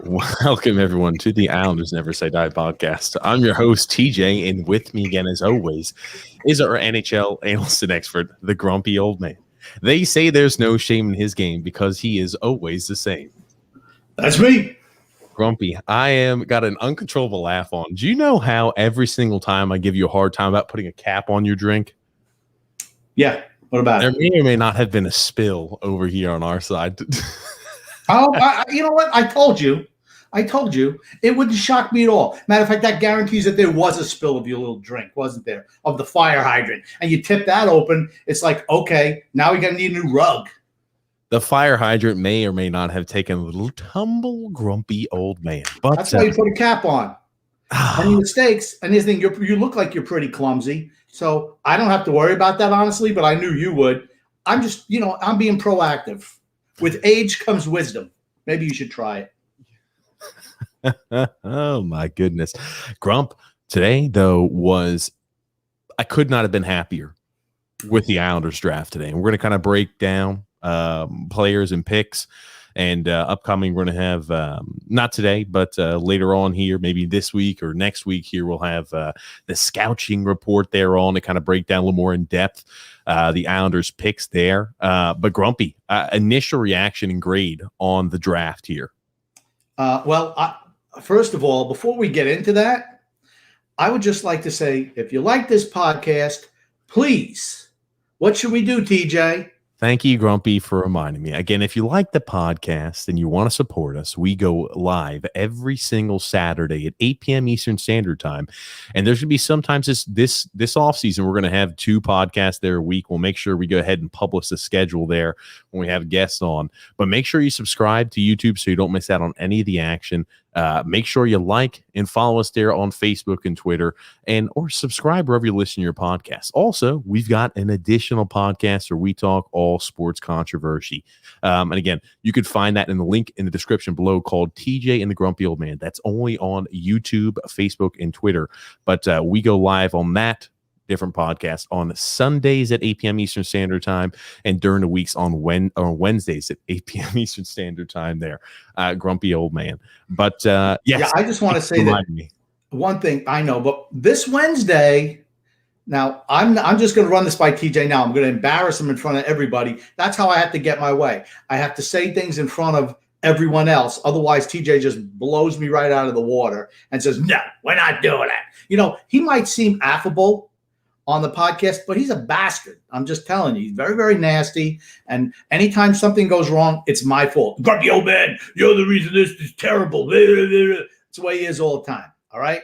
Welcome, everyone, to the Islanders Never Say Die podcast. I'm your host, TJ, and with me again, as always, is our NHL analyst and expert, the grumpy old man. They say there's no shame in his game because he is always the same. That's me. Grumpy, got an uncontrollable laugh on. Do you know how every single time I give you a hard time about putting a cap on your drink? Yeah. What about There it? may or may not have been a spill over here on our side. You know what? I told you. It wouldn't shock me at all. Matter of fact, that guarantees that there was a spill of your little drink, wasn't there? Of the fire hydrant. And you tip that open, it's like, okay, now we're going to need a new rug. The fire hydrant may or may not have taken a little tumble, grumpy old man. But that's why you put a cap on. Any mistakes, and this thing, you look like you're pretty clumsy. So I don't have to worry about that, honestly, but I knew you would. I'm just, I'm being proactive. With age comes wisdom. Maybe you should try it. Oh, my goodness. Grump, today, though, I could not have been happier with the Islanders draft today. And we're going to kind of break down players and picks. And upcoming, we're going to have, not today, but later on here, maybe this week or next week here, we'll have the scouting report there on to kind of break down a little more in depth the Islanders picks there. But Grumpy, initial reaction and grade on the draft here. First of all, before we get into that, I would just like to say, if you like this podcast, please, what should we do, TJ? Thank you, Grumpy, for reminding me. Again, if you like the podcast and you want to support us, we go live every single Saturday at 8 p.m. Eastern Standard Time. And there's going to be sometimes this offseason, we're going to have 2 podcasts there a week. We'll make sure we go ahead and publish the schedule there when we have guests on. But make sure you subscribe to YouTube so you don't miss out on any of the action. Make sure you like and follow us there on Facebook and Twitter, or subscribe wherever you listen to your podcast. Also, we've got an additional podcast where we talk all sports controversy. And again, you can find that in the link in the description below called TJ and the Grumpy Old Man. That's only on YouTube, Facebook, and Twitter. But we go live on that different podcasts on Sundays at 8 p.m. Eastern Standard Time and during the weeks on Wednesdays at 8 p.m. Eastern Standard Time there. Grumpy old man. But yes. Yeah, I just want to say that one thing I know, but this Wednesday, now I'm just going to run this by TJ now. I'm going to embarrass him in front of everybody. That's how I have to get my way. I have to say things in front of everyone else. Otherwise, TJ just blows me right out of the water and says, no, we're not doing that. He might seem affable on the podcast, but he's a bastard. I'm just telling you, he's very, very nasty. And anytime something goes wrong, it's my fault. Grumpy old man, you're the reason this is terrible. It's the way he is all the time. All right.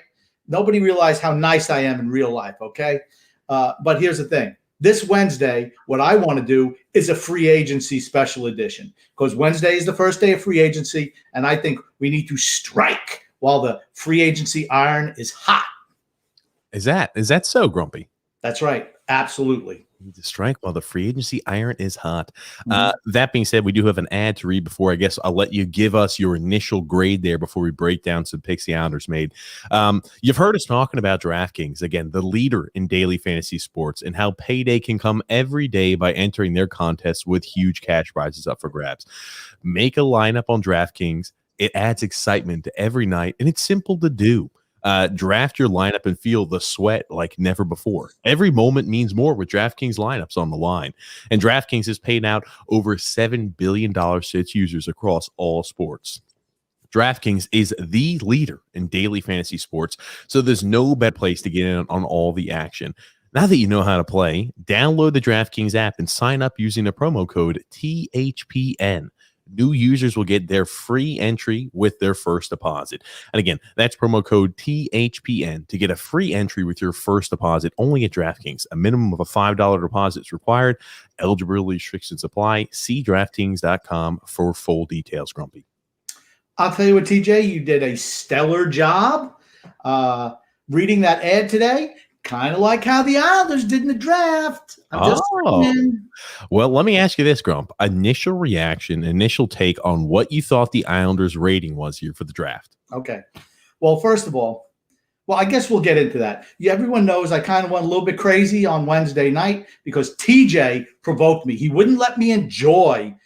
Nobody realized how nice I am in real life. Okay. But here's the thing. This Wednesday, what I want to do is a free agency special edition, because Wednesday is the first day of free agency. And I think we need to strike while the free agency iron is hot. Is that so, Grumpy? That's right. Absolutely. Need to strike while the free agency iron is hot. That being said, we do have an ad to read before. I guess I'll let you give us your initial grade there before we break down some picks the Islanders made. You've heard us talking about Draftkings, again, the leader in daily fantasy sports, and how payday can come every day by entering their contests with huge cash prizes up for grabs. Make a lineup on Draftkings. It adds excitement to every night, and it's simple to do. Draft your lineup and feel the sweat like never before. Every moment means more with DraftKings lineups on the line. And DraftKings has paid out over $7 billion to its users across all sports. DraftKings is the leader in daily fantasy sports, so there's no better place to get in on all the action. Now that you know how to play, download the DraftKings app and sign up using the promo code THPN. New users will get their free entry with their first deposit. And again, that's promo code THPN to get a free entry with your first deposit only at DraftKings. A minimum of a $5 deposit is required. Eligibility restrictions apply. See DraftKings.com for full details, Grumpy. I'll tell you what, TJ, you did a stellar job reading that ad today. Kind of like how the Islanders did in the draft. Well, let me ask you this, Grump. Initial reaction, initial take on what you thought the Islanders' rating was here for the draft. Okay. Well, first of all, I guess we'll get into that. Everyone knows I kind of went a little bit crazy on Wednesday night because TJ provoked me. He wouldn't let me enjoy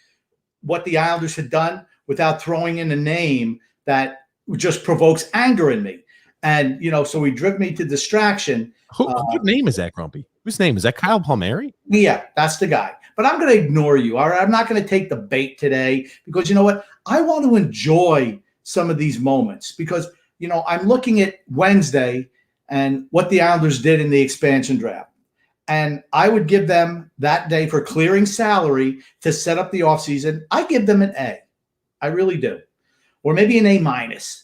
what the Islanders had done without throwing in a name that just provokes anger in me. And, so he driven me to distraction. What name is that, Grumpy? Whose name is that? Kyle Palmieri? Yeah, that's the guy. But I'm going to ignore you. All right. I'm not going to take the bait today because you know what? I want to enjoy some of these moments because, I'm looking at Wednesday and what the Islanders did in the expansion draft. And I would give them that day for clearing salary to set up the offseason. I give them an A. I really do. Or maybe an A minus.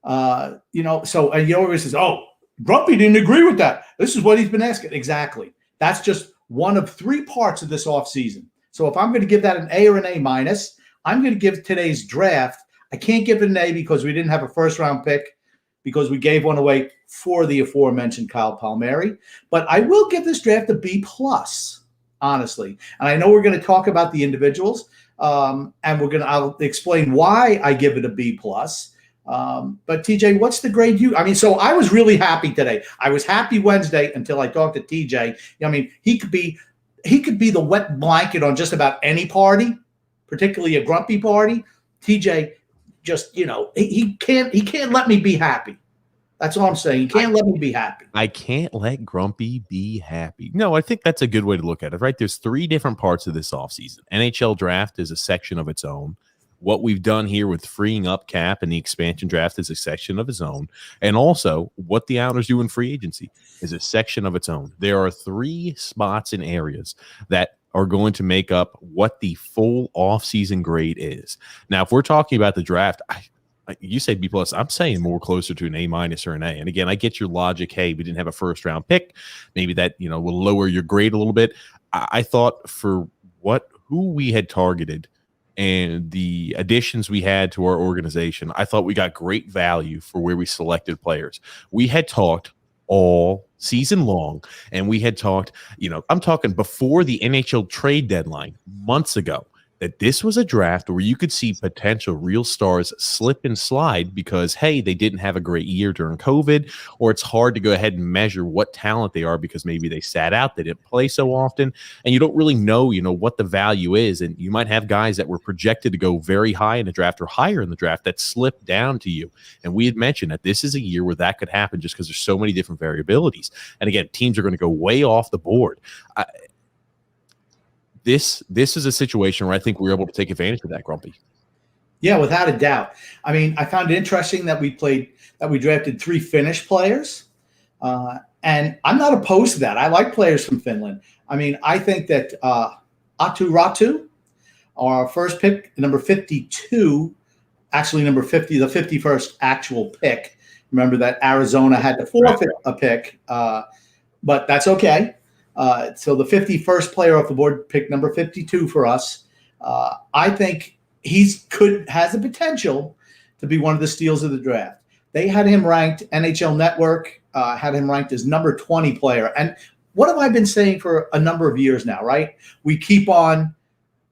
So everybody says, oh, Grumpy didn't agree with that. This is what he's been asking. Exactly. That's just one of 3 parts of this offseason. So if I'm going to give that an A or an A minus, I'm going to give today's draft. I can't give it an A because we didn't have a first-round pick because we gave one away for the aforementioned Kyle Palmieri. But I will give this draft a B+, honestly. And I know we're going to talk about the individuals, and I'll explain why I give it a B+. But TJ, what's the grade so I was really happy today. I was happy Wednesday until I talked to TJ. He could be the wet blanket on just about any party, particularly a grumpy party. TJ just, he can't let me be happy. That's all I'm saying. He can't let me be happy. I can't let Grumpy be happy. No, I think that's a good way to look at it, right? There's 3 different parts of this offseason. NHL Draft is a section of its own. What we've done here with freeing up cap and the expansion draft is a section of its own. And also what the Islanders do in free agency is a section of its own. There are 3 spots and areas that are going to make up what the full offseason grade is. Now, if we're talking about the draft, you say B+, I'm saying more closer to an A- or an A. And again, I get your logic. Hey, we didn't have a first round pick. Maybe that, will lower your grade a little bit. I thought for who we had targeted and the additions we had to our organization, I thought we got great value for where we selected players. We had talked all season long, and we had talked, I'm talking before the NHL trade deadline months ago, that this was a draft where you could see potential real stars slip and slide because, hey, they didn't have a great year during COVID, or it's hard to go ahead and measure what talent they are because maybe they sat out, they didn't play so often, and you don't really know, what the value is. And you might have guys that were projected to go very high in the draft or higher in the draft that slipped down to you. And we had mentioned that this is a year where that could happen just because there's so many different variabilities. And again, teams are going to go way off the board. This is a situation where I think we were able to take advantage of that, Grumpy. Yeah, without a doubt. I found it interesting that we drafted 3 Finnish players. And I'm not opposed to that. I like players from Finland. I think that Atu Ratu, our first pick, number 52, actually number 50, the 51st actual pick. Remember that Arizona had to forfeit a pick, but that's okay. So the 51st player off the board, pick number 52 for us. I think has the potential to be one of the steals of the draft. They had him ranked, NHL Network had him ranked as number 20 player. And what have I been saying for a number of years now, right? We keep on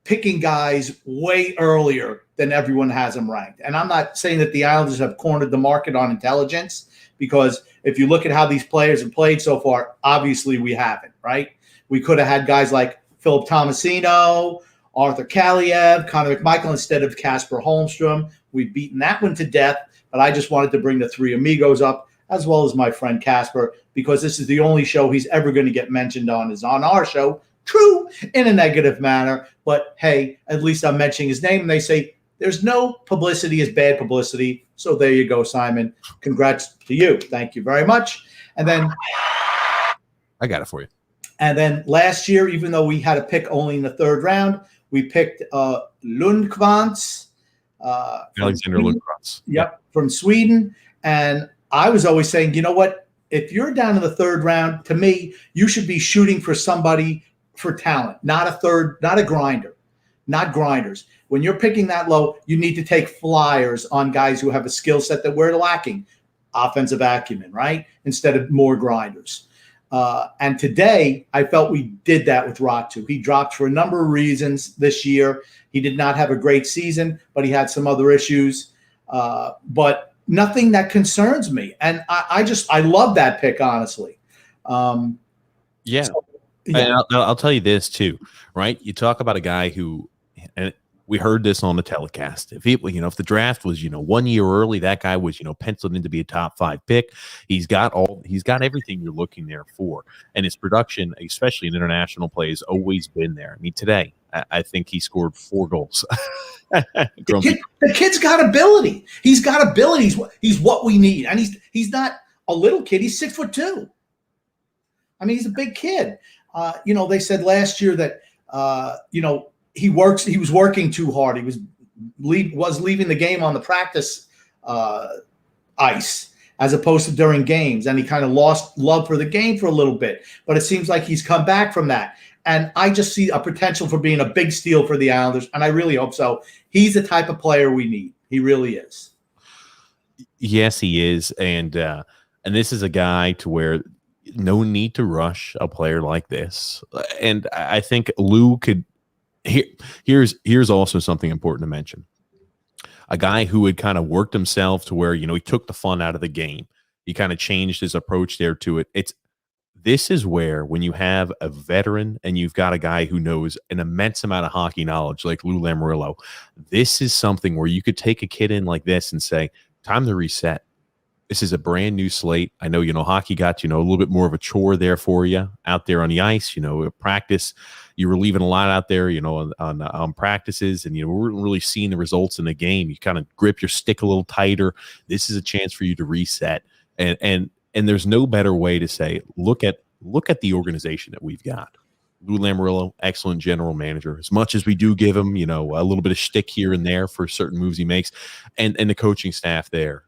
picking guys way earlier than everyone has them ranked. And I'm not saying that the Islanders have cornered the market on intelligence, because if you look at how these players have played so far, obviously we haven't, right? We could have had guys like Philip Tomasino, Arthur Kaliev, Connor McMichael instead of Kasper Holmstrom. We've beaten that one to death, but I just wanted to bring the 3 amigos up, as well as my friend Kasper, because this is the only show he's ever going to get mentioned on is on our show. True, in a negative manner, but hey, at least I'm mentioning his name, and they say there's no publicity is bad publicity. So there you go, Simon. Congrats to you. Thank you very much. And then I got it for you. And then last year, even though we had a pick only in the 3rd round, we picked Lundqvist. Alexander Lundqvist. Yep, from Sweden. And I was always saying, you know what? If you're down in the 3rd round, to me, you should be shooting for somebody for talent, not a grinder, not grinders. When you're picking that low, you need to take flyers on guys who have a skill set that we're lacking, offensive acumen, right? Instead of more grinders. And today, I felt we did that with Ratu. He dropped for a number of reasons this year. He did not have a great season, but he had some other issues. But nothing that concerns me. And I love that pick, honestly. Yeah. And I'll tell you this too, right? You talk about a guy who, and We heard this on the telecast. If the draft was, 1 year early, that guy was, penciled in to be a top 5 pick. He's got everything you're looking there for. And his production, especially in international play, has always been there. I mean, today, I think he scored 4 goals. The kid's got ability. He's got ability. He's what we need. And he's not a little kid. He's 6'2". I mean, he's a big kid. They said last year that, he was working too hard. He was leaving the game on the practice ice as opposed to during games. And he kind of lost love for the game for a little bit. But it seems like he's come back from that. And I just see a potential for being a big steal for the Islanders. And I really hope so. He's the type of player we need. He really is. Yes, he is. And this is a guy to where no need to rush a player like this. And I think Lou could. Here's also something important to mention. A guy who had kind of worked himself to where, he took the fun out of the game. He kind of changed his approach there to it. This is where, when you have a veteran and you've got a guy who knows an immense amount of hockey knowledge like Lou Lamoriello, this is something where you could take a kid in like this and say, time to reset. This is a brand new slate. I know, hockey got, a little bit more of a chore there for you out there on the ice, practice. You were leaving a lot out there, on practices, and, we weren't really seeing the results in the game. You kind of grip your stick a little tighter. This is a chance for you to reset. And there's no better way to say, look at the organization that we've got. Lou Lamoriello, excellent general manager. As much as we do give him, a little bit of shtick here and there for certain moves he makes, and the coaching staff there.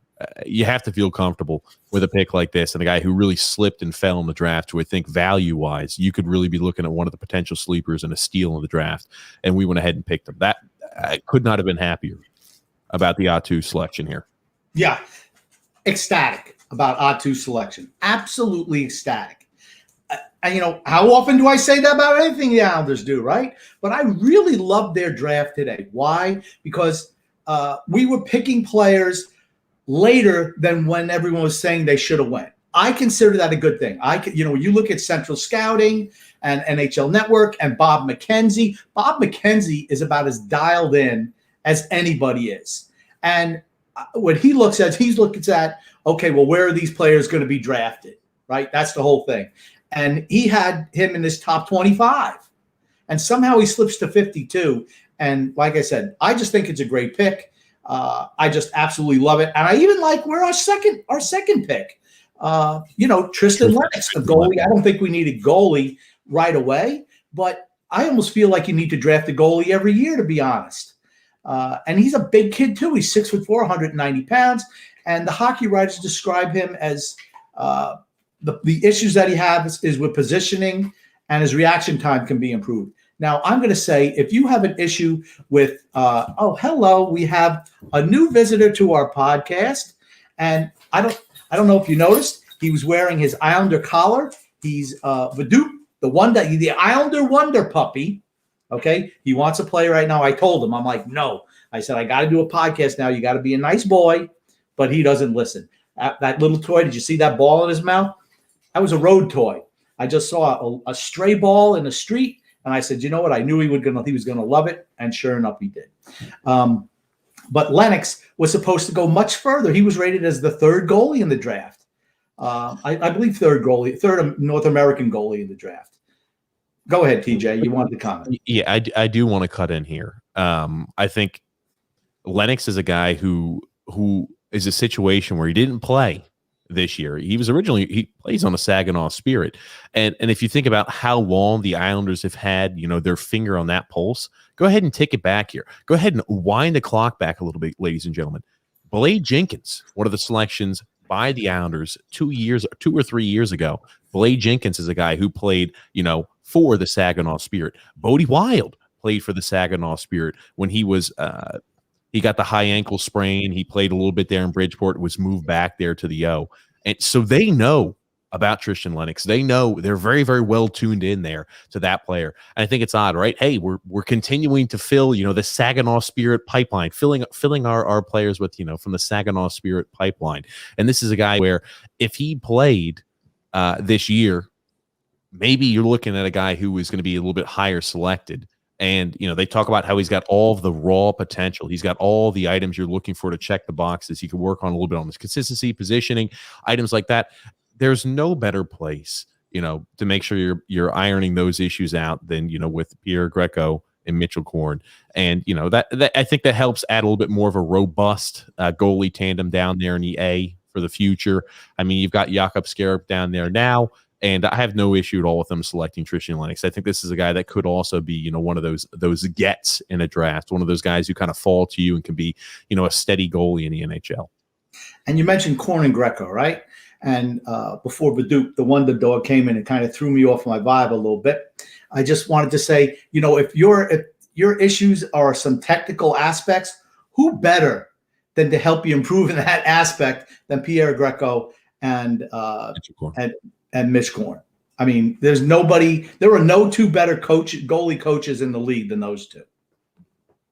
You have to feel comfortable with a pick like this and a guy who really slipped and fell in the draft, who I think value-wise, you could really be looking at one of the potential sleepers and a steal in the draft, and we went ahead and picked him. That I could not have been happier about the Atu selection here. Yeah, ecstatic about Atu's selection. Absolutely ecstatic. And, how often do I say that about anything the Islanders do, right? But I really loved their draft today. Why? Because we were picking players later than when everyone was saying they should have went. I consider that a good thing. You look at Central Scouting and NHL Network and Bob McKenzie. Bob McKenzie is about as dialed in as anybody is. And what he looks at, okay, well, where are these players going to be drafted, right? That's the whole thing. And he had him in his top 25. And somehow he slips to 52. And like I said, I just think it's a great pick. I just absolutely love it. And I even like where our second pick, Tristan Lennox, the goalie. I don't think we need a goalie right away, but I almost feel like you need to draft a goalie every year, to be honest. And he's a big kid too. He's 6'4", 190 pounds. And the hockey writers describe him as the issues that he has is with positioning, and his reaction time can be improved. Now, I'm going to say, if you have an issue with, hello, we have a new visitor to our podcast, and I don't know if you noticed, he was wearing his Islander collar. He's Vidup, the Islander Wonder Puppy. Okay, he wants to play right now. I told him, I'm like, no. I said, I got to do a podcast now. You got to be a nice boy, but he doesn't listen. That little toy, did you see that ball in his mouth? That was a road toy. I just saw a stray ball in the street. And I said, you know what? I knew he was going to love it. And sure enough, he did. But Lennox was supposed to go much further. He was rated as the 3rd goalie in the draft. I believe 3rd North American goalie in the draft. Go ahead, TJ. You wanted to comment. Yeah, I do want to cut in here. I think Lennox is a guy who is a situation where he didn't play this year. He plays on a Saginaw Spirit. And if you think about how long the Islanders have had, their finger on that pulse, go ahead and take it back here. Go ahead and wind the clock back a little bit, ladies and gentlemen. Blade Jenkins, one of the selections by the Islanders 2 or 3 years ago. Blade Jenkins is a guy who played, for the Saginaw Spirit. Bodie Wild played for the Saginaw Spirit when he was he got the high ankle sprain. He played a little bit there in Bridgeport, was moved back there to the O. And so they know about Tristan Lennox. They know, they're very, very well tuned in there to that player. And I think it's odd, right? Hey, we're continuing to fill, the Saginaw Spirit pipeline, filling our players with, from the Saginaw Spirit pipeline. And this is a guy where if he played this year, maybe you're looking at a guy who is going to be a little bit higher selected And, they talk about how he's got all of the raw potential. He's got all the items you're looking for to check the boxes. He can work on a little bit on his consistency, positioning, items like that. There's no better place, to make sure you're ironing those issues out than, with Pierre Greco and Mitchell Korn. And, that I think that helps add a little bit more of a robust goalie tandem down there in the A for the future. I mean, you've got Jakob Skarp down there now. And I have no issue at all with them selecting Tristan Lennox. I think this is a guy that could also be, one of those gets in a draft, one of those guys who kind of fall to you and can be, a steady goalie in the NHL. And you mentioned Korn and Greco, right? And before Baduk, the Wonder Dog came in and kind of threw me off my vibe a little bit. I just wanted to say, if your issues are some technical aspects, who better than to help you improve in that aspect than Pierre Greco and Mitch Korn? I mean, there are no two better goalie coaches in the league than those two.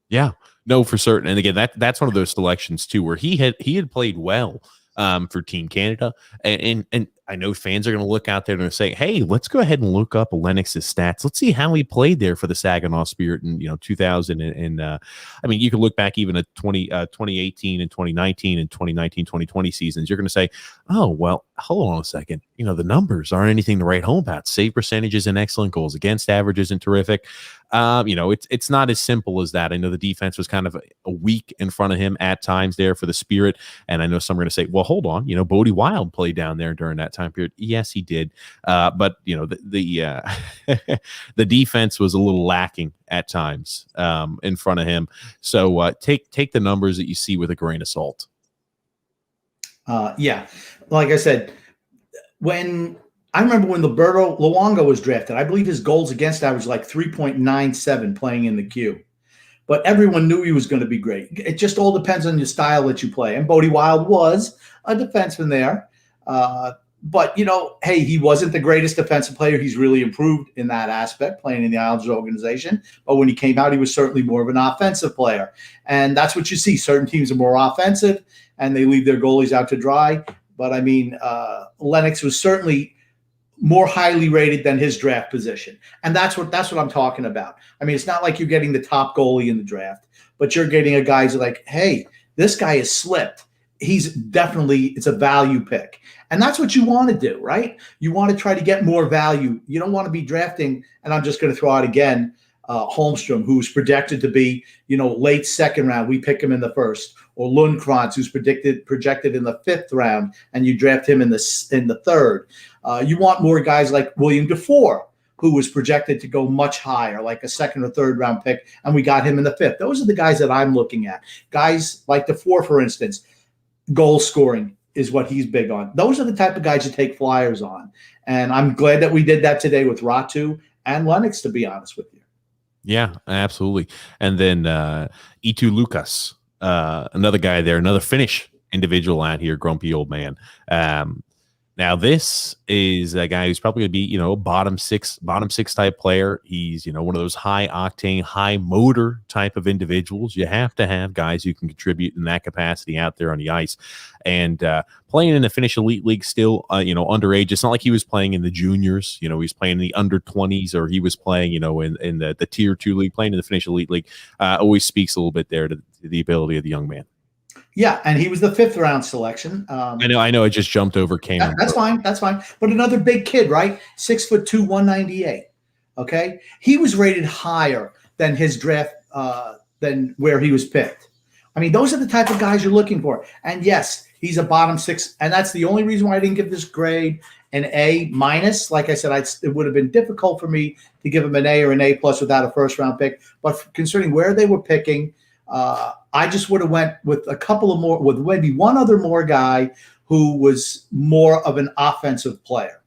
Yeah, no, for certain. And again, that's one of those selections too, where he had played well for Team Canada. And I know fans are going to look out there and say, hey, let's go ahead and look up Lennox's stats. Let's see how he played there for the Saginaw Spirit in 2000. And I mean, you can look back even at 2018 and 2019 and 2019-2020 seasons. You're going to say, oh, well, hold on a second. The numbers aren't anything to write home about. Save percentages and excellent, goals against average isn't terrific. It's not as simple as that. I know the defense was kind of a weak in front of him at times there for the Spirit. And I know some are going to say, well, hold on, Bodie Wild played down there during that time period. Yes, he did. But the defense was a little lacking at times in front of him. So take the numbers that you see with a grain of salt. Yeah. Like I said, I remember when Roberto Luongo was drafted, I believe his goals against average like 3.97 playing in the queue. But everyone knew he was going to be great. It just all depends on your style that you play. And Bodie Wild was a defenseman there. But, hey, he wasn't the greatest defensive player. He's really improved in that aspect, playing in the Islanders organization. But when he came out, he was certainly more of an offensive player. And that's what you see. Certain teams are more offensive, and they leave their goalies out to dry. But, I mean, Lennox was certainly more highly rated than his draft position. And that's what I'm talking about. I mean, it's not like you're getting the top goalie in the draft, but you're getting a guy who's like, hey, this guy has slipped. It's a value pick. And that's what you want to do, right? You want to try to get more value. You don't want to be drafting, and I'm just going to throw out again, Holmstrom, who's projected to be, late second round. We pick him in the first. Or Lundkrantz, who's projected in the fifth round, and you draft him in the third. You want more guys like William Dufour, who was projected to go much higher, like a second or third round pick, and we got him in the fifth. Those are the guys that I'm looking at. Guys like Dufour, for instance, goal scoring is what he's big on. Those are the type of guys you take flyers on. And I'm glad that we did that today with Ratu and Lennox, to be honest with you. Yeah, absolutely. And then Eetu Lukas, another guy there, another Finnish individual out here, grumpy old man. Now this is a guy who's probably going to be, bottom six type player. He's, one of those high octane, high motor type of individuals. You have to have guys who can contribute in that capacity out there on the ice. And playing in the Finnish Elite League still, underage. It's not like he was playing in the juniors. He was playing in the under 20s, or he was playing, in the tier 2 league, playing in the Finnish Elite League. Always speaks a little bit there to the ability of the young man. Yeah, and he was the fifth round selection. I know. I just jumped over Cameron. That's fine. But another big kid, right? 6'2", 198. Okay, he was rated higher than his draft, than where he was picked. I mean, those are the type of guys you're looking for. And yes, he's a bottom six, and that's the only reason why I didn't give this grade an A minus. Like I said, it would have been difficult for me to give him an A or an A plus without a first round pick. But considering where they were picking, I just would have went with a couple of more, with maybe one other more guy who was more of an offensive player.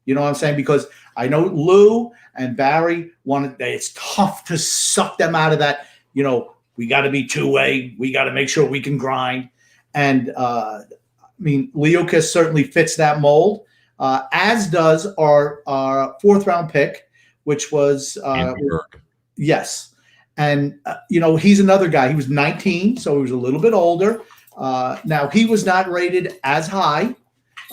You know what I'm saying? Because I know Lou and Barry it's tough to suck them out of that. We got to be two-way. We got to make sure we can grind. And Liukas certainly fits that mold, as does our fourth round pick, which was yes. And, he's another guy. He was 19, so he was a little bit older. Now, he was not rated as high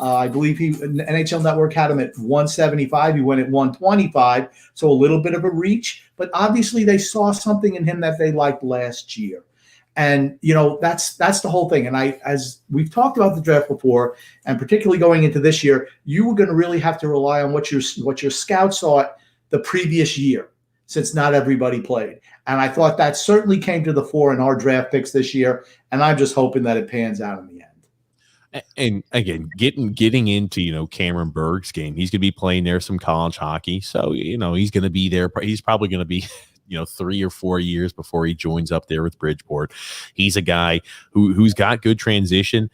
I believe NHL Network had him at 175. He went at 125, so a little bit of a reach. But obviously, they saw something in him that they liked last year. And, that's the whole thing. And as we've talked about the draft before, and particularly going into this year, you were going to really have to rely on what your scouts thought the previous year, since not everybody played. And I thought that certainly came to the fore in our draft picks this year. And I'm just hoping that it pans out in the end. And again, getting into, Cameron Berg's game, he's going to be playing there some college hockey. So, he's going to be there. He's probably going to be 3 or 4 years before he joins up there with Bridgeport. He's a guy who's got good transition.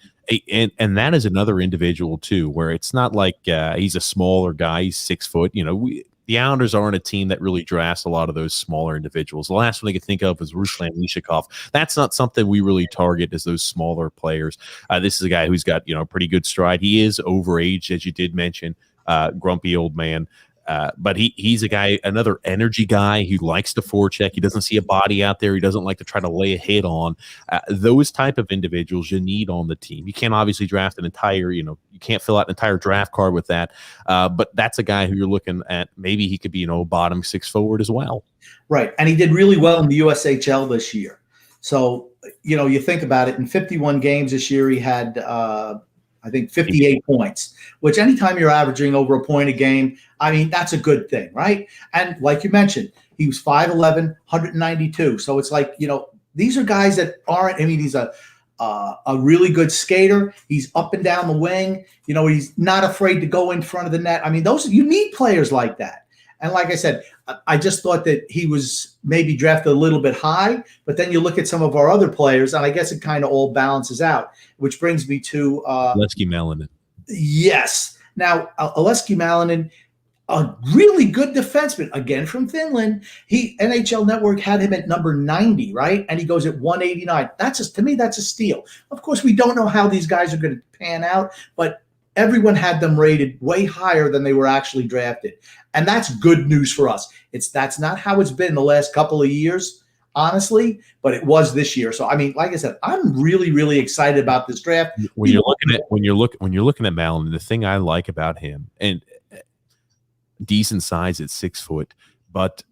And that is another individual too, where it's not like he's a smaller guy, he's 6 foot. The Islanders aren't a team that really drafts a lot of those smaller individuals. The last one I could think of was Ruslan Nishikov. That's not something we really target as those smaller players. This is a guy who's got, pretty good stride. He is overaged, as you did mention, grumpy old man. But he's a guy, another energy guy who likes to forecheck. He doesn't see a body out there. He doesn't like to try to lay a hit on. Those type of individuals you need on the team. You can't obviously draft an entire, you can't fill out an entire draft card with that. But that's a guy who you're looking at. Maybe he could be, bottom 6 forward as well. Right. And he did really well in the USHL this year. So, you think about it, in 51 games this year, he had, I think 58 points, which anytime you're averaging over a point a game, that's a good thing, right? And like you mentioned, he was 5'11", 192. So it's like, these are guys that aren't, he's a really good skater. He's up and down the wing. He's not afraid to go in front of the net. You need players like that. And like I said, I just thought that he was maybe drafted a little bit high, but then you look at some of our other players, and I guess it kind of all balances out, which brings me to Oleski Malinin. Yes. Now, Oleski Malinin, a really good defenseman, again from Finland. NHL Network had him at number 90, right? And he goes at 189. To me, that's a steal. Of course, we don't know how these guys are going to pan out, but everyone had them rated way higher than they were actually drafted. And that's good news for us. That's not how it's been the last couple of years, honestly, but it was this year. So, like I said, I'm really, really excited about this draft. When you're looking at Malin, the thing I like about him, and decent size at 6 foot, but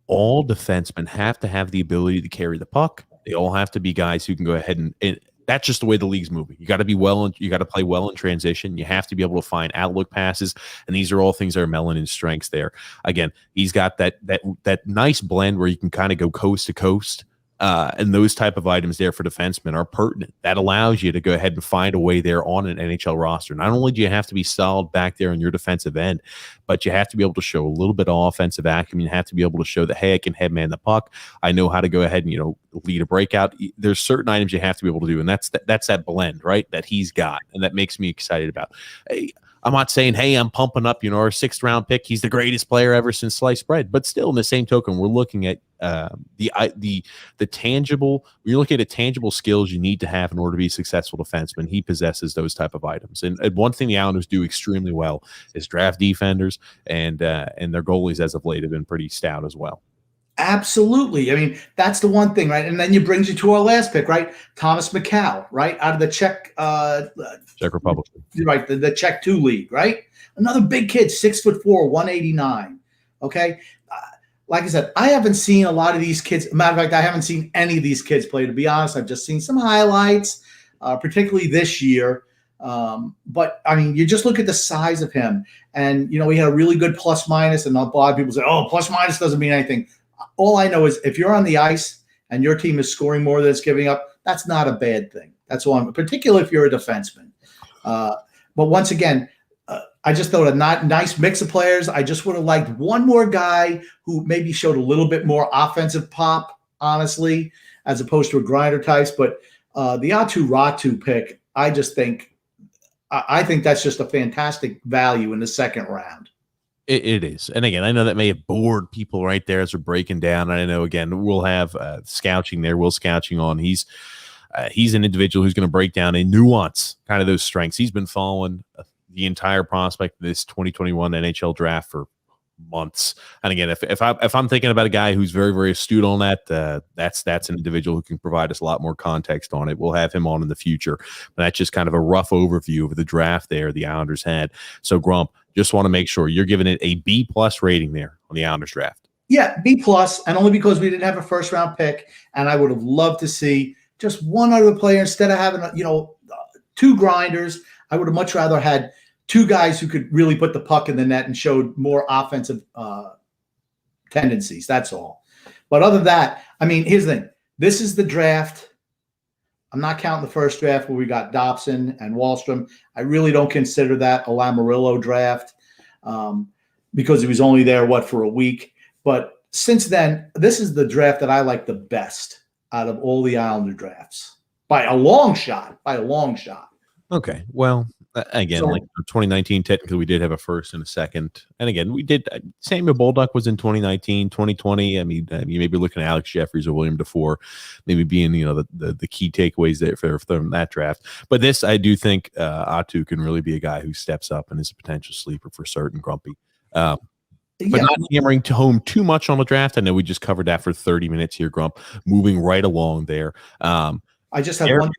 all defensemen have to have the ability to carry the puck. They all have to be guys who can go ahead and that's just the way the league's moving. You got to be you got to play well in transition. You have to be able to find outlook passes, and these are all things that are Melanin's strengths there. Again, he's got that nice blend where you can kind of go coast to coast, and those type of items there for defensemen are pertinent. That allows you to go ahead and find a way there on an NHL roster. Not only do you have to be solid back there on your defensive end, but you have to be able to show a little bit of offensive acumen. You have to be able to show that, hey, I can headman the puck. I know how to go ahead and, lead a breakout. There's certain items you have to be able to do, and that's that blend, right, that he's got, and that makes me excited about. Hey, I'm not saying, hey, I'm pumping up, our 6th round pick. He's the greatest player ever since sliced bread. But still, in the same token, we're looking at the tangible. We're looking at tangible skills you need to have in order to be a successful defenseman. He possesses those type of items. And one thing the Islanders do extremely well is draft defenders, and their goalies as of late have been pretty stout as well. Absolutely. That's the one thing, right? And then it brings you to our last pick, right? Thomas Mikal, right? Out of the Czech Republic. Right, the Czech 2 league, right? Another big kid, 6'4", 189. Okay. Like I said, I haven't seen a lot of these kids. Matter of fact, I haven't seen any of these kids play, to be honest. I've just seen some highlights, particularly this year. But you just look at the size of him, and he had a really good plus minus, and a lot of people say, oh, plus minus doesn't mean anything. All I know is if you're on the ice and your team is scoring more than it's giving up, that's not a bad thing. That's all. Particularly if you're a defenseman. But once again, I just thought a nice mix of players. I just would have liked one more guy who maybe showed a little bit more offensive pop, honestly, as opposed to a grinder types. But the Atu Ratu pick, I think that's just a fantastic value in the 2nd round. It is. And again, I know that may have bored people right there as we're breaking down. And I know, again, we'll have Scouching there. Will Scouching on. He's an individual who's going to break down a nuance, kind of those strengths. He's been following the entire prospect of this 2021 NHL draft for months. And again, if I'm thinking about a guy who's very, very astute on that, that's an individual who can provide us a lot more context on it. We'll have him on in the future. But that's just kind of a rough overview of the draft there the Islanders had. So Grump, just want to make sure you're giving it a B+ rating there on the Islanders draft. Yeah, B+, and only because we didn't have a first round pick, and I would have loved to see just one other player instead of having two grinders. I would have much rather had two guys who could really put the puck in the net and showed more offensive tendencies. That's all. But other than that, I mean, here's the thing. This is the draft. I'm not counting the first draft where we got Dobson and Wahlstrom. I really don't consider that a Lamoriello draft because he was only there, for a week. But since then, this is the draft that I like the best out of all the Islander drafts by a long shot. Okay. Well, again, like 2019, technically we did have a first and a second. And again, we did. Samuel Bolduc was in 2019, 2020. I mean, you may be looking at Alex Jeffries or William Dufour, maybe being, the key takeaways there from that draft. But this, I do think Atu can really be a guy who steps up and is a potential sleeper for certain, Grumpy. But not hammering home too much on the draft. I know we just covered that for 30 minutes here, Grump. Moving right along there. I just have one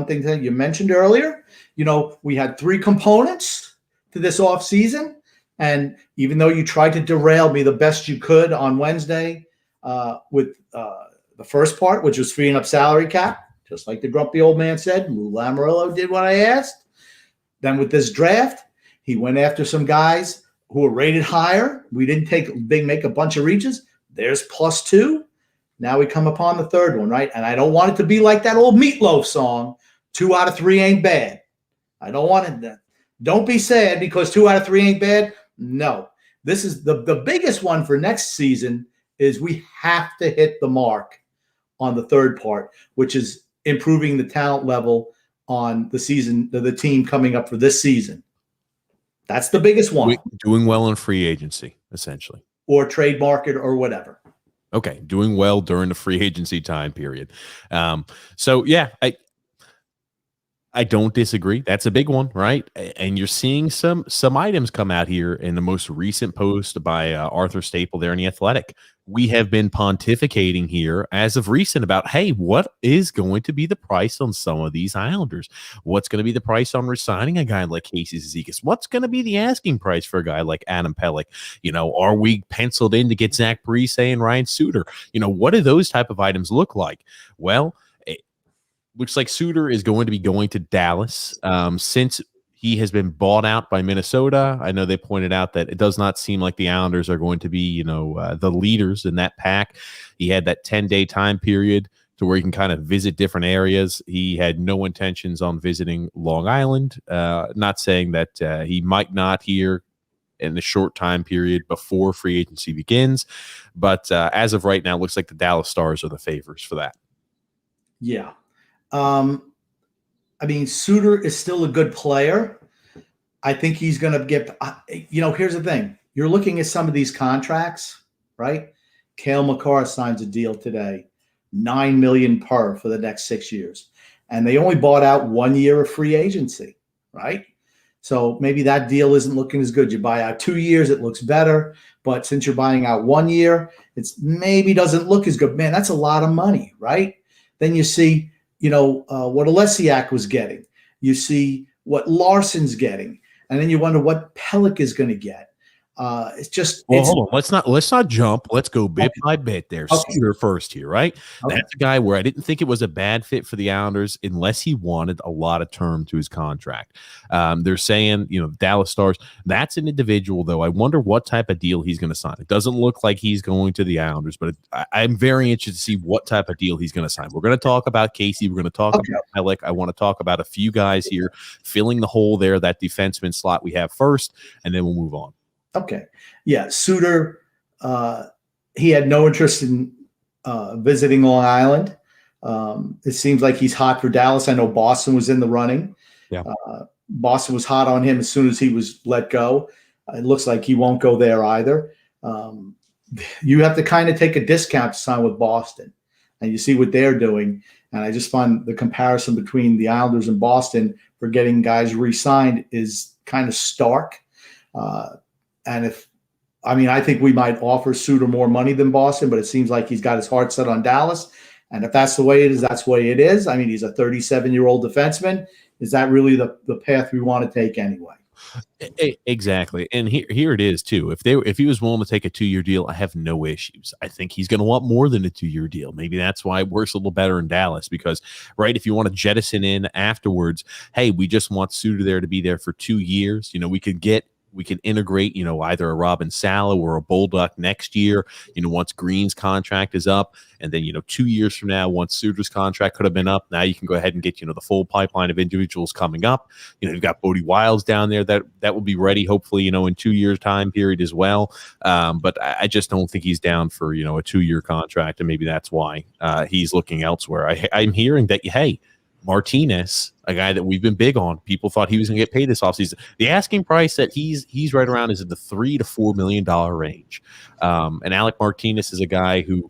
thing to say. You mentioned earlier, we had 3 components to this offseason. And even though you tried to derail me the best you could on Wednesday with the first part, which was freeing up salary cap, just like the grumpy old man said, Lou Lamoriello did what I asked. Then with this draft, he went after some guys who were rated higher. We didn't make a bunch of reaches. There's +2. Now we come upon the third one, right? And I don't want it to be like that old Meatloaf song, 2 out of 3 ain't bad. I don't want it. Don't be sad because 2 out of 3 ain't bad. No. This is the biggest one for next season is we have to hit the mark on the third part, which is improving the talent level on the team coming up for this season. That's the biggest one. Doing well in free agency, essentially. Or trade market or whatever. Okay, doing well during the free agency time period. So, yeah, I don't disagree. That's a big one, right? And you're seeing some items come out here in the most recent post by Arthur Staple there in The Athletic. We have been pontificating here as of recent about, hey, what is going to be the price on some of these Islanders? What's going to be the price on resigning a guy like Casey Cizikas? What's going to be the asking price for a guy like Adam Pelech? Are we penciled in to get Zach Parise and Ryan Suter? What do those type of items look like? Well, it looks like Suter is going to be going to Dallas since he has been bought out by Minnesota. I know they pointed out that it does not seem like the Islanders are going to be, the leaders in that pack. He had that 10-day time period to where he can kind of visit different areas. He had no intentions on visiting Long Island. Not saying that he might not here in the short time period before free agency begins. But as of right now, it looks like the Dallas Stars are the favorites for that. Yeah. Suter is still a good player. I think he's going to get, here's the thing. You're looking at some of these contracts, right? Cale Makar signs a deal today, $9 million per for the next 6 years. And they only bought out 1 year of free agency, right? So maybe that deal isn't looking as good. You buy out 2 years, it looks better. But since you're buying out 1 year, it's maybe doesn't look as good. Man, that's a lot of money, right? Then you see, what Olesiak was getting. You see what Larson's getting. And then you wonder what Pelech is going to get. It's just hold on. Let's not jump. Let's go bit by bit there. Okay. Suter first here, right? Okay. That's a guy where I didn't think it was a bad fit for the Islanders unless he wanted a lot of term to his contract. They're saying, Dallas Stars. That's an individual, though. I wonder what type of deal he's going to sign. It doesn't look like he's going to the Islanders, but I'm very interested to see what type of deal he's going to sign. We're going to talk about Casey. We're going to talk about Pelech. I want to talk about a few guys here filling the hole there, that defenseman slot we have first, and then we'll move on. Okay. Yeah. Suter, he had no interest in visiting Long Island. It seems like he's hot for Dallas. I know Boston was in the running. Yeah. Boston was hot on him as soon as he was let go. It looks like he won't go there either. You have to kind of take a discount to sign with Boston, and you see what they're doing. And I just find the comparison between the Islanders and Boston for getting guys re-signed is kind of stark. And if I mean, I think we might offer Suter more money than Boston, but it seems like he's got his heart set on Dallas. And if that's the way it is, that's the way it is. I mean, he's a 37-year-old defenseman. Is that really the path we want to take anyway? Exactly. And here it is too. If he was willing to take a 2-year deal, I have no issues. I think he's going to want more than a 2-year deal. Maybe that's why it works a little better in Dallas, because right, if you want to jettison in afterwards, hey, we just want Suter there to be there for 2 years. We can integrate, either a Robin Salo or a Bolduc next year, once Green's contract is up. And then, 2 years from now, once Suter's contract could have been up, now you can go ahead and get, the full pipeline of individuals coming up. You've got Bodie Wiles down there that will be ready, hopefully, in 2 years time period as well. But I just don't think he's down for, a 2-year contract. And maybe that's why he's looking elsewhere. I'm hearing that, hey, Martinez, a guy that we've been big on, people thought he was going to get paid this offseason. The asking price that he's right around is in the $3 to $4 million range. And Alec Martinez is a guy who,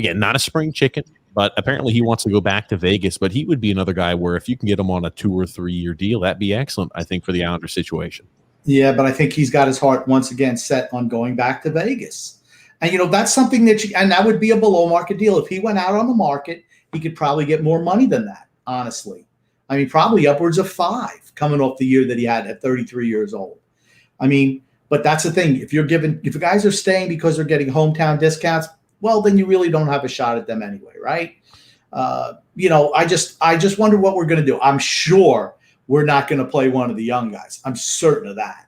again, not a spring chicken, but apparently he wants to go back to Vegas. But he would be another guy where if you can get him on a 2 or 3 year deal, that'd be excellent, I think, for the Islanders situation. Yeah, but I think he's got his heart once again set on going back to Vegas. And, that's something and that would be a below market deal. If he went out on the market, he could probably get more money than that. Honestly, I mean, probably upwards of 5 coming off the year that he had at 33 years old. I mean, but that's the thing. If the guys are staying because they're getting hometown discounts, well, then you really don't have a shot at them anyway, right? I just wonder what we're going to do. I'm sure we're not going to play one of the young guys. I'm certain of that.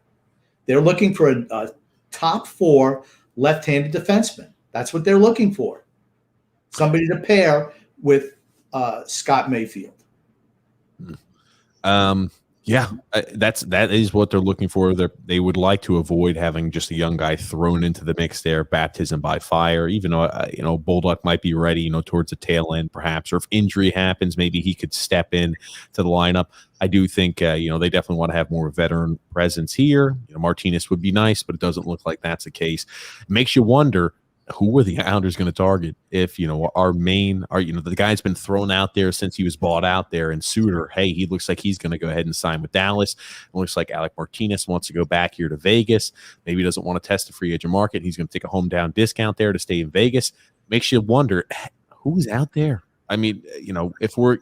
They're looking for a top 4 left-handed defenseman. That's what they're looking for. Somebody to pair with Scott Mayfield. That is what they're looking for. They would like to avoid having just a young guy thrown into the mix there, baptism by fire. Even though Bolduc might be ready, towards the tail end perhaps, or if injury happens, maybe he could step in to the lineup. I do think they definitely want to have more veteran presence here. Martinez would be nice, but it doesn't look like that's the case. It makes you wonder, who are the Islanders going to target if, the guy's been thrown out there since he was bought out there, and Suter, hey, he looks like he's going to go ahead and sign with Dallas. It looks like Alec Martinez wants to go back here to Vegas. Maybe he doesn't want to test the free agent market. He's going to take a hometown discount there to stay in Vegas. Makes you wonder, who's out there? I mean,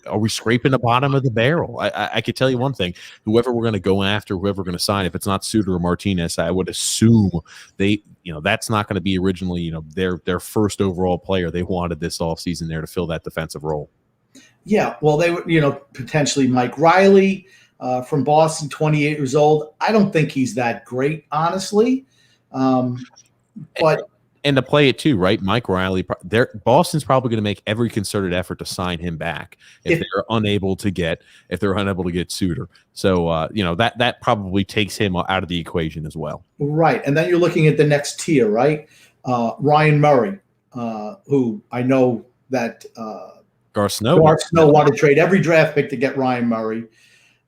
are we scraping the bottom of the barrel? I could tell you one thing: whoever we're going to go after, whoever we're going to sign, if it's not Suter or Martinez, I would assume that's not going to be originally, their first overall player they wanted this offseason there to fill that defensive role. Yeah, well, they would, potentially Mike Riley from Boston, 28 years old. I don't think he's that great, honestly, but. And to play it too, right? Mike Riley, Boston's probably going to make every concerted effort to sign him back if they're unable to get Suter. So that probably takes him out of the equation as well. Right, and then you're looking at the next tier, right? Ryan Murray, who I know that Garth Snow wanted to trade every draft pick to get Ryan Murray.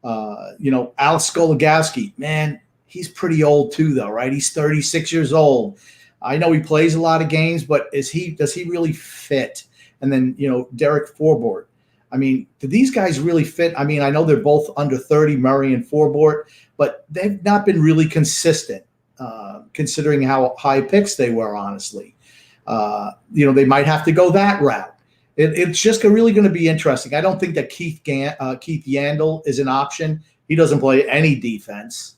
Alex Goligoski, man, he's pretty old too, though, right? He's 36 years old. I know he plays a lot of games, but does he really fit? And then, Derek Forbort. I mean, do these guys really fit? I mean, I know they're both under 30, Murray and Forbort, but they've not been really consistent, considering how high picks they were, honestly. They might have to go that route. It's just really going to be interesting. I don't think that Keith Yandel is an option. He doesn't play any defense.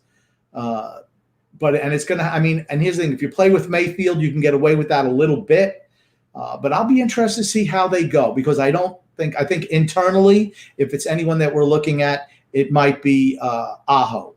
And it's going to, and here's the thing, if you play with Mayfield, you can get away with that a little bit. But I'll be interested to see how they go, because I think internally, if it's anyone that we're looking at, it might be Aho.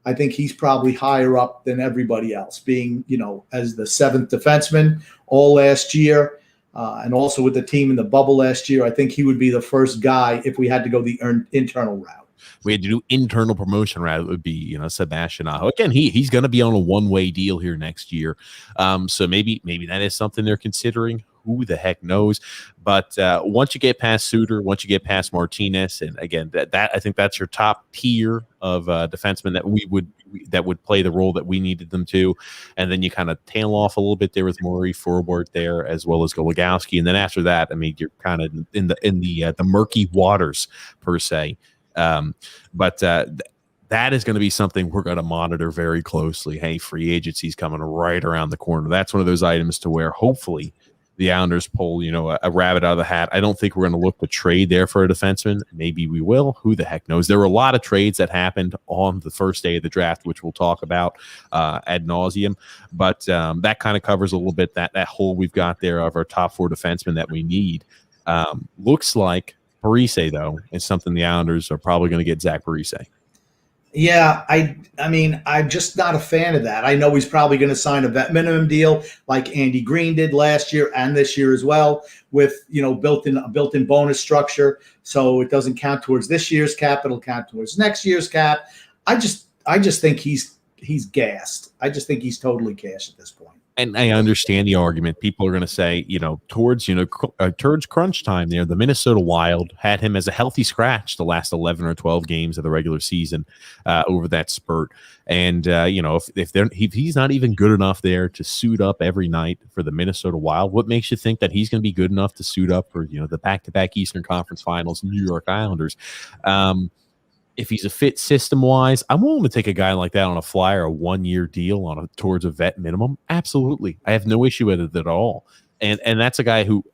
I think he's probably higher up than everybody else, being, as the 7th defenseman all last year, and also with the team in the bubble last year. I think he would be the first guy if we had to go the internal route. We had to do internal promotion route. It would be, Sebastian Aho. Again, he's going to be on a one-way deal here next year. So maybe that is something they're considering. Who the heck knows? But once you get past Suter, once you get past Martinez, and again, that I think that's your top tier of defensemen that would play the role that we needed them to. And then you kind of tail off a little bit there with Murray, Forbort there, as well as Goligoski. And then after that, you're kind of in the murky waters per se. But that is going to be something we're going to monitor very closely. Hey, free agency's coming right around the corner. That's one of those items to where hopefully the Islanders pull, a rabbit out of the hat. I don't think we're going to look to trade there for a defenseman. Maybe we will. Who the heck knows? There were a lot of trades that happened on the first day of the draft, which we'll talk about ad nauseum. But that kind of covers a little bit that hole we've got there of our top 4 defensemen that we need. Looks like Parise, though, is something the Islanders are probably going to get Zach Parise. Yeah, I mean, I'm just not a fan of that. I know he's probably going to sign a vet minimum deal like Andy Green did last year and this year as well, with built-in bonus structure, so it doesn't count towards this year's cap; it'll count towards next year's cap. I just think he's gassed. I just think he's totally cashed at this point. And I understand the argument. People are going to say, towards crunch time there, the Minnesota Wild had him as a healthy scratch the last 11 or 12 games of the regular season over that spurt. And, if he's not even good enough there to suit up every night for the Minnesota Wild, what makes you think that he's going to be good enough to suit up for, the back-to-back Eastern Conference Finals, New York Islanders? If he's a fit system-wise, I'm willing to take a guy like that on a flyer, a 1-year deal towards a vet minimum. Absolutely. I have no issue with it at all. And that's a guy who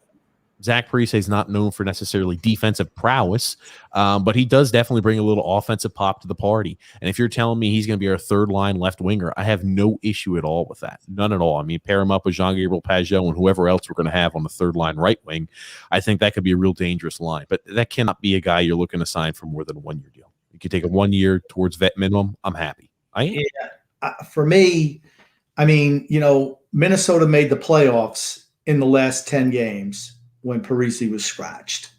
Zach Parise is not known for necessarily defensive prowess, but he does definitely bring a little offensive pop to the party. And if you're telling me he's going to be our third-line left winger, I have no issue at all with that. None at all. I mean, pair him up with Jean-Gabriel Pageau and whoever else we're going to have on the third-line right wing. I think that could be a real dangerous line. But that cannot be a guy you're looking to sign for more than a 1-year deal. You could take a 1 year towards vet minimum. I'm happy. I am. Yeah. For me, I mean, Minnesota made the playoffs in the last 10 games when Parise was scratched.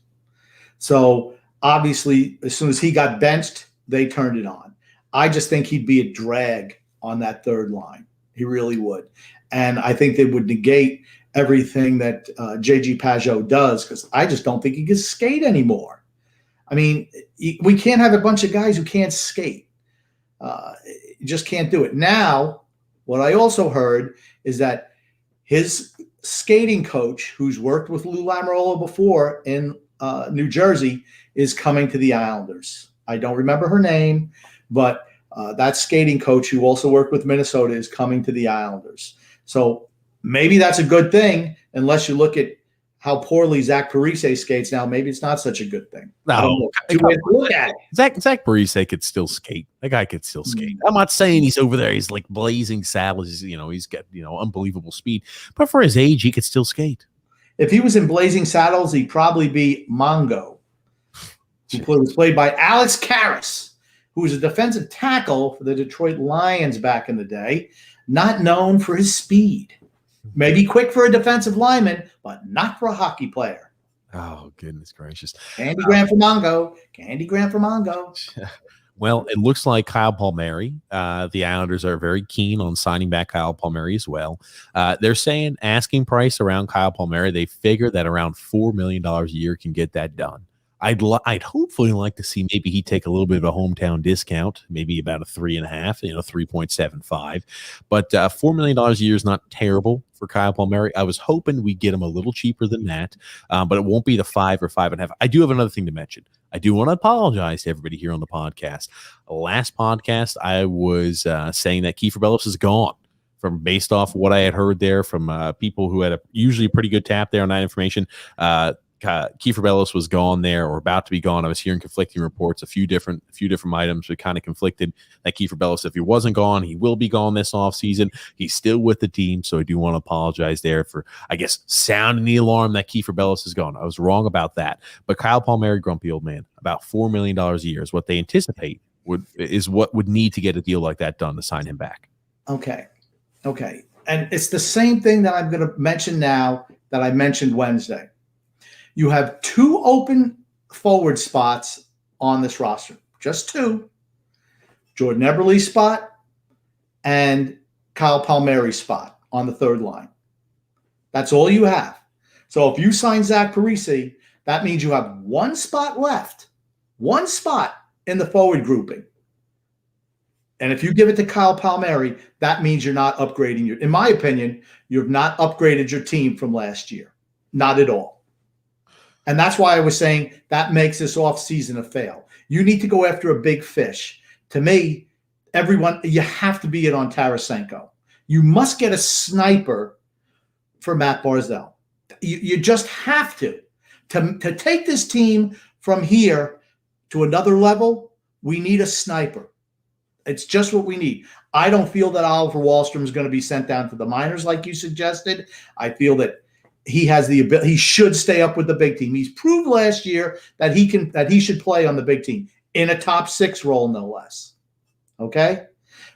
So obviously, as soon as he got benched, they turned it on. I just think he'd be a drag on that third line. He really would. And I think they would negate everything that J.G. Pageau does, because I just don't think he can skate anymore. I mean, we can't have a bunch of guys who can't skate. You just can't do it. Now, what I also heard is that his skating coach, who's worked with Lou Lamoriello before in New Jersey, is coming to the Islanders. I don't remember her name, but that skating coach who also worked with Minnesota is coming to the Islanders. So maybe that's a good thing, unless you look at how poorly Zach Parise skates now. Maybe it's not such a good thing. No, look at it. Zach Parise could still skate. That guy could still skate. I'm not saying he's over there. He's like blazing saddles. He's got unbelievable speed. But for his age, he could still skate. If he was in blazing saddles, he'd probably be Mongo, who was played by Alex Karras, who was a defensive tackle for the Detroit Lions back in the day, not known for his speed. Maybe quick for a defensive lineman, but not for a hockey player. Oh, goodness gracious. Candy Graham for Mongo. Candy Graham for Mongo. Well, it looks like Kyle Palmieri. The Islanders are very keen on signing back Kyle Palmieri as well. They're saying asking price around Kyle Palmieri, they figure that around $4 million a year can get that done. I'd hopefully like to see maybe he take a little bit of a hometown discount, maybe about a 3.5, 3.75. But $4 million a year is not terrible for Kyle Palmieri. I was hoping we'd get him a little cheaper than that, but it won't be the 5 or 5.5. I do have another thing to mention. I do want to apologize to everybody here on the podcast. Last podcast, I was saying that Kiefer Bellows is gone. Based off what I had heard there from people who had usually a pretty good tap there on that information. Kiefer Bellows was gone there, or about to be gone. I was hearing conflicting reports, a few different items that kind of conflicted. That Kiefer Bellows, if he wasn't gone, he will be gone this offseason. He's still with the team, so I do want to apologize there for, I guess, sounding the alarm that Kiefer Bellows is gone. I was wrong about that. But Kyle Palmieri, grumpy old man, about $4 million a year is what they anticipate is what would need to get a deal like that done to sign him back. Okay. And it's the same thing that I'm going to mention now that I mentioned Wednesday. You have 2 open forward spots on this roster, just 2. Jordan Eberle's spot and Kyle Palmieri's spot on the third line. That's all you have. So if you sign Zach Parise, that means you have 1 spot left, 1 spot in the forward grouping. And if you give it to Kyle Palmieri, that means you're not upgrading in my opinion, you've not upgraded your team from last year. Not at all. And that's why I was saying that makes this offseason a fail. You need to go after a big fish. To me, you have to be it on Tarasenko. You must get a sniper for Matt Barzal. You just have to take this team from here to another level. We need a sniper. It's just what we need. I don't feel that Oliver Wahlstrom is going to be sent down to the minors like you suggested. I feel that he has the ability. He should stay up with the big team. He's proved last year that he should play on the big team in a top 6 role, no less. Okay?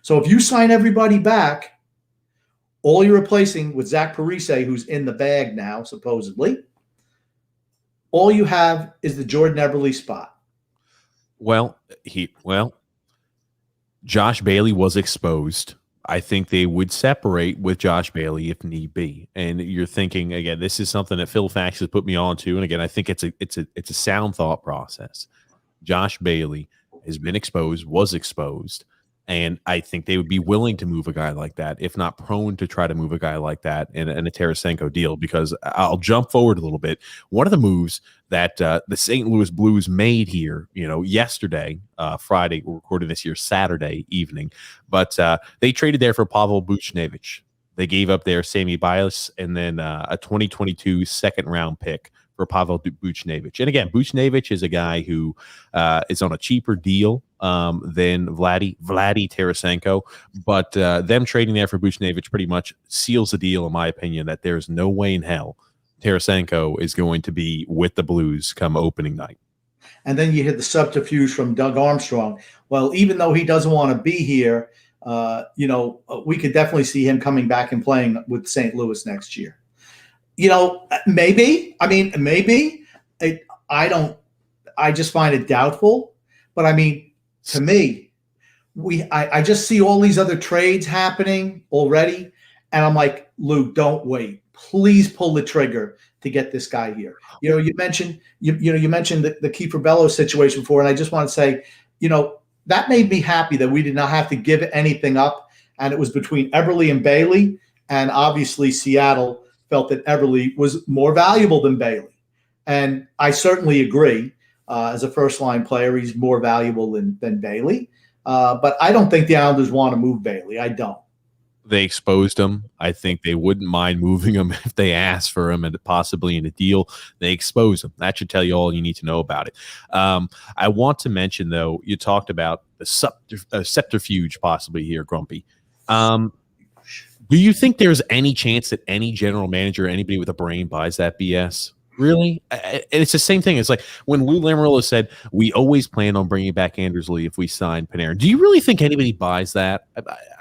So if you sign everybody back, all you're replacing with Zach Parise, who's in the bag now, supposedly, all you have is the Jordan Eberle spot. Well, Josh Bailey was exposed. I think they would separate with Josh Bailey if need be. And you're thinking, again, this is something that Phil Fax has put me on to. And again, I think it's a sound thought process. Josh Bailey has been exposed, was exposed. And I think they would be willing to move a guy like that, if not prone to try to move a guy like that in a Tarasenko deal, because I'll jump forward a little bit. One of the moves that the St. Louis Blues made here, yesterday, Friday, we're recording this here Saturday evening, but they traded there for Pavel Buchnevich. They gave up their Sammy Bias and then a 2022 second-round pick for Pavel Buchnevich. And again, Buchnevich is a guy who is on a cheaper deal than Vladdy Tarasenko, but them trading there for Buchnevich pretty much seals the deal, in my opinion, that there's no way in hell Tarasenko is going to be with the Blues come opening night. And then you hit the subterfuge from Doug Armstrong. Well, even though he doesn't want to be here, we could definitely see him coming back and playing with St. Louis next year. Maybe. I mean, maybe. I just find it doubtful. But I mean, to me, I just see all these other trades happening already, and I'm like, Luke, don't wait. Please pull the trigger to get this guy here. You mentioned the Kiefer Bellows situation before, and I just want to say, that made me happy that we did not have to give anything up, and it was between Eberle and Bailey, and obviously Seattle felt that Eberle was more valuable than Bailey. And I certainly agree. As a first-line player, he's more valuable than Bailey. But I don't think the Islanders want to move Bailey. I don't. They exposed him. I think they wouldn't mind moving him if they asked for him and possibly in a deal. They exposed him. That should tell you all you need to know about it. I want to mention, though, you talked about the subterfuge possibly here, Grumpy. Do you think there's any chance that any general manager, anybody with a brain buys that BS? Really? It's the same thing. It's like when Lou Lamoriello said, we always plan on bringing back Anders Lee if we sign Panarin. Do you really think anybody buys that?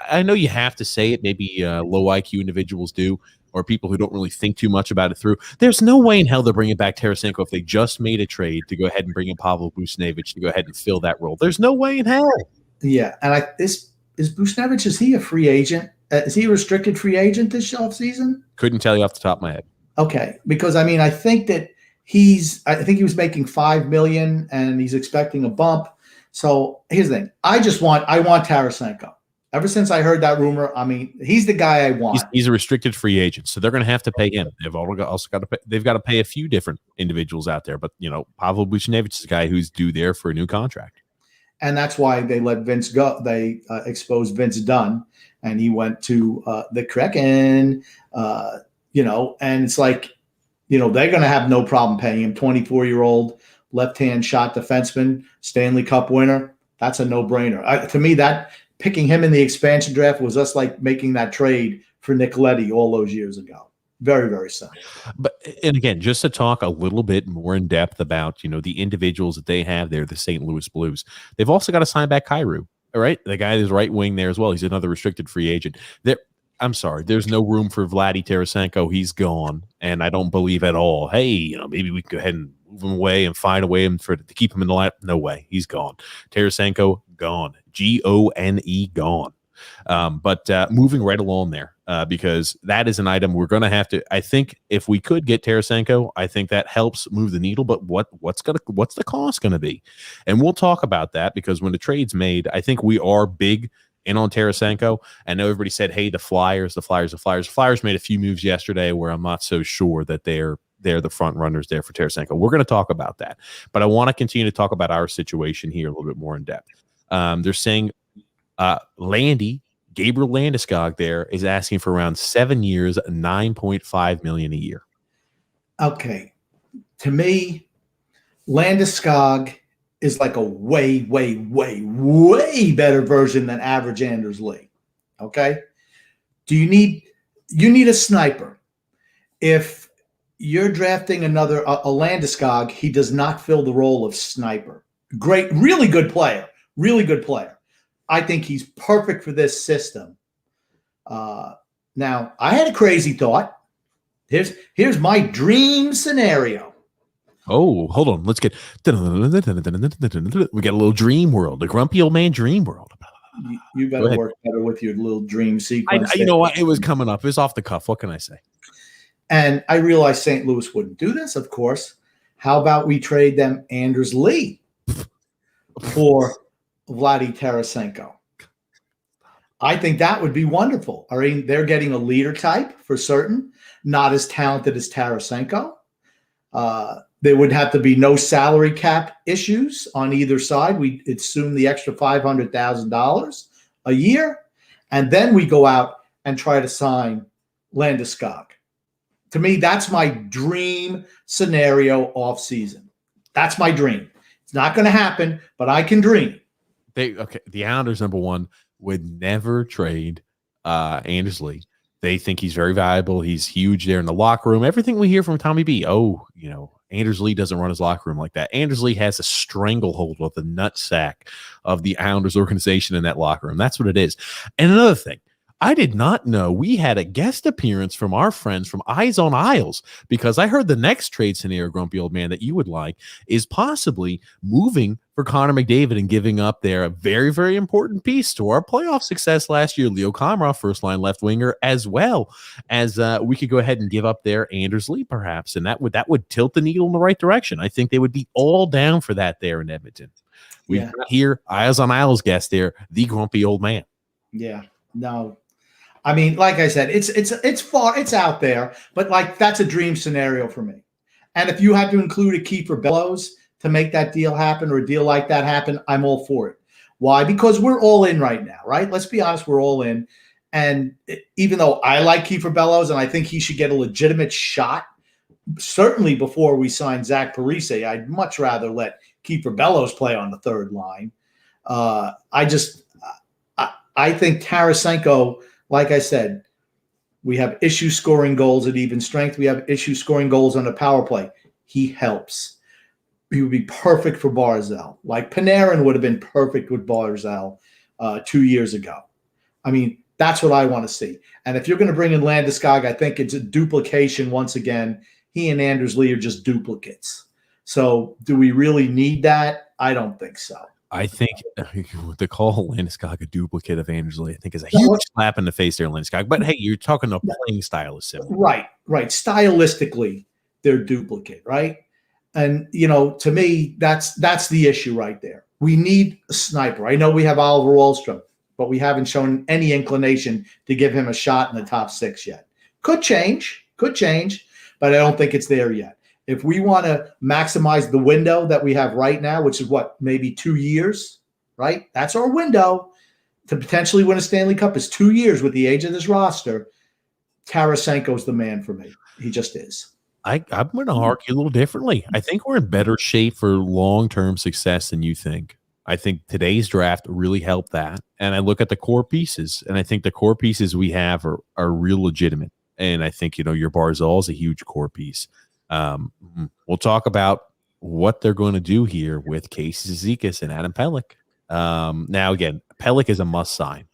I know you have to say it. Maybe low IQ individuals do, or people who don't really think too much about it through. There's no way in hell they're bringing back Tarasenko if they just made a trade to go ahead and bring in Pavel Buchnevich to go ahead and fill that role. There's no way in hell. Yeah, and is Buchnevich, is he a free agent? Is he a restricted free agent this offseason? Couldn't tell you off the top of my head. Okay, because I mean, I think he was making $5 million and he's expecting a bump. So here's the thing: I want Tarasenko. Ever since I heard that rumor, I mean, he's the guy I want. He's a restricted free agent, so they're going to have to pay him. They've also got to pay. They've got to pay a few different individuals out there, but Pavel Buchnevich is a guy who's due there for a new contract. And that's why they let Vince go. They exposed Vince Dunn, and he went to the Kraken. And it's like, they're going to have no problem paying him. 24-year-old left-hand shot defenseman, Stanley Cup winner. That's a no-brainer. To me, that picking him in the expansion draft was us like making that trade for Nicoletti all those years ago. Very, very simple. And again, just to talk a little bit more in depth about, the individuals that they have there, the St. Louis Blues. They've also got to sign back Kyrou, all right? The guy is right wing there as well. He's another restricted free agent. I'm sorry, there's no room for Vladdy Tarasenko. He's gone, and I don't believe at all, hey, maybe we can go ahead and move him away and find a way to keep him in the lineup. No way. He's gone. Tarasenko, gone. Gone, gone. But moving right along there, because that is an item we're going to have to. I think if we could get Tarasenko, I think that helps move the needle. But what's the cost going to be? And we'll talk about that, because when the trade's made, I think we are big in on Tarasenko. I know everybody said, hey, the Flyers made a few moves yesterday where I'm not so sure that they're the front runners there for Tarasenko. We're going to talk about that, but I want to continue to talk about our situation here a little bit more in depth. They're saying Gabriel Landeskog there is asking for around 7 years, $9.5 million a year. Okay. To me, Landeskog is like a way, way, way, way better version than average Anders Lee. Okay. You need a sniper. If you're drafting a Landeskog, he does not fill the role of sniper. Great, really good player. Really good player. I think he's perfect for this system. Now, I had a crazy thought. Here's my dream scenario. Oh, hold on. Let's get. We got a little dream world, the grumpy old man dream world. You better work better with your little dream sequence. You know what? It was coming up. It was off the cuff. What can I say? And I realized St. Louis wouldn't do this, of course. How about we trade them Anders Lee for Vladdy Tarasenko? I think that would be wonderful. I mean, they're getting a leader type for certain, not as talented as Tarasenko. There would have to be no salary cap issues on either side. We assume the extra $500,000 a year, and then we go out and try to sign Landeskog. To me, that's my dream scenario off season. That's my dream. It's not going to happen, but I can dream. The Islanders, number one, would never trade Anders Lee. They think he's very valuable. He's huge there in the locker room. Everything we hear from Tommy B, Anders Lee doesn't run his locker room like that. Anders Lee has a stranglehold of the nutsack of the Islanders organization in that locker room. That's what it is. And another thing, I did not know we had a guest appearance from our friends from Eyes on Isles, because I heard the next trade scenario, grumpy old man, that you would like is possibly moving for Connor McDavid and giving up there a very, very important piece to our playoff success last year, Leo Komarov, first line left winger, as well as we could go ahead and give up there Anders Lee perhaps, and that would tilt the needle in the right direction. I think they would be all down for that there in Edmonton. We've got here Eyes on Isles guest there, the grumpy old man. Yeah, no. I mean, like I said, it's far, it's out there, but like that's a dream scenario for me. And if you had to include a Kiefer Bellows to make that deal happen or a deal like that happen, I'm all for it. Why? Because we're all in right now, right? Let's be honest, we're all in. And even though I like Kiefer Bellows and I think he should get a legitimate shot, certainly before we sign Zach Parise, I'd much rather let Kiefer Bellows play on the third line. I think Tarasenko, like I said, we have issue scoring goals at even strength. We have issue scoring goals on the power play. He helps. He would be perfect for Barzal. Like Panarin would have been perfect with Barzal 2 years ago. I mean, that's what I want to see. And if you're going to bring in Landeskog, I think it's a duplication once again. He and Anders Lee are just duplicates. So do we really need that? I don't think so. I think to call Landeskog a duplicate of Anders Lee, I think is a huge slap in the face there, Landeskog. But hey, you're talking a playing style is similar. Right. Stylistically, they're duplicate, right? And, to me, that's the issue right there. We need a sniper. I know we have Oliver Wahlstrom, but we haven't shown any inclination to give him a shot in the top six yet. Could change, but I don't think it's there yet. If we want to maximize the window that we have right now, which is maybe 2 years, right? That's our window to potentially win a Stanley Cup is 2 years with the age of this roster. Tarasenko's the man for me. He just is. I'm going to argue a little differently. I think we're in better shape for long-term success than you think. I think today's draft really helped that. And I look at the core pieces, and I think the core pieces we have are real legitimate. And I think, your Barzal is a huge core piece. We'll talk about what they're going to do here with Casey Cizikas and Adam Pelech. Now, again, Pelech is a must sign,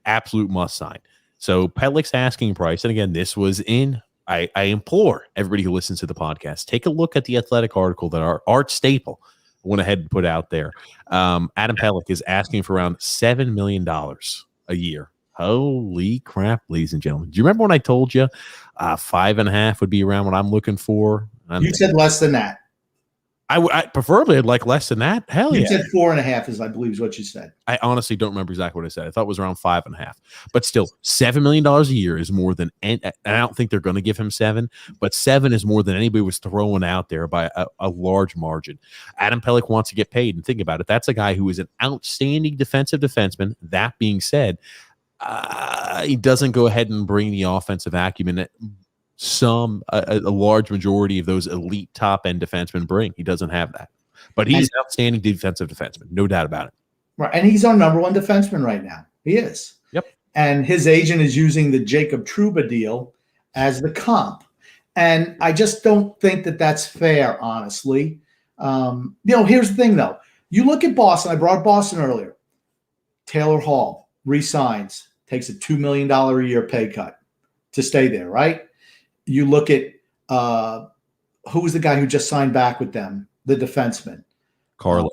absolute must sign. So Pelech's asking price, and again, this was in. I implore everybody who listens to the podcast, take a look at the Athletic article that our Art Staple went ahead and put out there. Adam Pelech is asking for around $7 million a year. Holy crap, ladies and gentlemen. Do you remember when I told you 5.5 would be around what I'm looking for? You said less than that. I preferably I'd like less than that. Hell You yeah. said 4.5 is, I believe, is what you said. I honestly don't remember exactly what I said. I thought it was around 5.5, but still, $7 million a year is more than. And I don't think they're going to give him 7, but 7 is more than anybody was throwing out there by a large margin. Adam Pelech wants to get paid, and think about it. That's a guy who is an outstanding defensive defenseman. That being said, he doesn't go ahead and bring the offensive acumen that a large majority of those elite top end defensemen bring. He doesn't have that, but he's an outstanding defensive defenseman, no doubt about it. Right, and he's our number one defenseman right now. He is. Yep. And his agent is using the Jacob Trouba deal as the comp, and I just don't think that that's fair, honestly. Here's the thing, though. You look at Boston. I brought Boston earlier. Taylor Hall resigns, takes a $2 million a year pay cut to stay there, right? You look at who was the guy who just signed back with them, the defenseman? Carlo,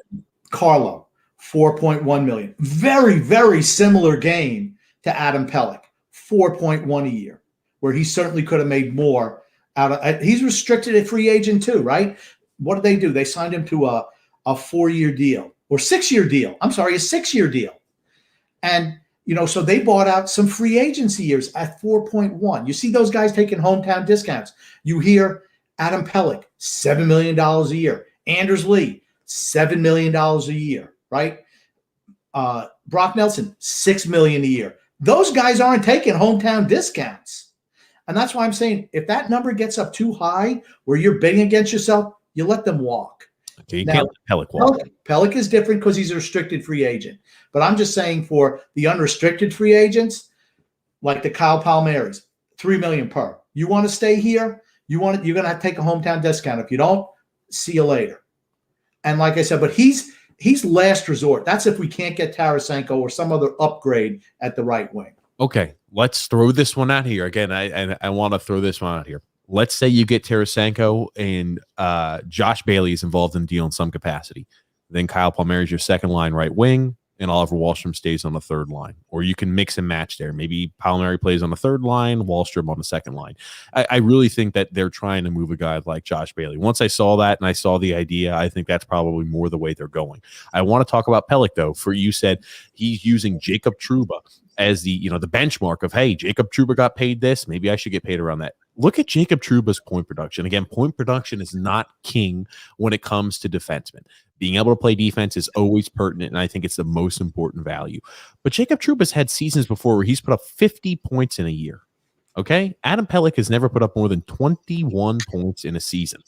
4.1 million. Very, very similar game to Adam Pelech, 4.1 a year, where he certainly could have made more out of. He's restricted at free agent too, right? What did they do? They signed him to a 4-year deal or 6-year deal. I'm sorry, a 6-year deal. And so they bought out some free agency years at 4.1. You see those guys taking hometown discounts. You hear Adam Pelech, $7 million a year. Anders Lee, $7 million a year, right? Brock Nelson, $6 million a year. Those guys aren't taking hometown discounts. And that's why I'm saying if that number gets up too high where you're bidding against yourself, you let them walk. Okay, you can't let Pelech walk. Pelech is different because he's a restricted free agent. But I'm just saying for the unrestricted free agents, like the Kyle Palmieri's, $3 million per. You want to stay here? You're going to have to take a hometown discount. If you don't, see you later. And like I said, but he's last resort. That's if we can't get Tarasenko or some other upgrade at the right wing. Okay, let's throw this one out here again. I want to throw this one out here. Let's say you get Tarasenko and Josh Bailey is involved in the deal in some capacity. Then Kyle Palmieri is your second line right wing, and Oliver Wahlstrom stays on the third line. Or you can mix and match there. Maybe Palmieri plays on the third line, Wahlstrom on the second line. I really think that they're trying to move a guy like Josh Bailey. Once I saw that and I saw the idea, I think that's probably more the way they're going. I want to talk about Pelech, though. For you said he's using Jacob Trouba as the benchmark of, hey, Jacob Trouba got paid this. Maybe I should get paid around that. Look at Jacob Trouba's point production. Again, point production is not king when it comes to defensemen. Being able to play defense is always pertinent, and I think it's the most important value. But Jacob Trouba's had seasons before where he's put up 50 points in a year. Okay? Adam Pelech has never put up more than 21 points in a season.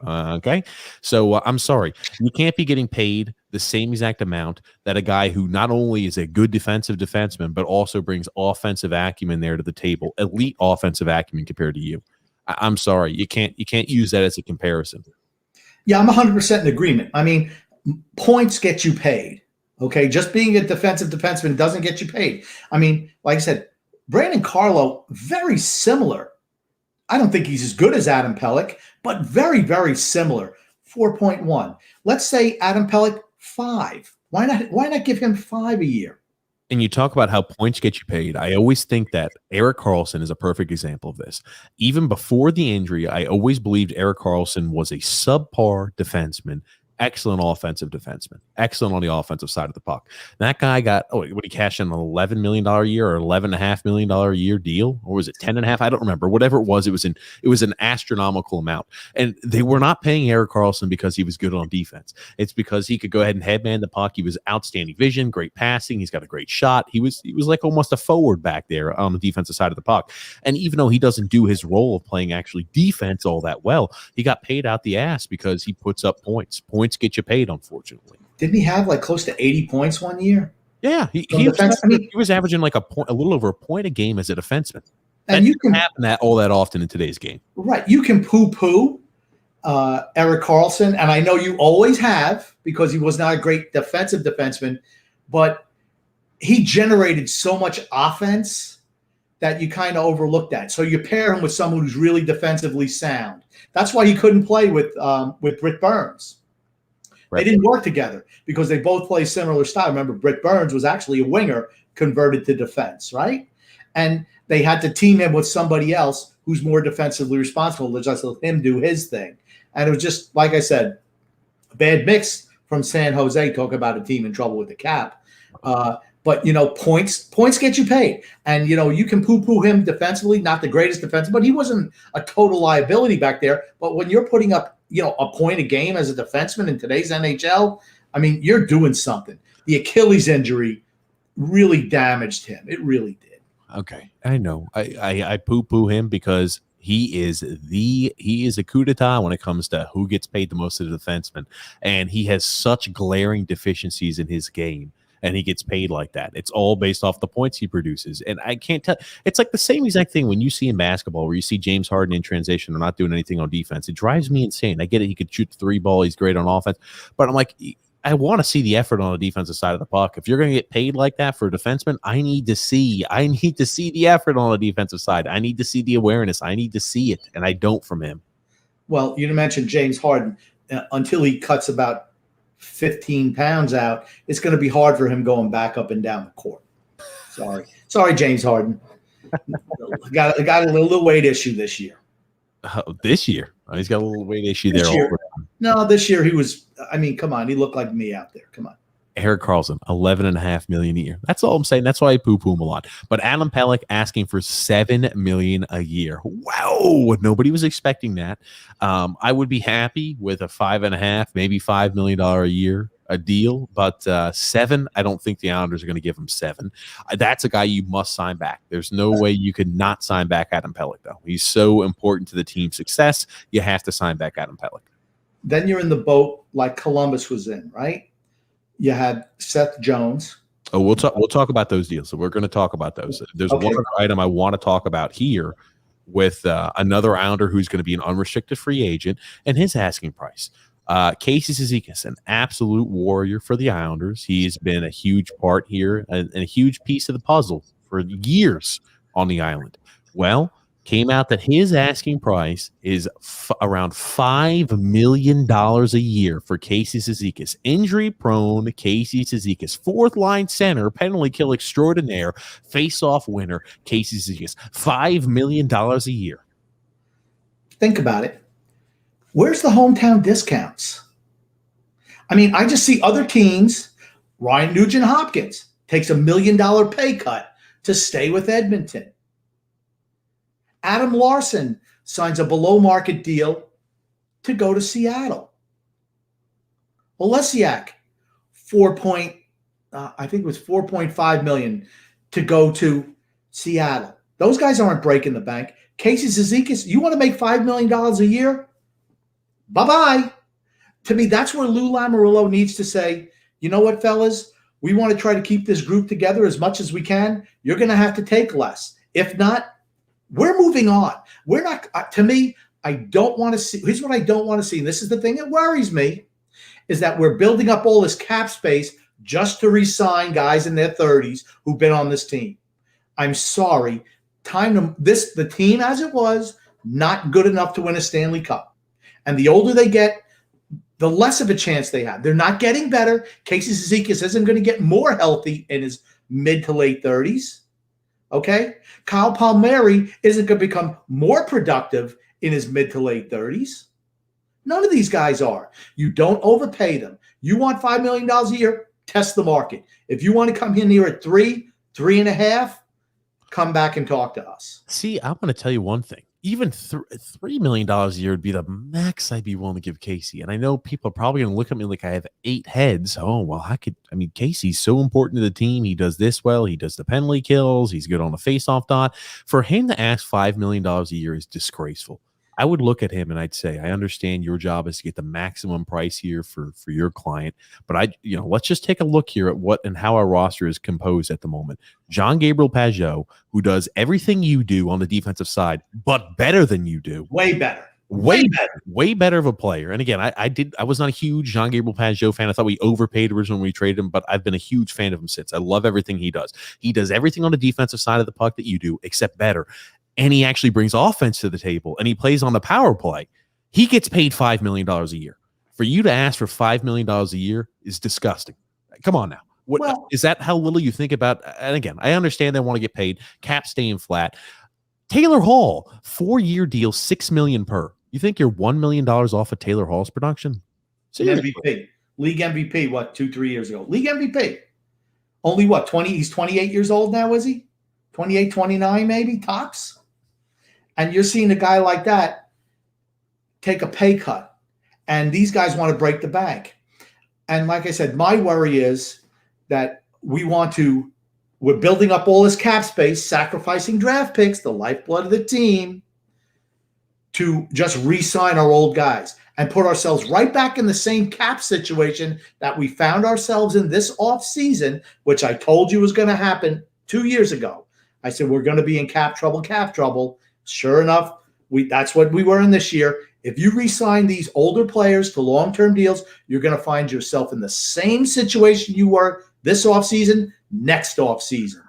Okay? So I'm sorry. You can't be getting paid the same exact amount that a guy who not only is a good defensive defenseman, but also brings offensive acumen there to the table, elite offensive acumen compared to you. I'm sorry. You can't use that as a comparison. Yeah, I'm 100% in agreement. I mean, points get you paid. Okay, just being a defensive defenseman doesn't get you paid. I mean, like I said, Brandon Carlo, very similar. I don't think he's as good as Adam Pelech, but very, very similar. 4.1. Let's say Adam Pelech, 5. Why not give him 5 a year? And you talk about how points get you paid. I always think that Erik Karlsson is a perfect example of this. Even before the injury, I always believed Erik Karlsson was a subpar defenseman, excellent offensive defenseman, excellent on the offensive side of the puck. That guy got, what he cashed in an $11 million a year or $11.5 million a year deal, or was it 10.5? I don't remember. Whatever it was an astronomical amount. And they were not paying Erik Karlsson because he was good on defense. It's because he could go ahead and headman the puck. He was outstanding vision, great passing. He's got a great shot. He was like almost a forward back there on the defensive side of the puck. And even though he doesn't do his role of playing actually defense all that well, he got paid out the ass because he puts up points. Points get you paid, unfortunately. Didn't he have like close to 80 points one year? Yeah, he was averaging like a little over a point a game as a defenseman. And you can happen that all that often in today's game. Right. You can poo-poo Erik Karlsson, and I know you always have because he was not a great defensive defenseman, but he generated so much offense that you kind of overlooked that. So you pair him with someone who's really defensively sound. That's why he couldn't play with Britt Burns. Right. They didn't work together because they both play similar style. Remember, Britt Burns was actually a winger converted to defense, right? And they had to team him with somebody else who's more defensively responsible to just let him do his thing. And it was just, like I said, A bad mix from San Jose. Talk about a team in trouble with the cap. But, you know, points get you paid. And, you know, you can poo-poo him defensively, not the greatest defensive, but he wasn't a total liability back there. But when you're putting up, you know, a point a game as a defenseman in today's NHL, I mean, you're doing something. The Achilles injury really damaged him. It really did. Okay, I know. I poo-poo him because he is a coup d'etat when it comes to who gets paid the most of the defenseman. And he has such glaring deficiencies in his game. And he gets paid like that. It's all based off the points he produces. And I can't tell. It's like the same exact thing when you see in basketball where you see James Harden in transition or not doing anything on defense. It drives me insane. I get it. He could shoot the 3-ball. He's great on offense. But I'm like, I want to see the effort on the defensive side of the puck. If you're going to get paid like that for a defenseman, I need to see the effort on the defensive side. I need to see the awareness. I need to see it. And I don't from him. Well, you mentioned James Harden. Until he cuts about 15 pounds out, it's going to be hard for him going back up and down the court. Sorry, James Harden. got a little weight issue this year. This year, he's got a little weight issue there. No, this year he was. I mean, come on, he looked like me out there. Come on. Erik Karlsson, $11.5 million a year. That's all I'm saying. That's why I poo-poo him a lot. But Adam Pelech asking for $7 million a year. Wow, nobody was expecting that. I would be happy with a $5.5, maybe $5 million a year a deal. But $7, I don't think the Islanders are going to give him $7. That's a guy you must sign back. There's no way you could not sign back Adam Pelech, though. He's so important to the team's success. You have to sign back Adam Pelech. Then you're in the boat like Columbus was in, right? You had Seth Jones. Oh, we'll talk about those deals. So we're going to talk about those. There's one other item I want to talk about here with another Islander who's going to be an unrestricted free agent and his asking price. Casey Cizikas, an absolute warrior for the Islanders. He's been a huge part here and a huge piece of the puzzle for years on the island. Well, came out that his asking price is around $5 million a year for Casey Cizikas. Injury-prone Casey Cizikas, fourth-line center, penalty kill extraordinaire, face-off winner, Casey Cizikas. $5 million a year. Think about it. Where's the hometown discounts? I mean, I just see other teams. Ryan Nugent-Hopkins takes $1 million pay cut to stay with Edmonton. Adam Larson signs a below-market deal to go to Seattle. Olesiak, I think it was $4.5 million to go to Seattle. Those guys aren't breaking the bank. Casey Cizikas, you want to make $5 million a year? Bye-bye. To me, that's where Lou Lamoriello needs to say, you know what, fellas? We want to try to keep this group together as much as we can. You're going to have to take less. If not, we're moving on. We're not, to me, I don't want to see, here's what I don't want to see, and this is the thing that worries me, is that we're building up all this cap space just to re-sign guys in their 30s who've been on this team. I'm sorry. The team as it was, not good enough to win a Stanley Cup. And the older they get, the less of a chance they have. They're not getting better. Casey Cizikas isn't going to get more healthy in his mid to late 30s. Okay? Kyle Palmieri isn't going to become more productive in his mid to late 30s. None of these guys are. You don't overpay them. You want $5 million a year, test the market. If you want to come in here at 3.5, come back and talk to us. See, I'm going to tell you one thing. Even $3 million a year would be the max I'd be willing to give Casey. And I know people are probably going to look at me like I have 8 heads. Oh, well, Casey's so important to the team. He does this well. He does the penalty kills. He's good on the face-off dot. For him to ask $5 million a year is disgraceful. I would look at him and I'd say, I understand your job is to get the maximum price here for your client, but let's just take a look here at what and how our roster is composed at the moment. Jean-Gabriel Pageau, who does everything you do on the defensive side, but better than you do. Way better of a player. And again, I was not a huge Jean-Gabriel Pageau fan. I thought we overpaid originally when we traded him, but I've been a huge fan of him since. I love everything he does. He does everything on the defensive side of the puck that you do, except better. And he actually brings offense to the table, and he plays on the power play. He gets paid $5 million a year. For you to ask for $5 million a year is disgusting. Come on now. Is that how little you think about? And again, I understand they want to get paid. Cap staying flat. Taylor Hall, 4-year deal, $6 million per. You think you're $1 million off of Taylor Hall's production? Seriously. MVP. League MVP, what, 2-3 years ago? League MVP. Only what, 20? He's 28 years old now, is he? 28, 29 maybe, tops? And you're seeing a guy like that take a pay cut. And these guys want to break the bank. And like I said, my worry is that we're building up all this cap space, sacrificing draft picks, the lifeblood of the team, to just re-sign our old guys and put ourselves right back in the same cap situation that we found ourselves in this offseason, which I told you was going to happen 2 years ago. I said, we're going to be in cap trouble. Sure enough, that's what we were in this year. If you re-sign these older players to long-term deals, you're going to find yourself in the same situation you were this offseason, next offseason.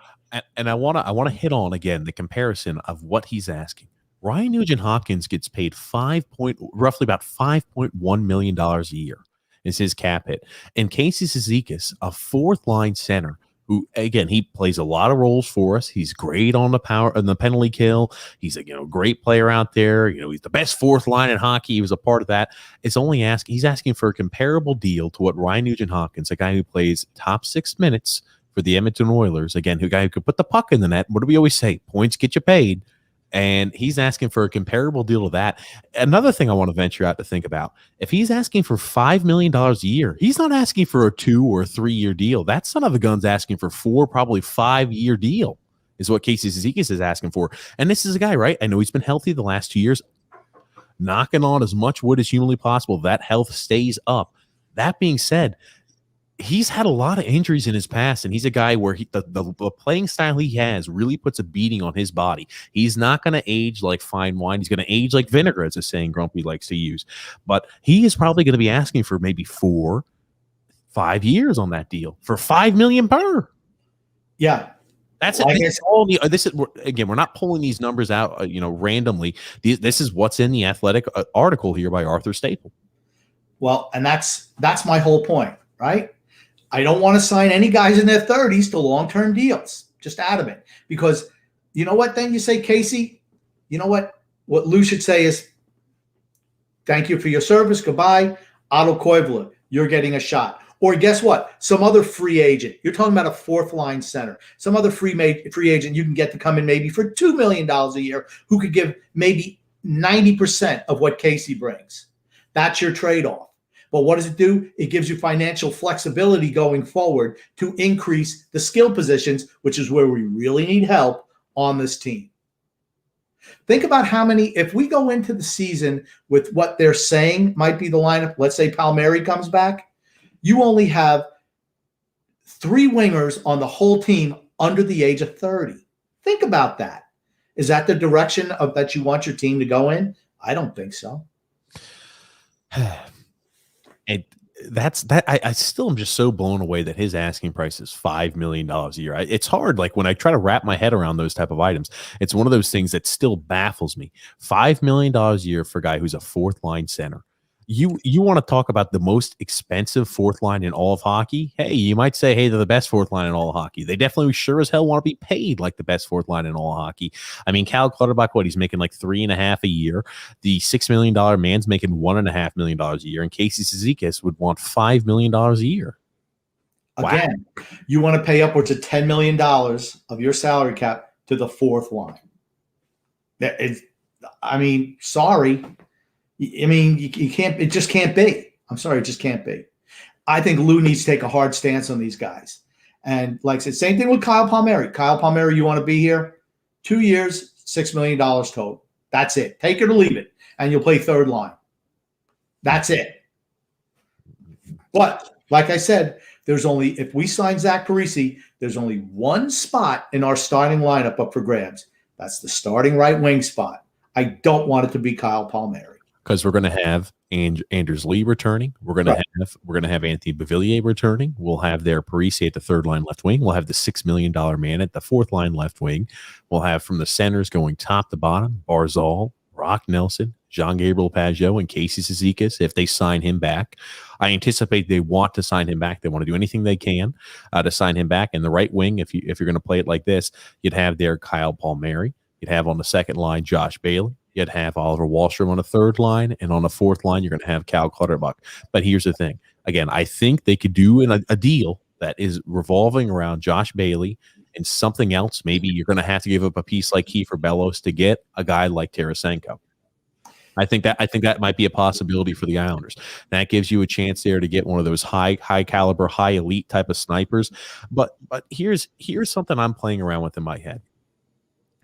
And I want to hit on again the comparison of what he's asking. Ryan Nugent-Hopkins gets paid roughly about $5.1 million a year is his cap hit. And Casey Cizikas, a fourth-line center, who, again, he plays a lot of roles for us. He's great on the power and the penalty kill. He's a great player out there. He's the best fourth line in hockey. He was a part of that. He's asking for a comparable deal to what Ryan Nugent-Hopkins, a guy who plays top 6 minutes for the Edmonton Oilers, again, a guy who could put the puck in the net. What do we always say? Points get you paid. And he's asking for a comparable deal to that. Another thing I want to venture out to think about, if he's asking for $5 million a year, he's not asking for a 2 or 3 year deal. That son of a gun's asking for 4, probably 5 year deal is what Casey Cizikas is asking for. And this is a guy, right? I know he's been healthy the last 2 years, knocking on as much wood as humanly possible. That health stays up. That being said, he's had a lot of injuries in his past, and he's a guy where the playing style he has really puts a beating on his body. He's not going to age like fine wine. He's going to age like vinegar, as a saying Grumpy likes to use. But he is probably going to be asking for maybe 4-5 years on that deal for $5 million per. Yeah. That's it. This is again, we're not pulling these numbers out, randomly. This is what's in the Athletic article here by Arthur Staple. Well, and that's my whole point, right? I don't want to sign any guys in their 30s to long-term deals. Just adamant. Because you know what then you say, Casey? You know what? What Lou should say is, thank you for your service. Goodbye. Otto Koivula, you're getting a shot. Or guess what? Some other free agent. You're talking about a fourth-line center. Some other free agent you can get to come in maybe for $2 million a year who could give maybe 90% of what Casey brings. That's your trade-off. But what does it do? It gives you financial flexibility going forward to increase the skill positions, which is where we really need help on this team. Think about how many, if we go into the season with what they're saying might be the lineup, let's say Palmieri comes back, you only have 3 wingers on the whole team under the age of 30. Think about that. Is that the direction that you want your team to go in? I don't think so. And I still am just so blown away that his asking price is $5 million a year. It's hard. Like when I try to wrap my head around those type of items, it's one of those things that still baffles me. $5 million a year for a guy who's a fourth line center. You want to talk about the most expensive fourth line in all of hockey? Hey, you might say, hey, they're the best fourth line in all of hockey. They definitely sure as hell want to be paid like the best fourth line in all of hockey. I mean, Cal Clutterbuck, he's making like $3.5 million a year. The $6 million man's making $1.5 million a year. And Casey Cizikas would want $5 million a year. Again, you want to pay upwards of $10 million of your salary cap to the fourth line. Sorry. You can't. It just can't be. I'm sorry, it just can't be. I think Lou needs to take a hard stance on these guys. And like I said, same thing with Kyle Palmieri. Kyle Palmieri, you want to be here? 2 years, $6 million total. That's it. Take it or leave it, and you'll play third line. That's it. But like I said, if we sign Zach Parise, there's only one spot in our starting lineup up for grabs. That's the starting right wing spot. I don't want it to be Kyle Palmieri. Because we're going to have Anders Lee returning. We're going to have Anthony Beauvillier returning. We'll have their Parise at the third line left wing. We'll have the $6 million man at the fourth line left wing. We'll have from the centers going top to bottom, Barzal, Brock Nelson, Jean-Gabriel Pageau, and Casey Cizikas if they sign him back. I anticipate they want to sign him back. They want to do anything they can to sign him back. And the right wing, if you're going to play it like this, you'd have there Kyle Palmieri. You'd have on the second line Josh Bailey. you'd have Oliver Wahlstrom on a third line, and on a fourth line, you're going to have Cal Clutterbuck. But here's the thing. Again, I think they could do a deal that is revolving around Josh Bailey and something else. Maybe you're going to have to give up a piece like Kiefer Bellows to get a guy like Tarasenko. I think that might be a possibility for the Islanders. That gives you a chance there to get one of those high caliber, high elite type of snipers. But here's something I'm playing around with in my head.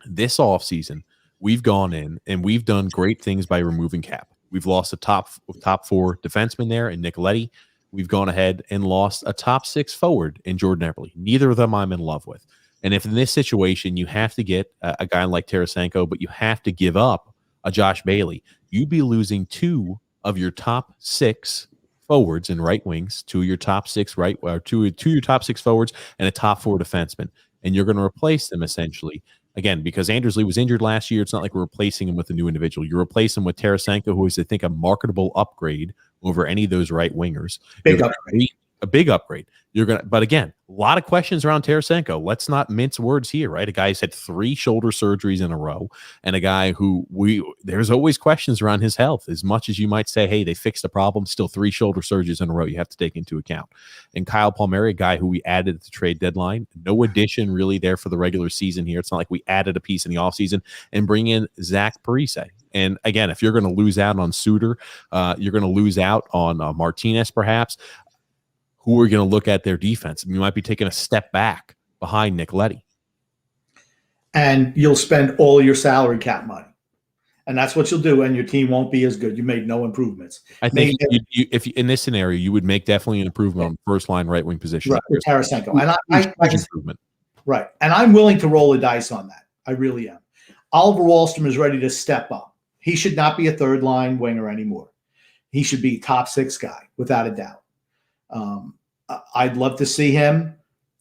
This offseason, we've gone in and we've done great things by removing cap. We've lost a top 4 defenseman there in Nicoletti. We've gone ahead and lost a top 6 forward in Jordan Eberle. Neither of them I'm in love with. And if in this situation you have to get a guy like Tarasenko, but you have to give up a Josh Bailey, you'd be losing 2 of your top 6 forwards and right wings, 2 of your top 6 right, or two your top 6 forwards and a top 4 defenseman, and you're going to replace them essentially. Again, because Anders Lee was injured last year, it's not like we're replacing him with a new individual. You replace him with Tarasenko, who is, I think, a marketable upgrade over any of those right wingers. A big upgrade. But again, a lot of questions around Tarasenko. Let's not mince words here, right? A guy who's had 3 shoulder surgeries in a row, and a guy who there's always questions around his health. As much as you might say, hey, they fixed the problem, still 3 shoulder surgeries in a row you have to take into account. And Kyle Palmieri, a guy who we added at the trade deadline, no addition really there for the regular season here. It's not like we added a piece in the offseason, and bring in Zach Parise. And again, if you're going to lose out on Suter, you're going to lose out on Martinez perhaps. Who are going to look at their defense? You might be taking a step back behind Nicoletti. And you'll spend all your salary cap money. And that's what you'll do, and your team won't be as good. You made no improvements. I think if in this scenario, you would make definitely an improvement on first line right wing position. Right, with Tarasenko. And improvement. Right. And I'm willing to roll the dice on that. I really am. Oliver Wahlstrom is ready to step up. He should not be a third line winger anymore. He should be top 6 guy, without a doubt. I'd love to see him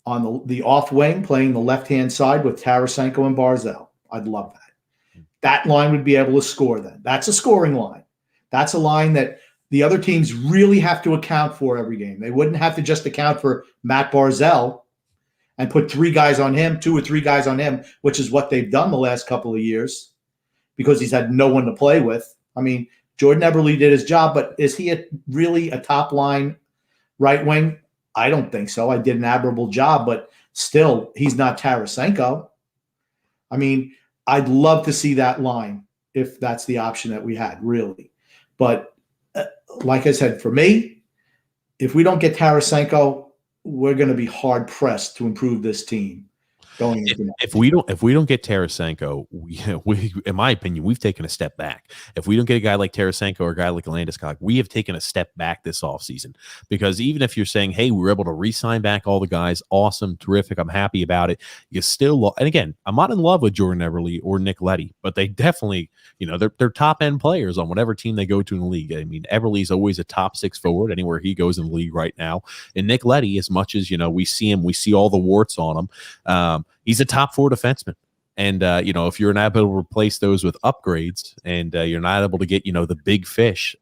on the off wing playing the left-hand side with Tarasenko and Barzal. I'd love that. That line would be able to score then. That's a scoring line. That's a line that the other teams really have to account for every game. They wouldn't have to just account for Matt Barzal and put 3 guys on him, 2 or 3 guys on him, which is what they've done the last couple of years because he's had no one to play with. I mean, Jordan Eberle did his job, but is he really a top line right wing? I don't think so. I did an admirable job, but still, he's not Tarasenko. I mean, I'd love to see that line if that's the option that we had, really. But like I said, for me, if we don't get Tarasenko, we're going to be hard pressed to improve this team. If we don't get Tarasenko, we in my opinion, we've taken a step back. If we don't get a guy like Tarasenko or a guy like Landeskog, we have taken a step back this offseason. Because even if you're saying, hey, we were able to re-sign back all the guys, awesome, terrific, I'm happy about it, you still, and again, I'm not in love with Jordan Eberle or Nicoletti, but they definitely, they're top end players on whatever team they go to in the league. I mean, Eberle's always a top 6 forward anywhere he goes in the league right now. And Nicoletti, as much as we see all the warts on him. He's a top 4 defenseman. And, if you're not able to replace those with upgrades and you're not able to get, the big fish,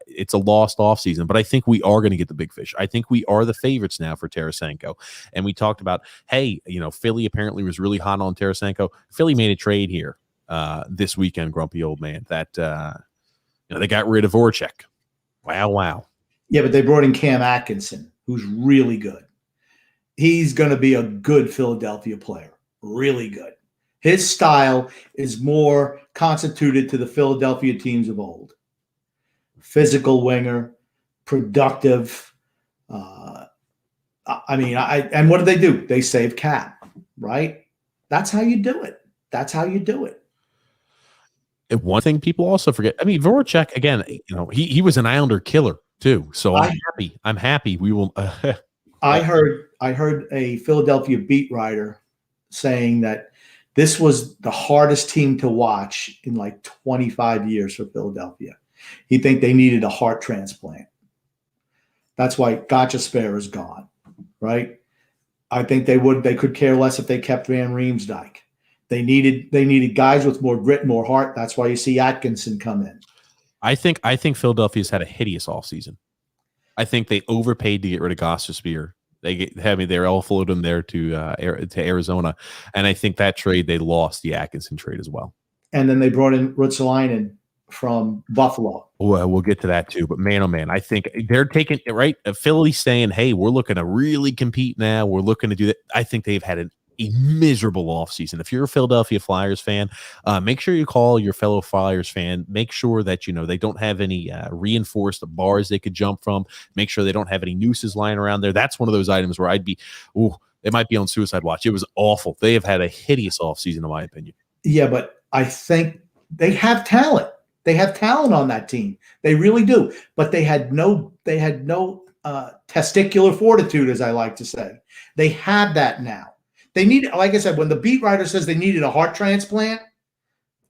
it's a lost offseason. But I think we are going to get the big fish. I think we are the favorites now for Tarasenko. And we talked about, hey, Philly apparently was really hot on Tarasenko. Philly made a trade here this weekend, grumpy old man, that, they got rid of Voracek. Wow. Yeah, but they brought in Cam Atkinson, who's really good. He's going to be a good Philadelphia player. Really good. His style is more constituted to the Philadelphia teams of old. Physical winger, productive. And what do? They save cap, right? That's how you do it. And one thing people also forget, Voracek, again, he was an Islander killer too. So I'm happy. We will. I heard a Philadelphia beat writer saying that this was the hardest team to watch in like 25 years for Philadelphia. He think they needed a heart transplant. That's why Gotcha is gone, right? I think they could care less if they kept Van Riemsdyk. They needed guys with more grit, more heart. That's why you see Atkinson come in. I think Philadelphia's had a hideous offseason. I think they overpaid to get rid of Gostisbehere. They all floated him there to Arizona, and I think that trade they lost the Atkinson trade as well. And then they brought in Ruotsalainen from Buffalo. Well, we'll get to that too. But man, oh man, I think they're taking right. Philly saying, "Hey, we're looking to really compete now. We're looking to do that." I think they've had a miserable offseason. If you're a Philadelphia Flyers fan, make sure you call your fellow Flyers fan. Make sure that they don't have any reinforced bars they could jump from. Make sure they don't have any nooses lying around there. That's one of those items where I'd be, they might be on suicide watch. It was awful. They have had a hideous offseason, in my opinion. Yeah, but I think they have talent. They have talent on that team. They really do. But they had no testicular fortitude, as I like to say. They have that now. They need, like I said, when the beat writer says they needed a heart transplant,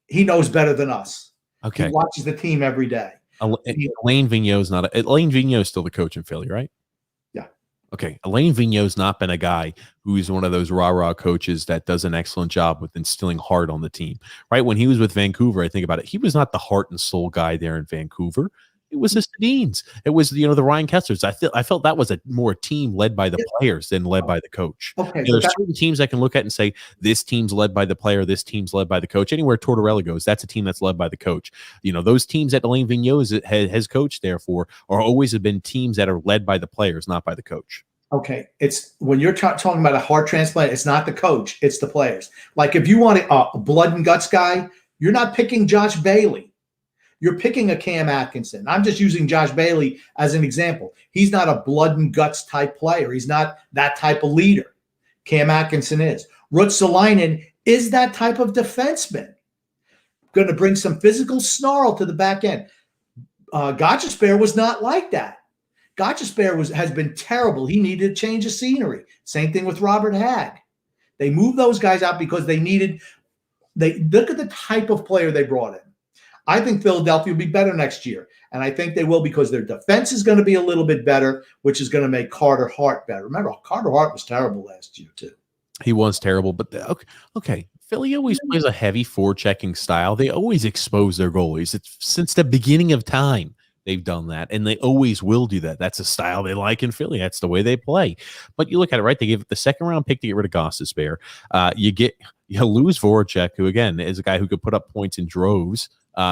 he knows better than us. Okay. He watches the team every day. Alain Vigneault's Alain Vigneault's still the coach in Philly, right? Yeah. Okay. Alain Vigneault's not been a guy who's one of those rah-rah coaches that does an excellent job with instilling heart on the team, right? When he was with Vancouver, I think about it, he was not the heart and soul guy there in Vancouver. It was the Sedins. It was the Ryan Kesslers. I felt that was a more team led by the players than led by the coach. Okay, there's certain teams I can look at and say this team's led by the player, this team's led by the coach. Anywhere Tortorella goes, that's a team that's led by the coach. Those teams that Alain Vigneault has coached, therefore, are always have been teams that are led by the players, not by the coach. Okay, it's when you're talking about a heart transplant, it's not the coach, it's the players. Like if you want a blood and guts guy, you're not picking Josh Bailey. You're picking a Cam Atkinson. I'm just using Josh Bailey as an example. He's not a blood and guts type player. He's not that type of leader. Cam Atkinson is. Ruotsalainen is that type of defenseman. Going to bring some physical snarl to the back end. Gachespierre was not like that. Gachespierre has been terrible. He needed a change of scenery. Same thing with Robert Hagg. They moved those guys out because they look at the type of player they brought in. I think Philadelphia will be better next year, and I think they will because their defense is going to be a little bit better, which is going to make Carter Hart better. Remember, Carter Hart was terrible last year too. He was terrible, but okay. Philly always plays a heavy forechecking style. They always expose their goalies. It's since the beginning of time they've done that, and they always will do that. That's a style they like in Philly. That's the way they play. But you look at it, right? They gave it the second round pick to get rid of Gostisbehere. You lose Voracek, who again is a guy who could put up points in droves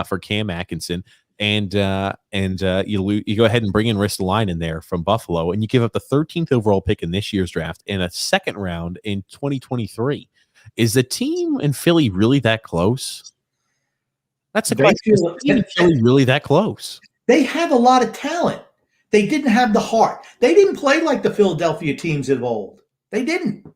for Cam Atkinson, and you go ahead and bring in Ruotsalainen there from Buffalo, and you give up the 13th overall pick in this year's draft and a second round in 2023. Is the team in Philly really that close? That's a question. Is the team in Philly really that close? They have a lot of talent. They didn't have the heart. They didn't play like the Philadelphia teams of old. They didn't.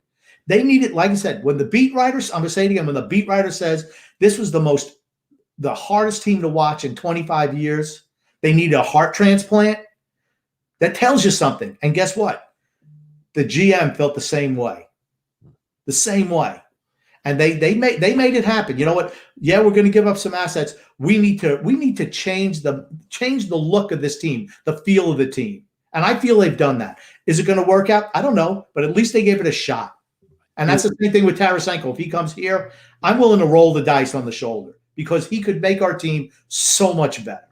They needed, like I said, when the beat writers, I'm going to say it again, when the beat writer says this was the hardest team to watch in 25 years, they needed a heart transplant, that tells you something. And guess what? The GM felt the same way. The same way. And they made it happen. You know what? Yeah, we're going to give up some assets. We need to change the look of this team, the feel of the team. And I feel they've done that. Is it going to work out? I don't know, but at least they gave it a shot. And that's the same thing with Tarasenko. If he comes here, I'm willing to roll the dice on the shoulder because he could make our team so much better.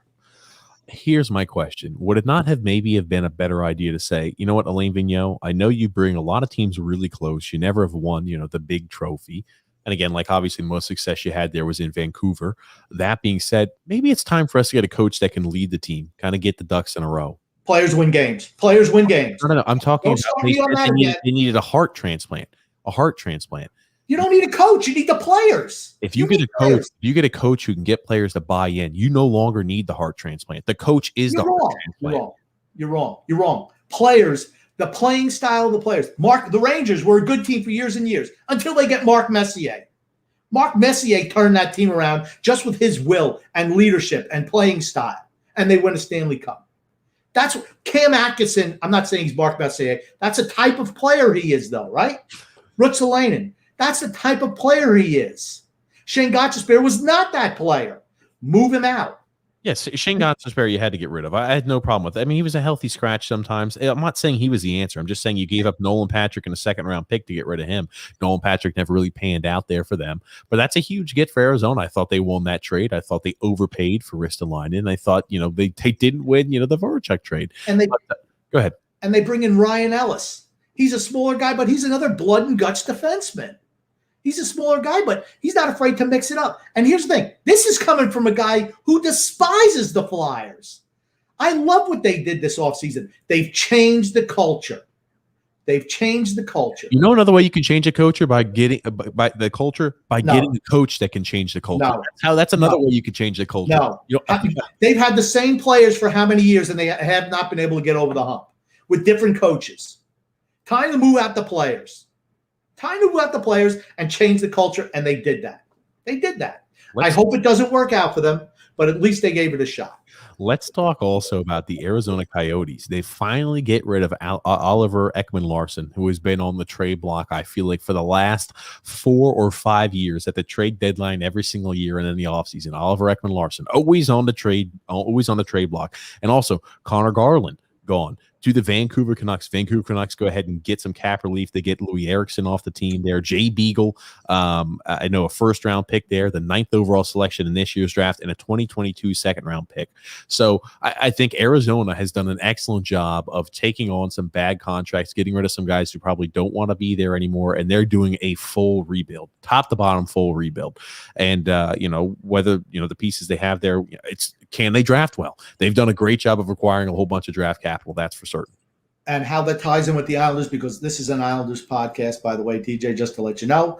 Here's my question. Would it not have been a better idea to say, you know what, Alain Vigneault, I know you bring a lot of teams really close. You never have won, the big trophy. And again, like obviously most success you had there was in Vancouver. That being said, maybe it's time for us to get a coach that can lead the team, kind of get the ducks in a row. Players win games. Players win games. No. I'm talking about they needed a heart transplant. A heart transplant. You don't need a coach. You need the players. If you get a coach who can get players to buy in, you no longer need the heart transplant. The coach is the heart transplant. You're wrong. Players, the playing style of the players. The Rangers were a good team for years and years until they get Mark Messier. Mark Messier turned that team around just with his will and leadership and playing style, and they win a Stanley Cup. That's Cam Atkinson. I'm not saying he's Mark Messier. That's a type of player he is, though, right? Ruotsalainen. That's the type of player he is. Shane Gachespierre was not that player. Move him out. Yes, Shane Gachespierre you had to get rid of. I had no problem with it. I mean, he was a healthy scratch sometimes. I'm not saying he was the answer. I'm just saying you gave up Nolan Patrick in a second-round pick to get rid of him. Nolan Patrick never really panned out there for them. But that's a huge get for Arizona. I thought they won that trade. I thought they overpaid for Ruotsalainen. I thought, they didn't win, the Voracek trade. Go ahead. And they bring in Ryan Ellis. He's a smaller guy, but he's another blood and guts defenseman. He's a smaller guy, but he's not afraid to mix it up. And here's the thing. This is coming from a guy who despises the Flyers. I love what they did this offseason. They've changed the culture. They've changed the culture. You know another way you can change a culture by getting getting a coach that can change the culture. That's another way you can change the culture. They've had the same players for how many years, and they have not been able to get over the hump with different coaches. Time to move out the players. Time to move out the players and change the culture, and they did that. I hope it doesn't work out for them, but at least they gave it a shot. Let's talk also about the Arizona Coyotes. They finally get rid of Oliver Ekman-Larsson, who has been on the trade block, I feel like, for the last 4 or 5 years at the trade deadline every single year and in the offseason. Oliver Ekman-Larsson, always on the trade block. And also Connor Garland, gone to the Vancouver Canucks. Vancouver Canucks go ahead and get some cap relief. They get Louis Eriksson off the team there. Jay Beagle, I know a first-round pick there, the 9th overall selection in this year's draft, and a 2022 second-round pick. So I think Arizona has done an excellent job of taking on some bad contracts, getting rid of some guys who probably don't want to be there anymore, and they're doing a full rebuild, top-to-bottom full rebuild. And, whether, the pieces they have there, can they draft well? They've done a great job of acquiring a whole bunch of draft capital, that's for certain. And how that ties in with the Islanders, because this is an Islanders podcast, by the way, TJ, just to let you know.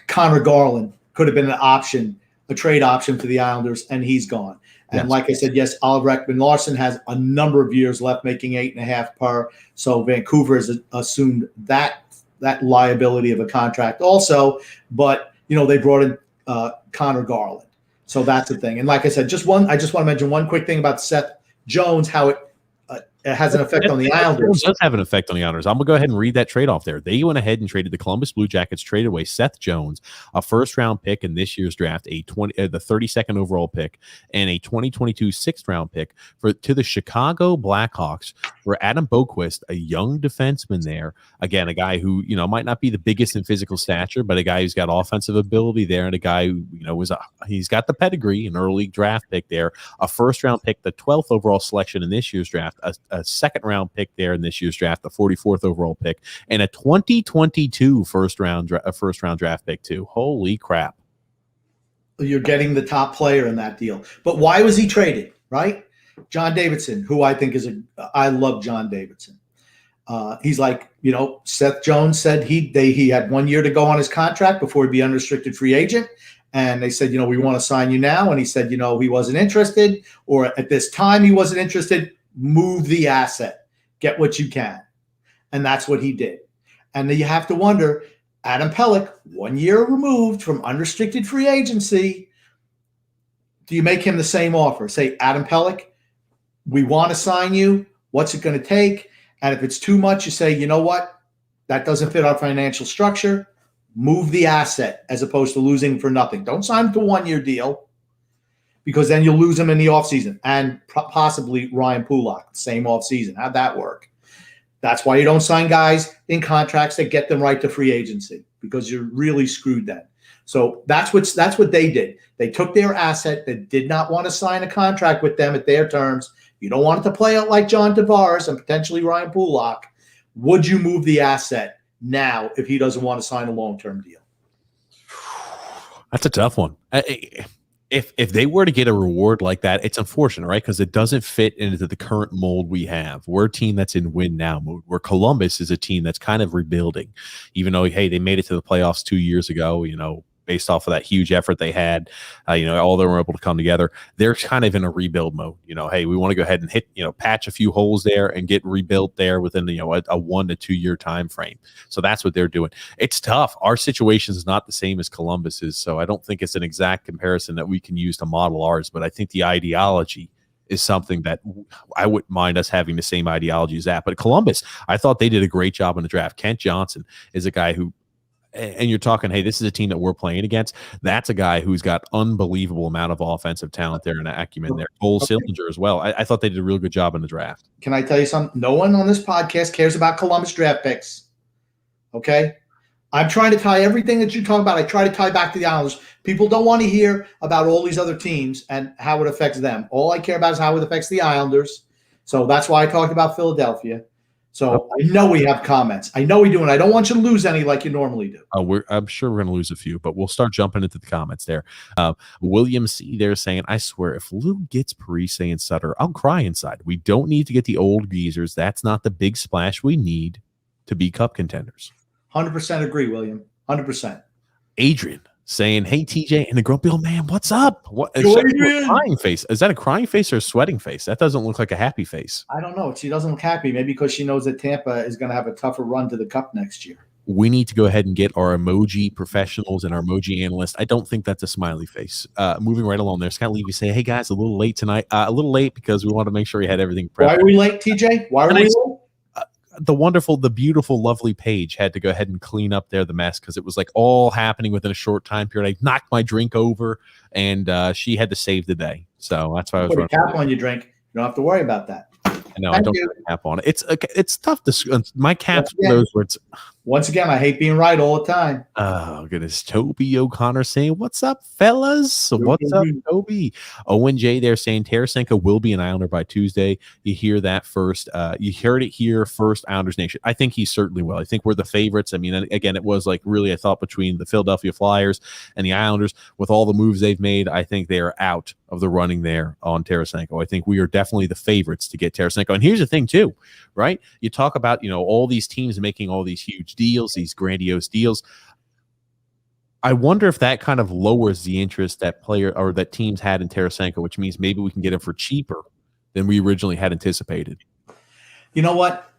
Connor Garland could have been an option, a trade option for the Islanders, and he's gone. And like I said, yes, Oliver Ekman-Larsson has a number of years left, making $8.5 per. So Vancouver has assumed that liability of a contract also. But, they brought in Connor Garland. So that's the thing. And like I said, I just want to mention one quick thing about Seth Jones, how it has an effect on the Islanders. It does have an effect on the Islanders. I'm going to go ahead and read that trade off there. They went ahead and traded the Columbus Blue Jackets, traded away Seth Jones, a first-round pick in this year's draft, the 32nd overall pick, and a 2022 sixth-round pick to the Chicago Blackhawks for Adam Boquist, a young defenseman there. Again, a guy who, might not be the biggest in physical stature, but a guy who's got offensive ability there, and a guy who, he's got the pedigree, an early draft pick there, a first-round pick, the 12th overall selection in this year's draft, a second-round pick there in this year's draft, the 44th overall pick, and a 2022 first-round draft pick too. Holy crap. You're getting the top player in that deal. But why was he traded, right? John Davidson, who I think I love John Davidson. He's like, Seth Jones said he had 1 year to go on his contract before he'd be unrestricted free agent. And they said, we want to sign you now. And he said, he wasn't interested, or at this time he wasn't interested. Move the asset, get what you can. And that's what he did. And then you have to wonder, Adam Pelech, 1 year removed from unrestricted free agency, do you make him the same offer? Say, Adam Pelech, we want to sign you. What's it going to take? And if it's too much, you say, you know what? That doesn't fit our financial structure. Move the asset as opposed to losing for nothing. Don't sign him to a 1 year deal, because then you'll lose him in the offseason, and possibly Ryan Pulock, same offseason. How'd that work? That's why you don't sign guys in contracts that get them right to free agency, because you're really screwed then. So that's what they did. They took their asset that did not want to sign a contract with them at their terms. You don't want it to play out like John Tavares and potentially Ryan Pulock. Would you move the asset now if he doesn't want to sign a long-term deal? That's a tough one. If they were to get a reward like that, it's unfortunate, right? Because it doesn't fit into the current mold we have. We're a team that's in win now mode, where Columbus is a team that's kind of rebuilding, even though, hey, they made it to the playoffs 2 years ago, based off of that huge effort they had, all of them were able to come together. They're kind of in a rebuild mode. Hey, we want to go ahead and hit, patch a few holes there and get rebuilt there within, a 1 to 2 year time frame. So that's what they're doing. It's tough. Our situation is not the same as Columbus's, so I don't think it's an exact comparison that we can use to model ours, but I think the ideology is something that I wouldn't mind us having the same ideology as that. But Columbus, I thought they did a great job in the draft. Kent Johnson is a guy who, and you're talking, hey, this is a team that we're playing against. That's a guy who's got unbelievable amount of offensive talent there and acumen there. Cole Sillinger as well. I thought they did a real good job in the draft. Can I tell you something? No one on this podcast cares about Columbus draft picks. Okay? I'm trying to tie everything that you talk about. I try to tie back to the Islanders. People don't want to hear about all these other teams and how it affects them. All I care about is how it affects the Islanders. So that's why I talked about Philadelphia. So I know we have comments. I know we do, and I don't want you to lose any like you normally do. I'm sure we're going to lose a few, but we'll start jumping into the comments there. William C. there saying, I swear, if Lou gets Parise and Sutter, I'll cry inside. We don't need to get the old geezers. That's not the big splash we need to be cup contenders. 100% agree, William. 100%. Adrian saying, hey, TJ and the grumpy old man, what's up? What is that a crying face? Is that a crying face or a sweating face? That doesn't look like a happy face. I don't know. She doesn't look happy. Maybe because she knows that Tampa is going to have a tougher run to the cup next year. We need to go ahead and get our emoji professionals and our emoji analysts. I don't think that's a smiley face. Moving right along there, Scott Levy say, hey, guys, a little late tonight. A little late because we want to make sure we had everything prepped. Why are we late, TJ? Why are we late? The wonderful, the beautiful, lovely Paige had to go ahead and clean up there the mess because it was like all happening within a short time period. I knocked my drink over, and she had to save the day. So that's why I was running. Put a cap on your drink. You don't have to worry about that. No, I don't have a cap on it. It's tough to my cap's one of those where it's. Once again, I hate being right all the time. Oh, goodness. Toby O'Connor saying, what's up, fellas? What's up, Toby? Owen J there saying Tarasenko will be an Islander by Tuesday. You hear that first. You heard it here first, Islanders Nation. I think he certainly will. I think we're the favorites. I mean, again, it was like really, I thought between the Philadelphia Flyers and the Islanders, with all the moves they've made, I think they are out of the running there on Tarasenko. I think we are definitely the favorites to get Tarasenko. And here's the thing, too, right? You talk about, all these teams making all these huge deals, these grandiose deals. I wonder if that kind of lowers the interest that player or that teams had in Tarasenko, which means maybe we can get him for cheaper than we originally had anticipated. You know what?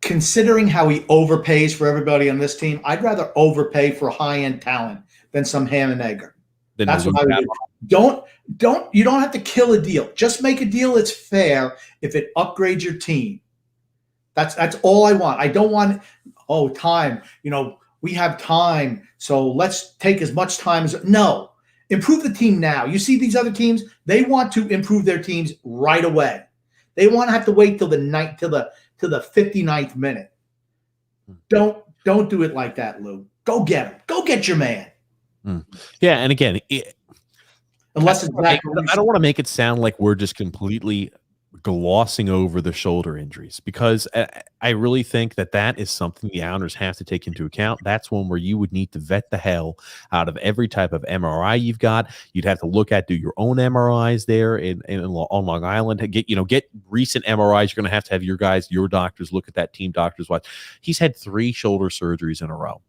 Considering how he overpays for everybody on this team, I'd rather overpay for high-end talent than some ham and egger. That's what I would do. You don't have to kill a deal. Just make a deal that's fair if it upgrades your team. That's all I want. I don't want time. We have time, so let's take as much time as no. Improve the team now. You see these other teams, they want to improve their teams right away. They want to have to wait till the 59th minute. Don't do it like that, Lou. Go get him. Go get your man. Yeah, and again, unless it's I don't want to make it sound like we're just completely glossing over the shoulder injuries, because I really think that is something the Islanders have to take into account. That's one where you would need to vet the hell out of every type of MRI you've got. You'd have to do your own MRIs there on Long Island. Get recent MRIs. You're going to have your doctors look at that, team doctors watch. He's had 3 shoulder surgeries in a row.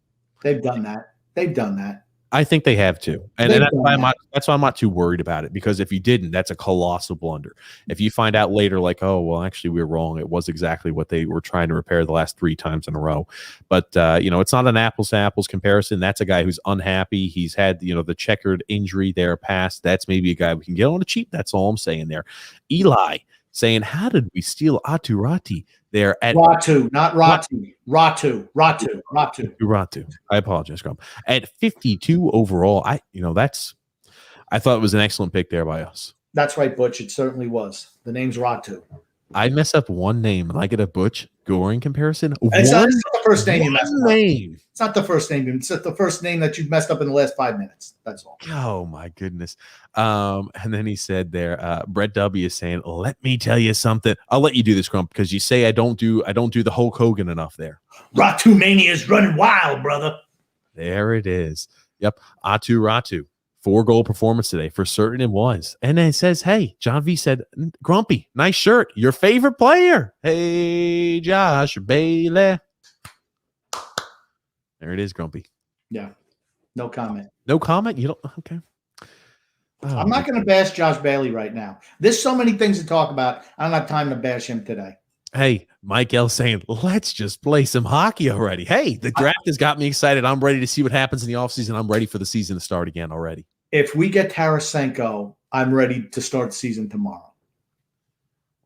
They've done that. I think they have too. And that's why I'm not too worried about it, because if you didn't, that's a colossal blunder. If you find out later, like, oh, well, actually, we were wrong. It was exactly what they were trying to repair the last 3 times in a row. But, it's not an apples to apples comparison. That's a guy who's unhappy. He's had, the checkered injury there past. That's maybe a guy we can get on the cheap. That's all I'm saying there. Eli saying, how did we steal Aturati there at Ratu, not Ratu. Ratu. I apologize, Grump. At 52 overall, I thought it was an excellent pick there by us. That's right, Butch. It certainly was. The name's Ratu. I mess up one name and I get a Butch Goring comparison. It's not the first name you messed up. It's not the first name. It's the first name that you've messed up in the last 5 minutes. That's all. Oh my goodness. And then he said there, Brett W is saying, let me tell you something. I'll let you do this, Grump, because you say I don't do the Hulk Hogan enough there. Ratu Mania is running wild, brother. There it is. Yep. Ratu. 4-goal performance today. For certain it was. And then it says, hey, John V said, Grumpy, nice shirt. Your favorite player. Hey, Josh Bailey. There it is, Grumpy. Yeah. No comment. No comment? You don't? Okay. Oh, I'm not going to bash Josh Bailey right now. There's so many things to talk about. I don't have time to bash him today. Hey, Mike L saying, let's just play some hockey already. Hey, the draft has got me excited. I'm ready to see what happens in the offseason. I'm ready for the season to start again already. If we get Tarasenko, I'm ready to start the season tomorrow.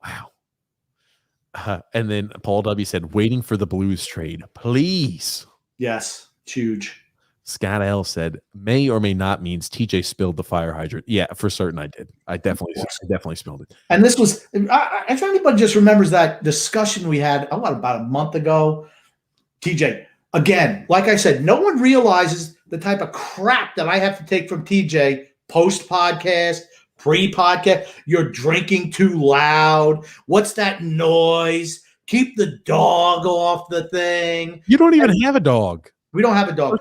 Wow. And then Paul W said, waiting for the Blues trade, please. Yes, it's huge. Scott L said, may or may not means TJ spilled the fire hydrant. Yeah, for certain I did. I definitely spilled it. And this was, if anybody just remembers that discussion we had, about a month ago, TJ, again, like I said, no one realizes the type of crap that I have to take from TJ post-podcast, pre-podcast. You're drinking too loud. What's that noise? keep the dog off the thing. You don't even have a dog. We don't have a dog.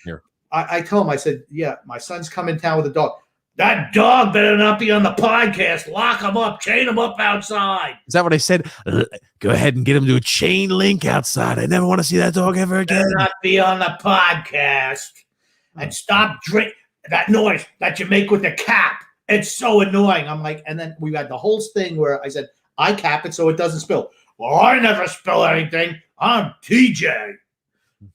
Here. I told him, I said, yeah, my son's come in town with a dog. That dog better not be on the podcast. Lock him up, chain him up outside. Is that what I said? Go ahead and get him to a chain link outside. I never want to see that dog ever again. Better not be on the podcast. And stop drink that noise that you make with the cap. It's so annoying. I'm like, and then we had the whole thing where I said, I cap it so it doesn't spill. Well, I never spill anything. I'm TJ.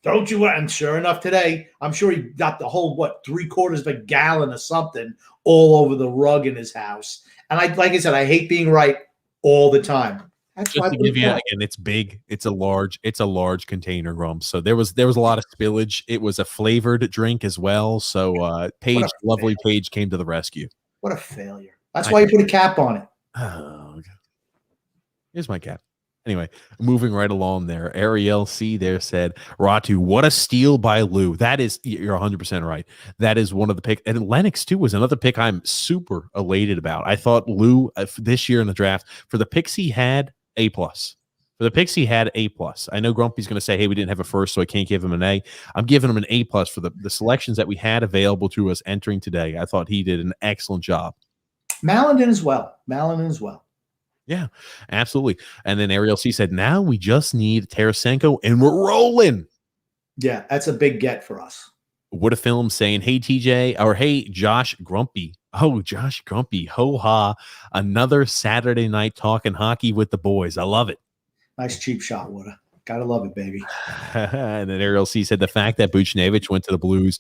Don't you? And sure enough, today, I'm sure he got the whole, 3/4 of a gallon of something all over the rug in his house. And like I said, I hate being right all the time. That's just to give you again, it's big. It's a large container, Grump. So there was a lot of spillage. It was a flavored drink as well. So lovely Paige came to the rescue. What a failure. That's why you put a cap on it. Oh, here's my cap. Anyway, moving right along there, Ariel C there said, Ratu, what a steal by Lou. That is, you're 100% right. That is one of the picks. And Lennox, too, was another pick I'm super elated about. I thought Lou, this year in the draft, for the picks he had, A+. For the picks he had, A+. I know Grumpy's going to say, hey, we didn't have a first, so I can't give him an A. I'm giving him an A+ for the selections that we had available to us entering today. I thought he did an excellent job. Malin as well. Yeah, absolutely. And then Ariel C said, now we just need Tarasenko and we're rolling. Yeah, that's a big get for us. What a film saying, hey, TJ, or hey, Josh Grumpy. Oh, Josh Grumpy. Ho-ha. Another Saturday night talking hockey with the boys. I love it. Nice cheap shot, Woody. Gotta love it, baby. And then Ariel C said the fact that Buchnevich went to the Blues,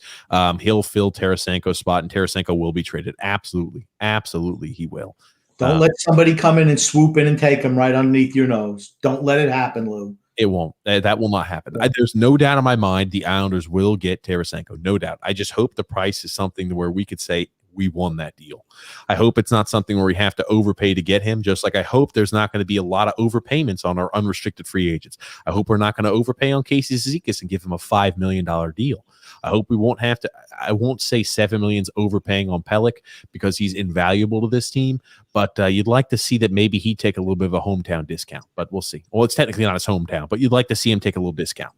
he'll fill Tarasenko's spot, and Tarasenko will be traded. Absolutely. Absolutely, he will. Don't let somebody come in and swoop in and take him right underneath your nose. Don't let it happen, Lou. It won't. That will not happen. There's no doubt in my mind the Islanders will get Tarasenko. No doubt. I just hope the price is something where we could say we won that deal. I hope it's not something where we have to overpay to get him, just like I hope there's not going to be a lot of overpayments on our unrestricted free agents. I hope we're not going to overpay on Casey Zizekas and give him a $5 million deal. I hope we won't have to. I won't say $7 million's overpaying on Pelech because he's invaluable to this team, but you'd like to see that maybe he'd take a little bit of a hometown discount, but we'll see. Well, it's technically not his hometown, but you'd like to see him take a little discount.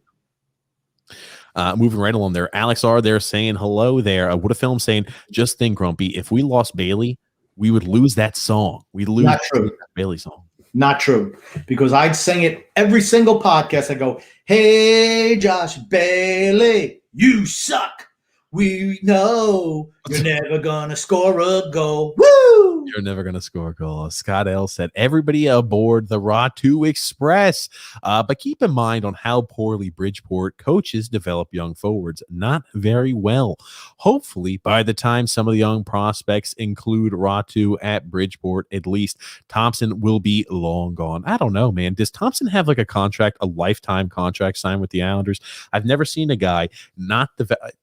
Moving right along there, Alex R. there saying hello there. What a film saying, just think, Grumpy, if we lost Bailey, we would lose that song. We'd lose that Bailey song. Not true, because I'd sing it every single podcast. I go, hey, Josh Bailey, you suck. We know you're never going to score a goal. Woo! You're never going to score a goal. Scott L. said, everybody aboard the Ratu Express. But keep in mind on how poorly Bridgeport coaches develop young forwards. Not very well. Hopefully, by the time some of the young prospects include Ratu at Bridgeport, at least, Thompson will be long gone. I don't know, man. Does Thompson have like a lifetime contract signed with the Islanders? I've never seen a guy not develop.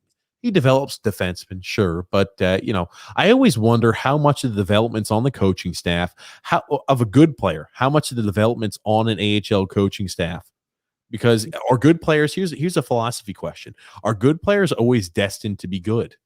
He develops defensemen, sure, but I always wonder how much of the development's on the coaching staff, of a good player, how much of the development's on an AHL coaching staff. Because are good players? Here's a philosophy question: are good players always destined to be good?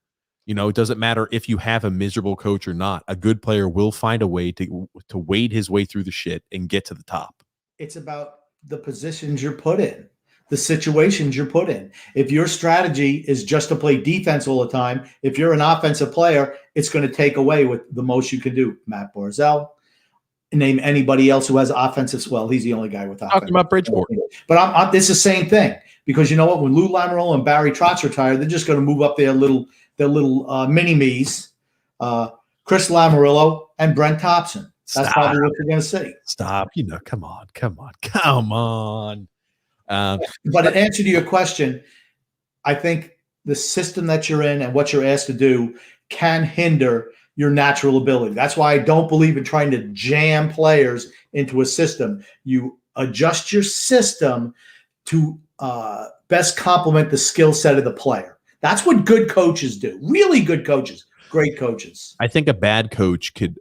It doesn't matter if you have a miserable coach or not. A good player will find a way to wade his way through the shit and get to the top. It's about the positions you're put in. The situations you're put in. If your strategy is just to play defense all the time, if you're an offensive player, it's going to take away with the most you can do. Matt Barzal, name anybody else who has offensive. Well, he's the only guy with offense. Talking about Bridgeport. But it's the same thing, because you know what? When Lou Lamoriello and Barry Trotz retire, they're just going to move up their little mini-me's, Chris Lamoriello and Brent Thompson. That's probably what you're going to see. Stop. Come on. But in answer to your question, I think the system that you're in and what you're asked to do can hinder your natural ability. That's why I don't believe in trying to jam players into a system. You adjust your system to best complement the skill set of the player. That's what good coaches do. Really good coaches, great coaches. I think a bad coach could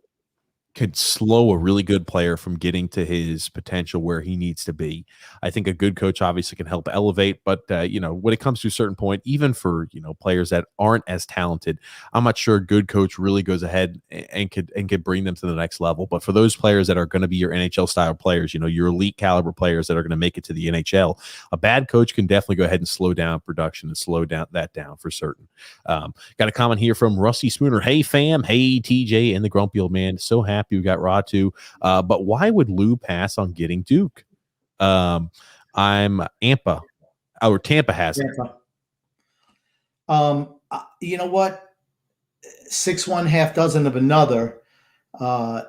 could slow a really good player from getting to his potential where he needs to be. I think a good coach obviously can help elevate, but when it comes to a certain point, even for players that aren't as talented, I'm not sure a good coach really goes ahead and could bring them to the next level. But for those players that are going to be your NHL style players, your elite caliber players that are going to make it to the NHL, a bad coach can definitely go ahead and slow down production and slow down for certain. Got a comment here from Rusty Spooner. Hey fam, hey TJ and the grumpy old man. So happy we got Ratu. But why would Lou pass on getting Duke? I'm Ampa. Or Tampa has it. You know what? 6 1 half dozen of another. I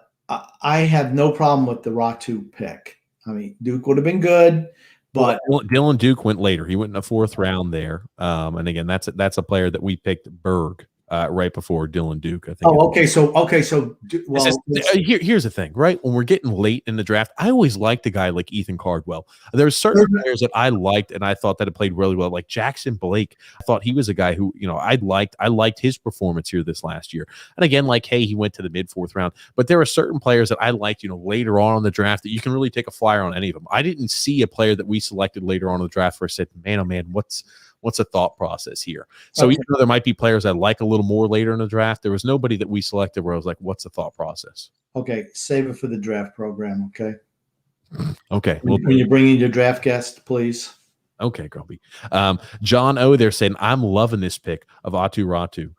have no problem with the Ratu pick. I mean, Duke would have been good, but Dylan Duke went later. He went in the 4th round there. And again, that's a player that we picked, Berg. Right before Dylan Duke, I think. Oh, okay. So, well, here's the thing, right? When we're getting late in the draft, I always liked a guy like Ethan Cardwell. There's certain players that I liked, and I thought that it played really well, like Jackson Blake. I thought he was a guy who, I liked his performance here this last year. And again, he went to the mid 4th round, but there are certain players that I liked, later on in the draft that you can really take a flyer on any of them. I didn't see a player that we selected later on in the draft where I said, man, oh man, what's the thought process here? So even though there might be players I like a little more later in the draft, there was nobody that we selected where I was like, what's the thought process? Okay, save it for the draft program, okay? Okay. When you bring in your draft guest, please. Okay, Grumpy. John O, they're saying, I'm loving this pick of Atu Ratu.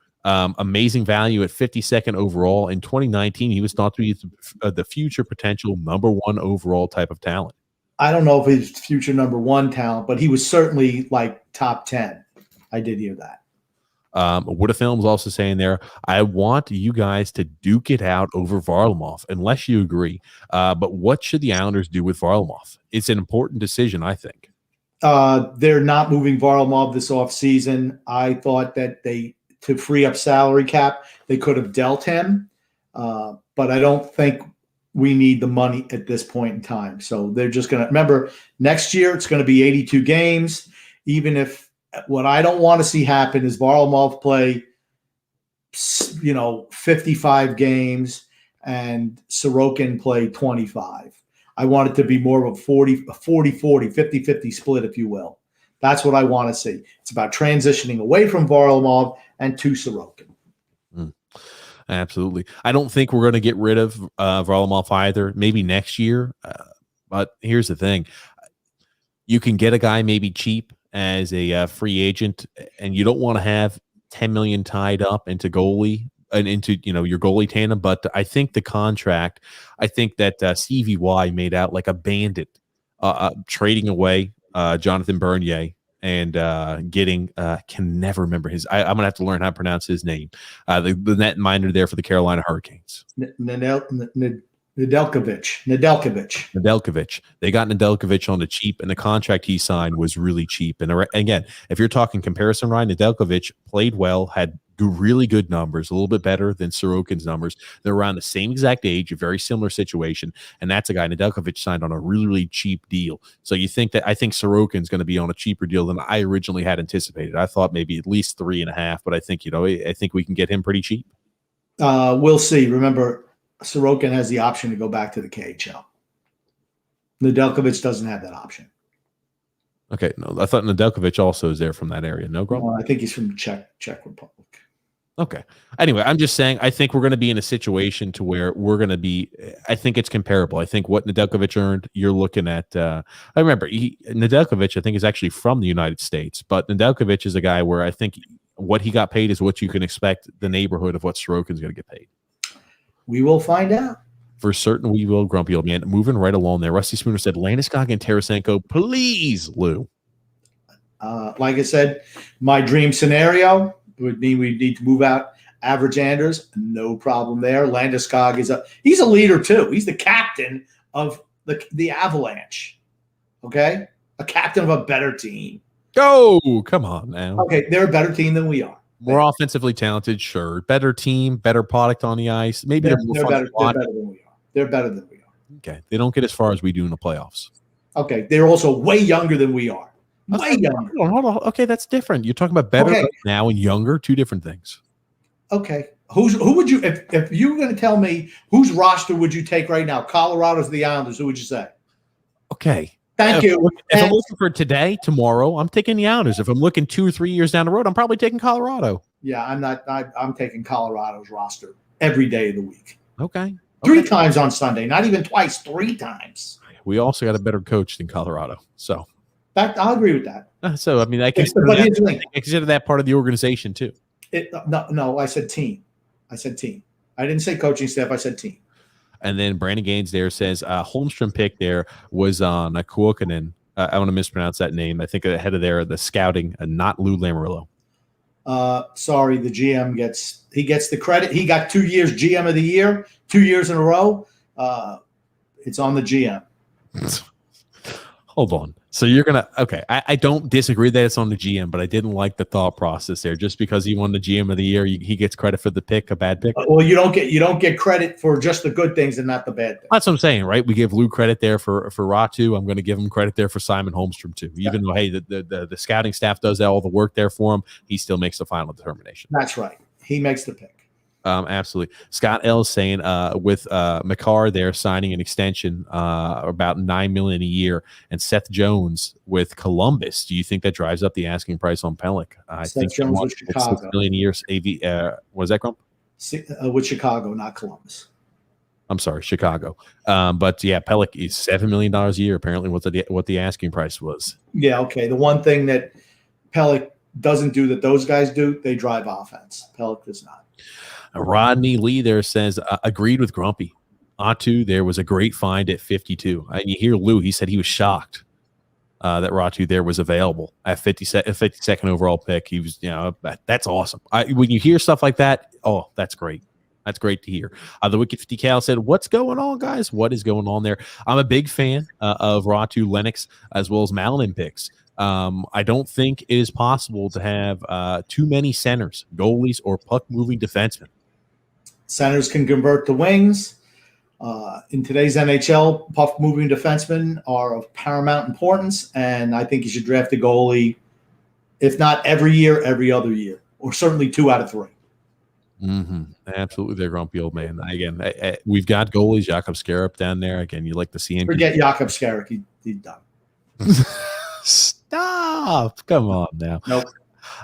Amazing value at 52nd overall. In 2019, he was thought to be the future potential number 1 overall type of talent. I don't know if he's future number 1 talent, but he was certainly top 10. I did hear that. What a Film's also saying there, I want you guys to duke it out over Varlamov, unless you agree. But what should the Islanders do with Varlamov? It's an important decision, I think. They're not moving Varlamov this offseason. I thought that to free up salary cap, they could have dealt him. But I don't think we need the money at this point in time. So they're just going to remember next year, it's going to be 82 games. Even if what I don't want to see happen is Varlamov play, 55 games and Sorokin play 25. I want it to be more of a 40-40, 50-50 split, if you will. That's what I want to see. It's about transitioning away from Varlamov and to Sorokin. Absolutely. I don't think we're going to get rid of Varlamov either. Maybe next year. But here's the thing. You can get a guy maybe cheap as a free agent, and you don't want to have $10 million tied up into goalie and into your goalie tandem. But I think the contract, I think that CVY made out like a bandit trading away Jonathan Bernier and getting can never remember his. I'm gonna have to learn how to pronounce his name. The netminder there for the Carolina Hurricanes. Nedeljkovic. They got Nedeljkovic on the cheap, and the contract he signed was really cheap. And again, if you're talking comparison, Ryan, Nedeljkovic played well, had really good numbers, a little bit better than Sorokin's numbers. They're around the same exact age, a very similar situation, and that's a guy Nedeljkovic signed on a really, really cheap deal. So I think Sorokin's going to be on a cheaper deal than I originally had anticipated. I thought maybe at least 3.5, but I think I think we can get him pretty cheap. We'll see. Remember, Sorokin has the option to go back to the KHL. Nedeljkovic doesn't have that option. Okay, no, I thought Nedeljkovic also is there from that area. No, Grump? I think he's from the Czech Republic. Okay. Anyway, I'm just saying, I think we're going to be in a situation to where we're going to be, I think it's comparable. I think what Nedeljkovic earned, you're looking at, I remember, Nedeljkovic, I think, is actually from the United States, but Nedeljkovic is a guy where I think what he got paid is what you can expect the neighborhood of what Sorokin's going to get paid. We will find out. For certain, we will, grumpy old man. Moving right along there. Rusty Spooner said, Landeskog and Tarasenko, please, Lou. Like I said, my dream scenario would mean we need to move out Average Anders. No problem there. Landeskog he's a leader too. He's the captain of the Avalanche. Okay? A captain of a better team. Go! Come on now. Okay, they're a better team than we are. More offensively talented, sure. Better team, better product on the ice. Maybe they're better than we are. They're better than we are. Okay. They don't get as far as we do in the playoffs. Okay. They're also way younger than we are. Way younger. Hold on. Okay, that's different. You're talking about better now and younger, two different things. Okay. Who would you if you were going to tell me whose roster would you take right now? Colorado's, the Islanders. Who would you say? Okay. Thank you. If I'm looking for today, tomorrow, I'm taking the Islanders. If I'm looking 2 or 3 years down the road, I'm probably taking Colorado. Yeah, I'm not. I'm taking Colorado's roster every day of the week. Okay. 3 times on Sunday, not even twice. 3 times. We also got a better coach than Colorado, so I'll agree with that. So I mean, I consider that part of the organization too. No, I said team. I didn't say coaching staff. I said team. And then Brandon Gaines there says Holmstrom pick there was on Kuokkanen. I want to mispronounce that name. I think ahead of there, the scouting, not Lou Lamoriello. Sorry, the GM gets the credit. He got 2 years GM of the year, 2 years in a row. It's on the GM. Hold on. So you're gonna I don't disagree that it's on the GM, but I didn't like the thought process there. Just because he won the GM of the year, he gets credit for the pick, a bad pick. Well, you don't get credit for just the good things and not the bad things. That's what I'm saying, right? We give Lou credit there for Ratu. I'm going to give him credit there for Simon Holmstrom too. Even though the scouting staff does all the work there for him, he still makes the final determination. That's right. He makes the pick. Absolutely. Scott L is saying with McCarr there signing an extension about $9 million a year, and Seth Jones with Columbus. Do you think that drives up the asking price on Pelech? I think Jones with Chicago. $6 million a year. What is that, Grump? With Chicago, not Columbus. I'm sorry, Chicago. But yeah, Pelech is $7 million a year. Apparently, what the asking price was. Yeah. Okay. The one thing that Pelech doesn't do that those guys do, they drive offense. Pelech does not. Rodney Lee there says, agreed with Grumpy. Ratu there was a great find at 52. And you hear Lou, he said he was shocked that Ratu there was available at 52nd overall pick. He was, that's awesome. When you hear stuff like that, oh, that's great. That's great to hear. The Wicked 50 Cal said, what's going on, guys? What is going on there? I'm a big fan of Ratu, Lennox, as well as Malin picks. I don't think it is possible to have too many centers, goalies, or puck-moving defensemen. Centers can convert to wings. In today's NHL, puck-moving defensemen are of paramount importance, and I think you should draft a goalie, if not every year, every other year, or certainly 2 out of 3. Mm-hmm. Absolutely, they're grumpy old man. Again, we've got goalies, Jakob Skarup down there. Again, you like to see him. Forget Jakob Skarup. He's done. Stop. Come on now. Nope.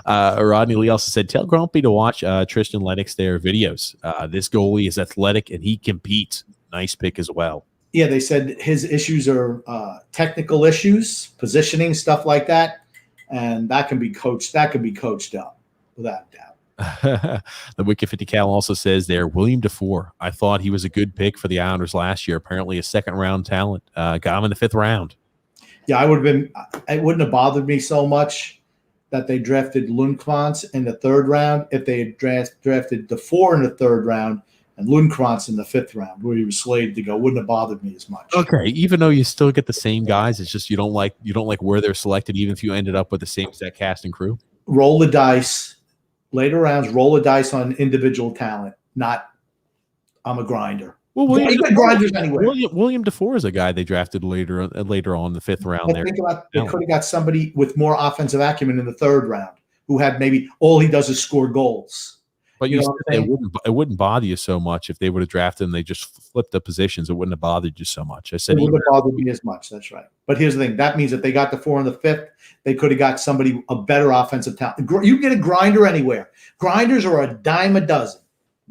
Rodney Lee also said, tell Grumpy to watch Tristan Lennox their videos. This goalie is athletic and he competes. Nice pick as well. Yeah, they said his issues are technical issues, positioning, stuff like that. And that can be coached. That can be coached up without a doubt. The Wicked 50 Cal also says there, William DeFore. I thought he was a good pick for the Islanders last year. Apparently a second-round talent. Got him in the 5th round. Yeah, it wouldn't have bothered me so much that they drafted Lundqvist in the 3rd round if they had drafted DeFore in the 3rd round and Lundqvist in the 5th round, where he was slated to go. Wouldn't have bothered me as much. Okay, even though you still get the same guys, it's just you don't like where they're selected, even if you ended up with the same set cast and crew. Roll the dice, later rounds. Roll the dice on individual talent. Not, I'm a grinder. Well, William DeFore is a guy they drafted later on the 5th round. They could have got somebody with more offensive acumen in the 3rd round who had maybe all he does is score goals. But it wouldn't bother you so much if they would have drafted and they just flipped the positions. It wouldn't have bothered you so much. I said it wouldn't have bothered me as much. That's right. But here's the thing: that means if they got DeFore in the 5th, they could have got somebody a better offensive talent. You can get a grinder anywhere. Grinders are a dime a dozen.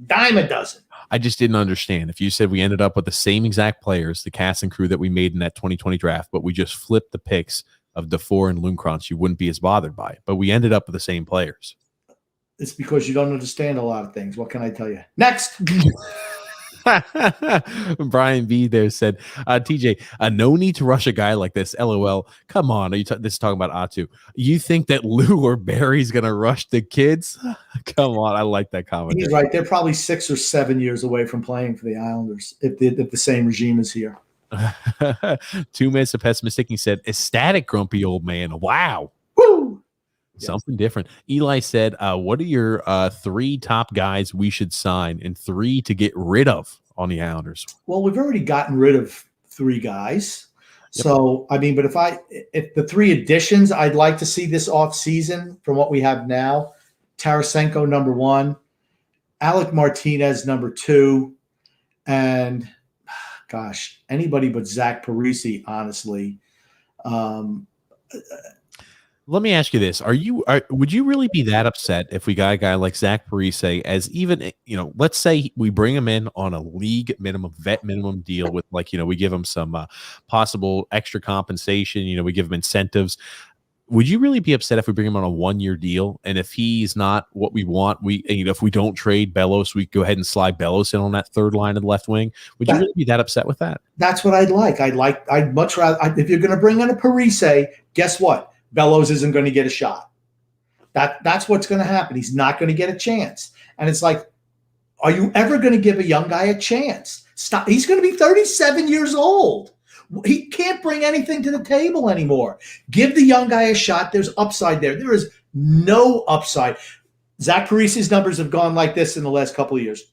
Dime a dozen. I just didn't understand. If you said we ended up with the same exact players, the cast and crew that we made in that 2020 draft, but we just flipped the picks of DeFore and Lundqvist, you wouldn't be as bothered by it. But we ended up with the same players. It's because you don't understand a lot of things. What can I tell you? Next. Brian B there said, TJ, no need to rush a guy like this. LOL. Come on. This is talking about Atu. You think that Lou or Barry's going to rush the kids? Come on. I like that comment. He's right. They're probably 6 or 7 years away from playing for the Islanders if the same regime is here. 2 minutes of pessimistic. He said, ecstatic, grumpy old man. Wow. Woo! Something different. Eli said, what are your 3 top guys we should sign and 3 to get rid of on the Islanders? Well, we've already gotten rid of 3 guys. Yep. So, I mean, but if the 3 additions I'd like to see this offseason from what we have now, Tarasenko, number 1, Alec Martinez, number 2. And gosh, anybody but Zach Parise, honestly. Let me ask you this. Would you really be that upset if we got a guy like Zach Parise as even, let's say we bring him in on a league minimum, vet minimum deal with we give him some possible extra compensation, we give him incentives. Would you really be upset if we bring him on a 1-year deal? And if he's not what we want, if we don't trade Bellows, we go ahead and slide Bellows in on that third line of the left wing. Would you really be that upset with that? That's what I'd like. I'd much rather, if you're going to bring in a Parise, guess what? Bellows isn't going to get a shot. That's what's going to happen. He's not going to get a chance. And it's like, are you ever going to give a young guy a chance? Stop. He's going to be 37 years old. He can't bring anything to the table anymore. Give the young guy a shot. There's upside there. There is no upside. Zach Parise's numbers have gone like this in the last couple of years.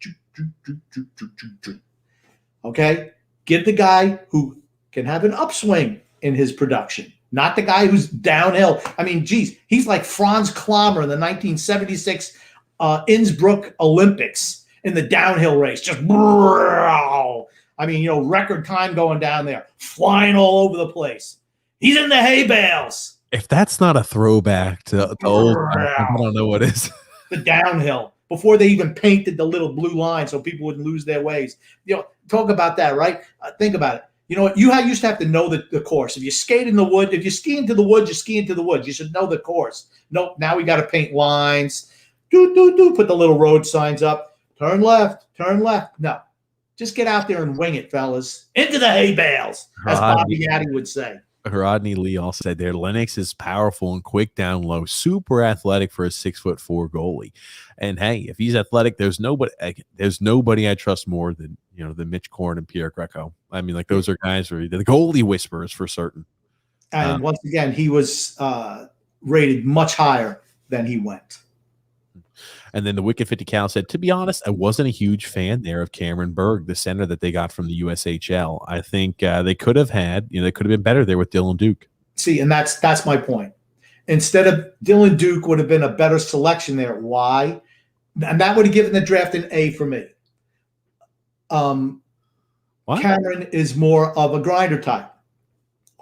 Okay? Give the guy who can have an upswing in his production. Not the guy who's downhill. I mean, geez, he's like Franz Klammer in the 1976 Innsbruck Olympics in the downhill race. Just, I mean, record time going down there, flying all over the place. He's in the hay bales. If that's not a throwback to old, I don't know what is. The downhill, before they even painted the little blue line so people wouldn't lose their ways. Talk about that, right? Think about it. You know what? You used to have to know the course. If you skate in the wood, if you ski into the woods, you ski into the woods. You should know the course. Nope. Now we got to paint lines. Put the little road signs up. Turn left. Turn left. No. Just get out there and wing it, fellas. Into the hay bales, as Bobby Addy would say. Rodney Lee also said there, Lennox is powerful and quick down low, super athletic for a 6'4" goalie. And hey, if he's athletic, there's nobody I trust more than Mitch Korn and Pierre Greco. I mean, those are guys who are the goalie whisperers for certain. And once again, he was rated much higher than he went. And then the Wicked 50 Cal said, to be honest, I wasn't a huge fan there of Cameron Berg, the center that they got from the USHL. I think they could have been better there with Dylan Duke. See, and that's my point. Instead of Dylan Duke would have been a better selection there. Why? And that would have given the draft an A for me. Cameron is more of a grinder type.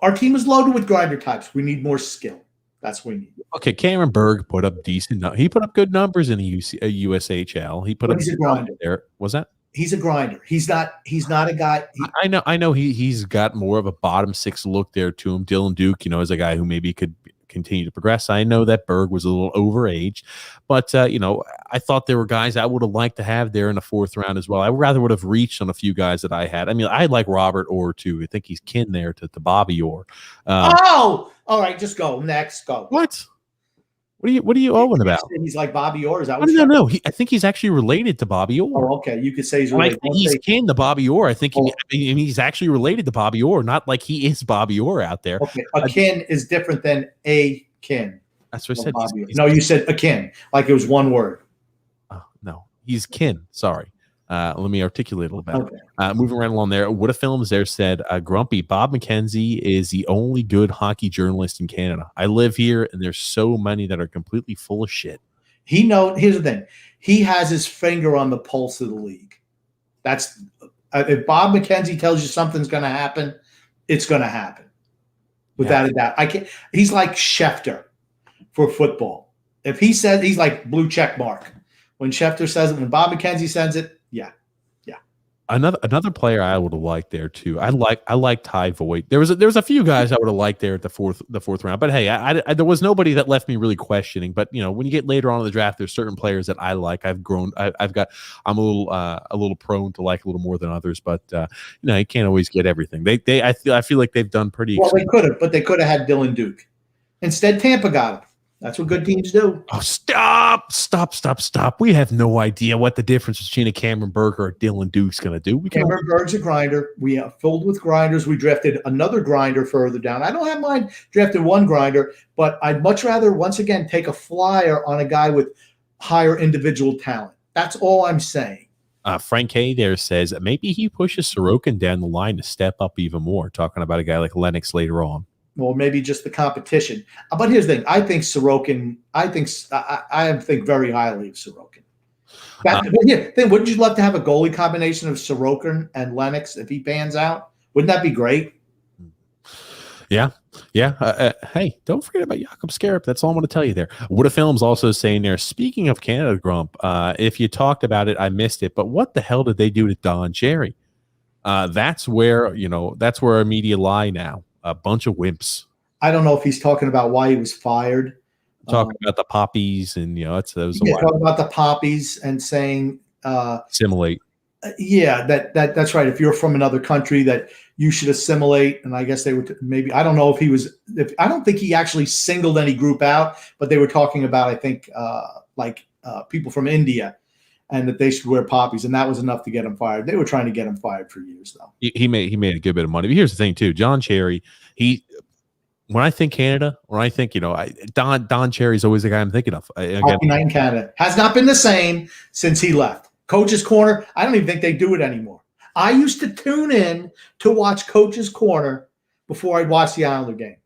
Our team is loaded with grinder types. We need more skill. That's what we need. Okay, Cameron Berg put up he put up good numbers in the USHL. He put up he's a grinder. There. Was that? He's a grinder. He's not a guy. I know he's got more of a bottom 6 look there to him. Dylan Duke, is a guy who maybe could continue to progress. I know that Berg was a little overage, but I thought there were guys I would have liked to have there in the 4th round as well. I rather would have reached on a few guys that I had. I mean, I like Robert Orr too. I think he's kin there to Bobby Orr. All right, just go next. Go. What? What are you owing about? He's like Bobby Orr. Is that what no. I think he's actually related to Bobby Orr. Oh, okay. You could say he's related. He's kin to Bobby Orr. I think he's actually related to Bobby Orr, not like he is Bobby Orr out there. Okay. A kin is different than a kin. That's what I said. No, you said a kin, like it was one word. No, he's kin. Sorry. Let me articulate a little better. Okay. Moving right along there. What a Films there said, Grumpy, Bob McKenzie is the only good hockey journalist in Canada. I live here, and there's so many that are completely full of shit. Here's the thing. He has his finger on the pulse of the league. That's if Bob McKenzie tells you something's going to happen, it's going to happen. Without a doubt. He's like Schefter for football. If he says, he's like blue check mark. When Schefter says it, when Bob McKenzie sends it, yeah. Another player I would have liked there too. I like Ty Voigt. There was a few guys I would have liked there at the fourth round. But hey, I there was nobody that left me really questioning. But when you get later on in the draft, there's certain players that I like. I'm a little prone to like a little more than others. But you can't always get everything. I feel like they've done pretty. Well, they could have had Dylan Duke. Instead, Tampa got him. That's what good teams do. Oh, stop. We have no idea what the difference between a Cameron Berg or a Dylan Duke's going to do. Cameron Berg's a grinder. We are filled with grinders. We drafted another grinder further down. I don't have mine drafted one grinder, but I'd much rather, once again, take a flyer on a guy with higher individual talent. That's all I'm saying. Frank K there says maybe he pushes Sorokin down the line to step up even more, talking about a guy like Lennox later on. Well, maybe just the competition. But here's the thing. I think Sorokin, I think very highly of Sorokin. Wouldn't you love to have a goalie combination of Sorokin and Lennox if he pans out? Wouldn't that be great? Yeah. Hey, don't forget about Jakob Scarab. That's all I'm going to tell you there. What a Film's also saying there, speaking of Canada, Grump, if you talked about it, I missed it, but what the hell did they do to Don Cherry? That's where our media lie now. A bunch of wimps. I don't know if he's talking about why he was fired. Talking about the poppies and those. Talking about the poppies and saying assimilate. That's right. If you're from another country, that you should assimilate. And I guess they were maybe, I don't know if he was. I don't think he actually singled any group out, but they were talking about, I think, people from India, and that they should wear poppies, and that was enough to get him fired. They were trying to get him fired for years, though. He made a good bit of money. But here's the thing, too. John Cherry, when I think Canada, when I think, Don Cherry's always the guy I'm thinking of. Hockey Night in Canada has not been the same since he left. Coach's Corner, I don't even think they do it anymore. I used to tune in to watch Coach's Corner before I'd watch the Islander game.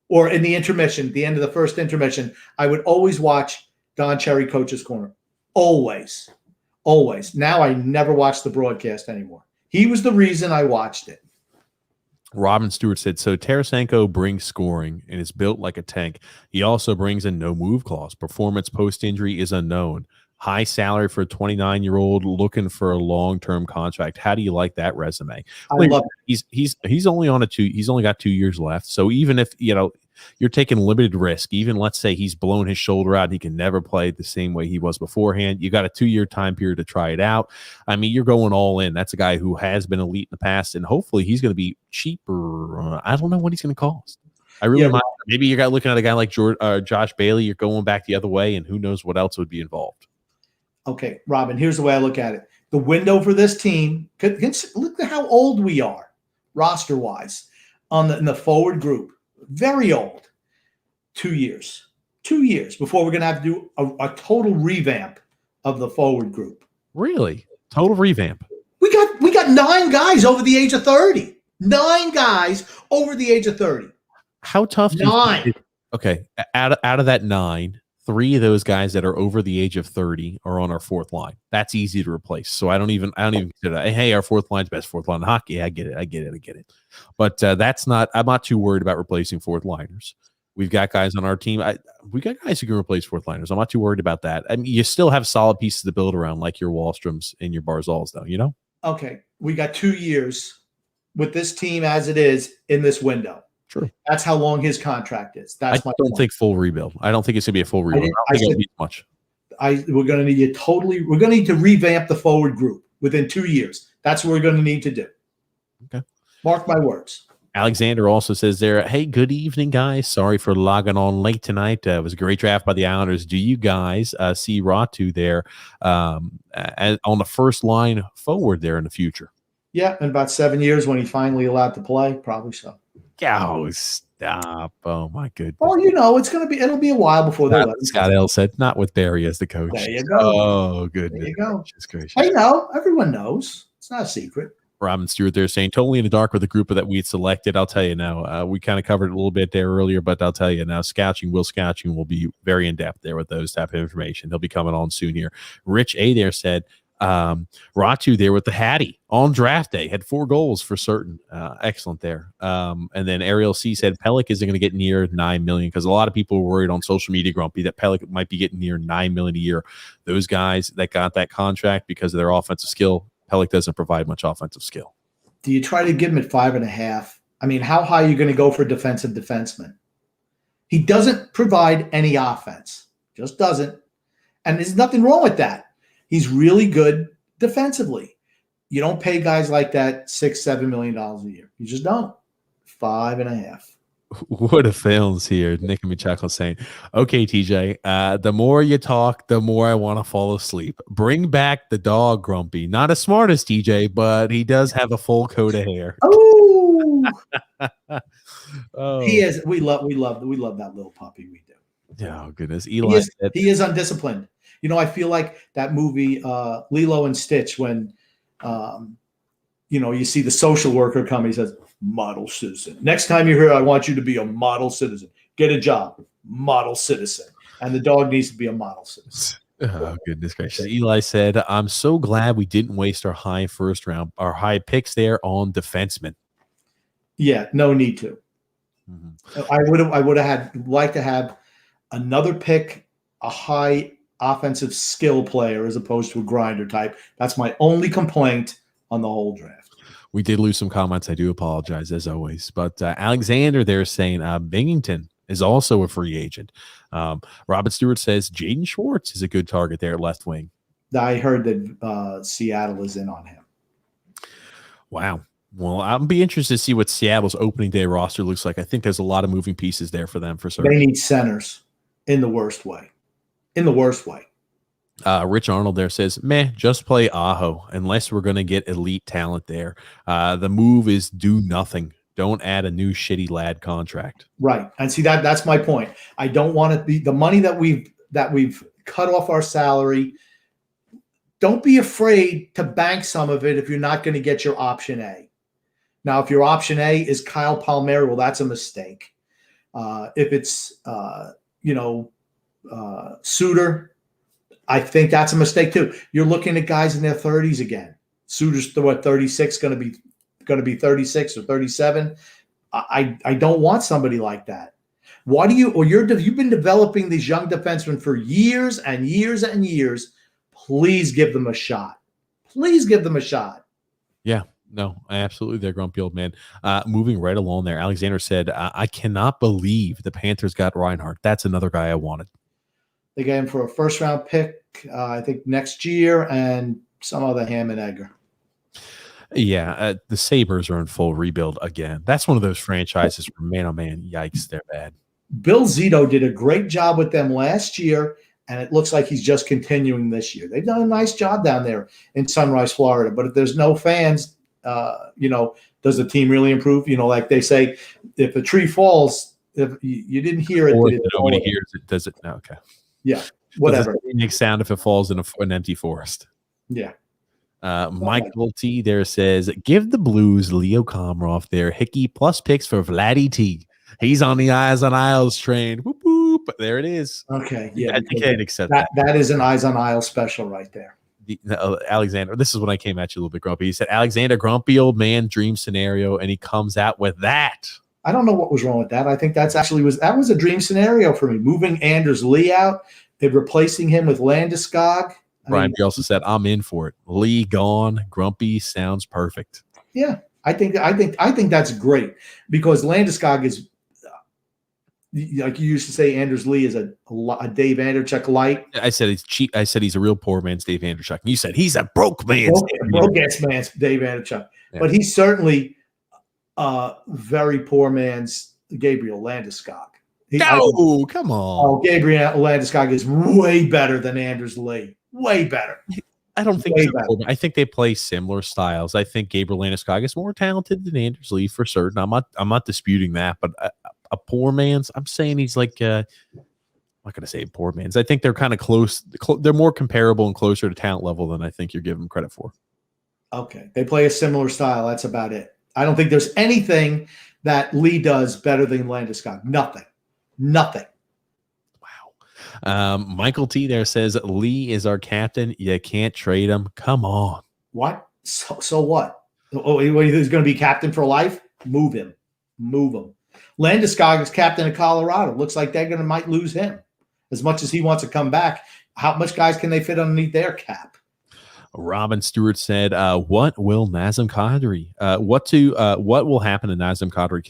Or in the intermission, the end of the first intermission, I would always watch Don Cherry Coach's Corner. Always. Now I never watch the broadcast anymore. He was the reason I watched it. Robin Stewart said, so Tarasenko brings scoring and is built like a tank. He also brings a no move clause. Performance post-injury is unknown. High salary for a 29-year-old looking for a long-term contract. How do you like that resume? I love it. He's only got 2 years left. So even if you're taking limited risk, even let's say he's blown his shoulder out and he can never play the same way he was beforehand, you got a 2-year time period to try it out. I mean, you're going all in. That's a guy who has been elite in the past, and hopefully he's going to be cheaper. I don't know what he's going to cost. I really might. Maybe you're looking at a guy like Josh Bailey. You're going back the other way, and who knows what else would be involved. Okay, Robin, here's the way I look at it. The window for this team, look at how old we are, roster-wise, in the forward group. Very old. 2 years. 2 years before we're going to have to do a total revamp of the forward group. Really? Total revamp? We got 9 guys over the age of 30. 9 guys over the age of 30. How tough? 9. Okay, out of that 9, 3 of those guys that are over the age of 30 are on our fourth line. That's easy to replace. So I don't even consider that. Hey, our fourth line's best fourth line in hockey. I get it. But I'm not too worried about replacing fourth liners. We've got guys on our team. We got guys who can replace fourth liners. I'm not too worried about that. I mean, you still have solid pieces to build around, like your Wallstroms and your Barzals, though. Okay, we got 2 years with this team as it is in this window. True. That's how long his contract is. I don't think full rebuild. I don't think it's going to be a full rebuild. I don't think it'll be much. We're going to need to revamp the forward group within 2 years. That's what we're going to need to do. Okay. Mark my words. Alexander also says there, hey, good evening, guys. Sorry for logging on late tonight. It was a great draft by the Islanders. Do you guys see Ratu there on the first line forward there in the future? Yeah, in about 7 years when he's finally allowed to play, probably so. Oh, stop. Oh, my goodness. Well, it'll be a while before they let him. Scott L said, not with Barry as the coach. There you go. Oh, goodness. There you go. Gracious. I know. Everyone knows. It's not a secret. Robin Stewart there saying, totally in the dark with the group that we had selected. I'll tell you now, we kind of covered it a little bit there earlier, but I'll tell you now, Will Scouching will be very in-depth there with those type of information. He'll be coming on soon here. Rich A there said, Ratu there with the Hattie on draft day had 4 goals for certain. Excellent there. And then Ariel C said Pellick isn't going to get near 9 million because a lot of people were worried on social media, Grumpy, that Pellick might be getting near 9 million a year. Those guys that got that contract because of their offensive skill, Pellick doesn't provide much offensive skill. Do you try to give him at 5.5? I mean, how high are you going to go for a defensive defenseman? He doesn't provide any offense. Just doesn't. And there's nothing wrong with that. He's really good defensively. You don't pay guys like that $6-7 million a year. You just don't. 5.5. What a films here. Nick and Michako saying, okay, TJ, the more you talk, the more I want to fall asleep. Bring back the dog, Grumpy. Not as smart as TJ, but he does have a full coat of hair. Oh, oh. He is. We love that little puppy. We do. Oh goodness, Eli. He is undisciplined. I feel like that movie Lilo and Stitch when you see the social worker come. He says, model citizen. Next time you're here, I want you to be a model citizen. Get a job. Model citizen. And the dog needs to be a model citizen. Oh, goodness gracious. Eli said, I'm so glad we didn't waste our high picks there on defensemen. Yeah, no need to. Mm-hmm. I would have liked to have another pick, a high offensive skill player as opposed to a grinder type. That's my only complaint on the whole draft. We did lose some comments. I do apologize as always. But Alexander there is saying Binghamton is also a free agent. Robert Stewart says Jaden Schwartz is a good target there at left wing. I heard that Seattle is in on him. Wow. Well, I'll be interested to see what Seattle's opening day roster looks like. I think there's a lot of moving pieces there for them for certain. They need centers in the worst way. In the worst way. Rich Arnold there says, meh, just play Aho unless we're going to get elite talent there. The move is do nothing. Don't add a new shitty lad contract. Right. And see, that's my point. I don't want to be the money that we've cut off our salary. Don't be afraid to bank some of it if you're not going to get your option A. Now, if your option A is Kyle Palmieri, well, that's a mistake. If it's Suter, I think that's a mistake too. You're looking at guys in their 30s again. Suter's 36, going to be 36 or 37. I don't want somebody like that. Why do you? Or you've been developing these young defensemen for years and years and years. Please give them a shot. Please give them a shot. Yeah. No, absolutely. They're grumpy old man. Moving right along there, Alexander said, I cannot believe the Panthers got Reinhart. That's another guy I wanted. They got him for a first-round pick, I think, next year, and some other ham and egger. Yeah, the Sabres are in full rebuild again. That's one of those franchises where, man, oh, man, yikes, they're bad. Bill Zito did a great job with them last year, and it looks like he's just continuing this year. They've done a nice job down there in Sunrise, Florida, but if there's no fans – does the team really improve? Like they say, if a tree falls, if you didn't hear it, nobody hears it. Does it? No, okay. Yeah, whatever. Does it make sound if it falls in an empty forest? Yeah. Michael T there says, give the Blues Leo Komarov their Hickey plus picks for Vladdy T. He's on the Eyes on Isles train. Whoop, whoop. There it is. Okay. Yeah. I think I'd accept that. That is an Eyes on Isles special right there. Alexander, this is when I came at you a little bit grumpy. He said, Alexander, grumpy old man dream scenario, and he comes out with that. I don't know what was wrong with that. I think that was a dream scenario for me. Moving Anders Lee out and replacing him with Landeskog. Brian B also said, I'm in for it. Lee gone, grumpy sounds perfect. Yeah, I think that's great because Landeskog is, like you used to say, Anders Lee is a Dave Anderchuk light. I said he's cheap. I said he's a real poor man's Dave Anderchuk. And you said he's a broke man's Dave Anderchuk. Yeah. But he's certainly very poor man's Gabriel Landeskog. Come on. Oh, Gabriel Landeskog is way better than Anders Lee. Way better. I don't think so. I think they play similar styles. I think Gabriel Landeskog is more talented than Anders Lee for certain. I'm not disputing that, but a poor man's, I'm saying he's like I'm not going to say poor man's. I think they're kind of close. They're more comparable and closer to talent level than I think you're giving them credit for. Okay. They play a similar style. That's about it. I don't think there's anything that Lee does better than Landeskog. Nothing. Wow. Michael T there says Lee is our captain. You can't trade him. Come on. What? So what? Oh, he's going to be captain for life? Move him. Landeskog is captain of Colorado. Looks like they're might lose him. As much as he wants to come back, how much guys can they fit underneath their cap? Robin Stewart said, what will Nazem Kadri, what will happen to Nazem Kadri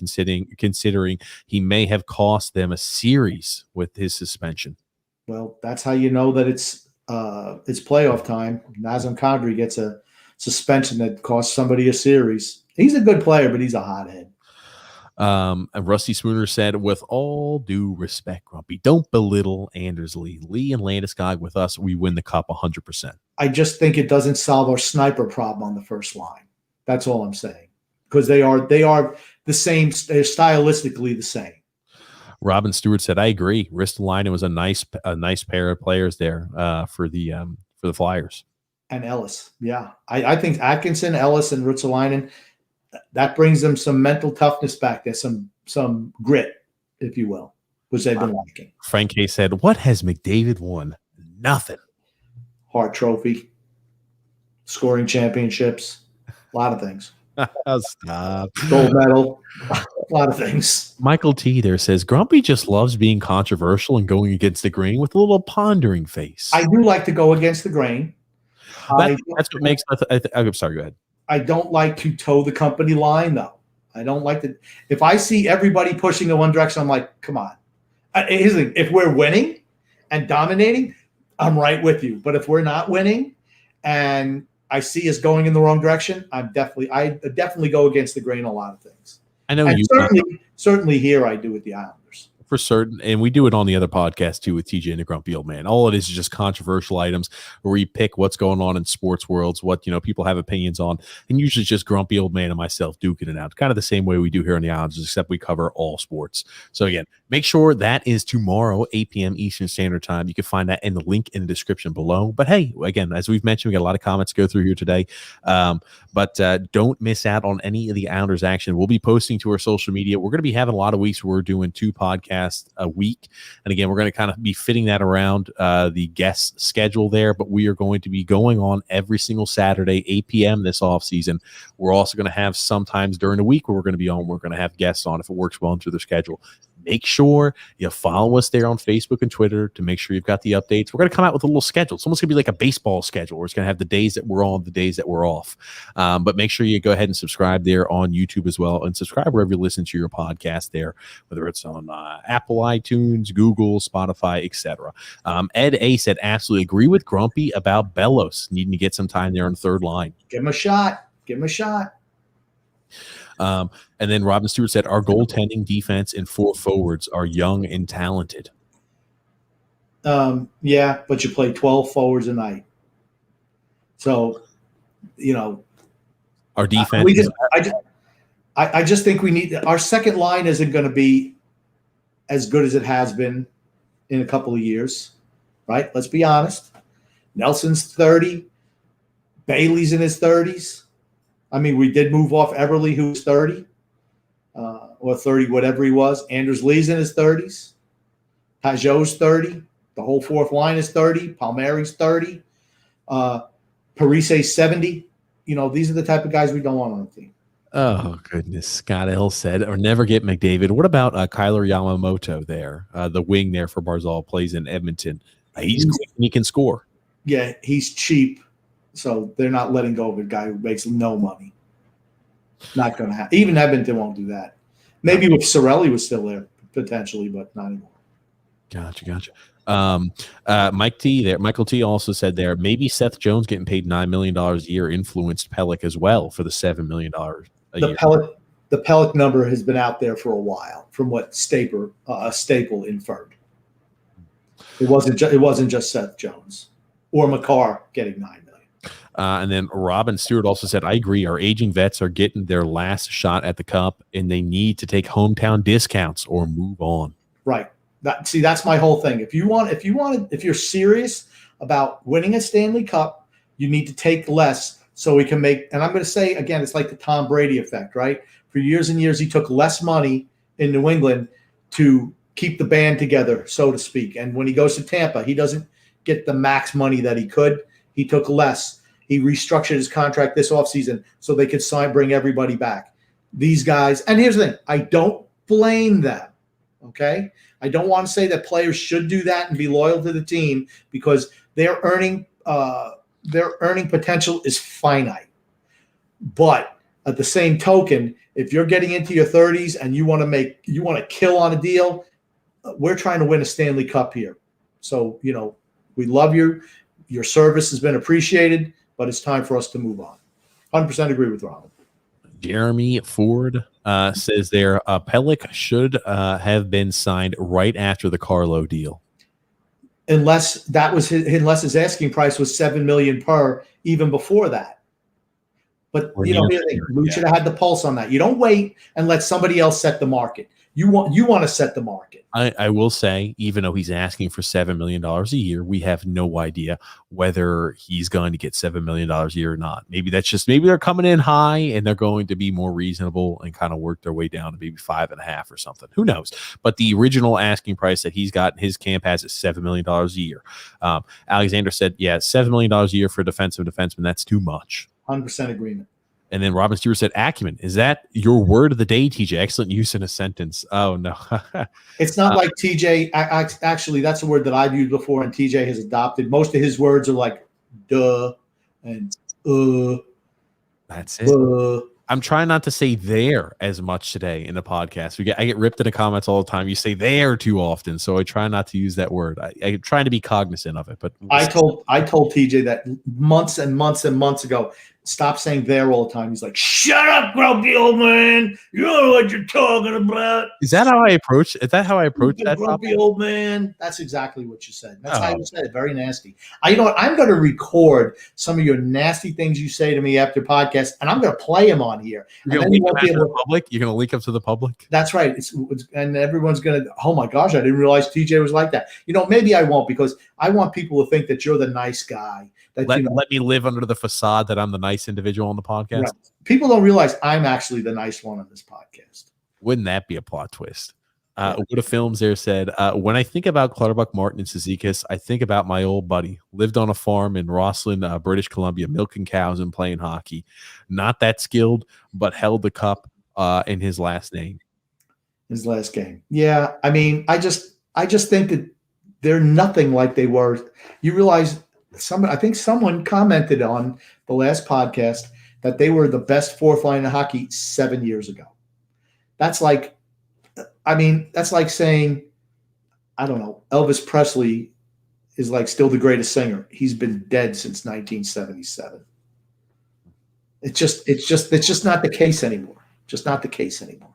considering he may have cost them a series with his suspension? Well, that's how you know that it's playoff time. Nazem Kadri gets a suspension that costs somebody a series. He's a good player, but he's a hothead. And Rusty Spooner said, with all due respect, Grumpy, don't belittle Anders Lee. Lee and Landeskog with us, we win the cup 100%. I just think it doesn't solve our sniper problem on the first line. That's all I'm saying. Because they are the same, they're stylistically the same. Robin Stewart said, I agree. Ristolainen was a nice pair of players there for the Flyers. And Ellis. Yeah. I think Atkinson, Ellis, and Ristolainen, that brings them some mental toughness back there, some grit, if you will, which they've been lacking. Frank K said, what has McDavid won? Nothing. Hart Trophy, scoring championships, a lot of things. Stop. Gold medal, a lot of things. Michael T there says Grumpy just loves being controversial and going against the grain with a little pondering face. I do like to go against the grain. That's what makes. I'm sorry. Go ahead. I don't like to toe the company line, though. I don't like to. If I see everybody pushing in one direction, I'm like, come on. Here's the thing, if we're winning and dominating, I'm right with you. But if we're not winning and I see us going in the wrong direction, I definitely go against the grain on a lot of things. I know and you certainly here I do with the Islanders. For certain, and we do it on the other podcast too with TJ and the Grumpy Old Man. All it is just controversial items where we pick what's going on in sports worlds, what people have opinions on, and usually just Grumpy Old Man and myself duking it out, kind of the same way we do here on the Islanders, except we cover all sports. So again, make sure that is tomorrow, 8 p.m. Eastern Standard Time. You can find that in the link in the description below. But hey, again, as we've mentioned, we got a lot of comments to go through here today. But don't miss out on any of the Islanders action. We'll be posting to our social media. We're going to be having a lot of weeks where we're doing 2 podcasts a week. And again, we're going to kind of be fitting that around the guest schedule there, but we are going to be going on every single Saturday, 8 p.m. this offseason. We're also going to have sometimes during the week where we're going to be on, we're going to have guests on if it works well into their schedule. Make sure you follow us there on Facebook and Twitter to make sure you've got the updates. We're going to come out with a little schedule. It's almost going to be like a baseball schedule where it's going to have the days that we're on, the days that we're off. But make sure you go ahead and subscribe there on YouTube as well, and subscribe wherever you listen to your podcast there, whether it's on Apple, iTunes, Google, Spotify, etc. Ed A said, absolutely agree with Grumpy about Bellows needing to get some time there on the third line. Give him a shot. Give him a shot. And then Robin Stewart said, our goaltending, defense, and 4 forwards are young and talented. Yeah, but you play 12 forwards a night. So, our defense. I just think we need our second line isn't going to be as good as it has been in a couple of years, right? Let's be honest. Nelson's 30. Bailey's in his 30s. I mean, we did move off Everly, who was 30 or 30, whatever he was. Anders Lee's in his 30s. Pajot's 30. The whole fourth line is 30. Palmieri's 30. Parise's 70. These are the type of guys we don't want on the team. Oh, goodness. Scott L. said, or never get McDavid. What about Kyler Yamamoto there? The wing there for Barzal plays in Edmonton. He's quick and he can score. Yeah, he's cheap. So they're not letting go of a guy who makes no money. Not going to happen. Even Edmonton won't do that. Maybe if Cirelli was still there, potentially, but not anymore. Gotcha. Michael T also said there, maybe Seth Jones getting paid $9 million a year influenced Pelech as well for the $7 million a year. The Pelech number has been out there for a while, from what Staple inferred. It wasn't just Seth Jones or Makar getting $9 million. And then Robin Stewart also said, I agree. Our aging vets are getting their last shot at the cup, and they need to take hometown discounts or move on. Right. That's my whole thing. If you're serious about winning a Stanley Cup, you need to take less so we can make. And I'm going to say again, it's like the Tom Brady effect, right? For years and years, he took less money in New England to keep the band together, so to speak. And when he goes to Tampa, he doesn't get the max money that he could. He took less. He restructured his contract this offseason so they could bring everybody back. These guys, and here's the thing, I don't blame them, okay? I don't want to say that players should do that and be loyal to the team because their earning potential is finite. But at the same token, if you're getting into your 30s and you want to kill on a deal, we're trying to win a Stanley Cup here. So, we love you. Your service has been appreciated, but it's time for us to move on. 100% agree with Robin. Jeremy Ford says there, Pelech should have been signed right after the Carlo deal. Unless his asking price was $7 million per, even before that. But Luke should have had the pulse on that. You don't wait and let somebody else set the market. You want to set the market. I will say, even though he's asking for $7 million a year, we have no idea whether he's going to get $7 million a year or not. Maybe they're coming in high and they're going to be more reasonable and kind of work their way down to maybe 5.5 or something. Who knows? But the original asking price that he's got in his camp has is $7 million a year. Alexander said, yeah, $7 million a year for a defenseman. That's too much. 100% agreement. And then Robin Stewart said, acumen. Is that your word of the day, TJ? Excellent use in a sentence. Oh, no. It's not like TJ. Actually, that's a word that I've used before, and TJ has adopted. Most of his words are like duh and That's it. I'm trying not to say there as much today in the podcast. I get ripped in the comments all the time. You say there too often, so I try not to use that word. I'm trying to be cognizant of it. But I told TJ that months and months and months ago. Stop saying there all the time. He's like, shut up, grumpy old man. You don't know what you're talking about. Is that how I approach that grumpy old man? That's exactly what you said. That's how you said it. Very nasty. You know what? I'm going to record some of your nasty things you say to me after podcast, and I'm going to play them on here. You're going to leak them to the public? You're going to leak them to the public? That's right. And everyone's going to, oh my gosh, I didn't realize TJ was like that. You know, maybe I won't, because I want people to think that you're the nice guy. Let me live under the facade that I'm the nice individual on the podcast. Right. People don't realize I'm actually the nice one on this podcast. Wouldn't that be a plot twist? Would Films there said, when I think about Clutterbuck, Martin, and Cizikas, I think about my old buddy. Lived on a farm in Rosslyn, British Columbia, milking cows and playing hockey. Not that skilled, but held the cup in his last name. His last game. Yeah, I mean, I just think that they're nothing like they were. You realize I think someone commented on the last podcast that they were the best fourth line in hockey 7 years ago. That's like saying, I don't know, Elvis Presley is like still the greatest singer. He's been dead since 1977. It's just not the case anymore. Just not the case anymore.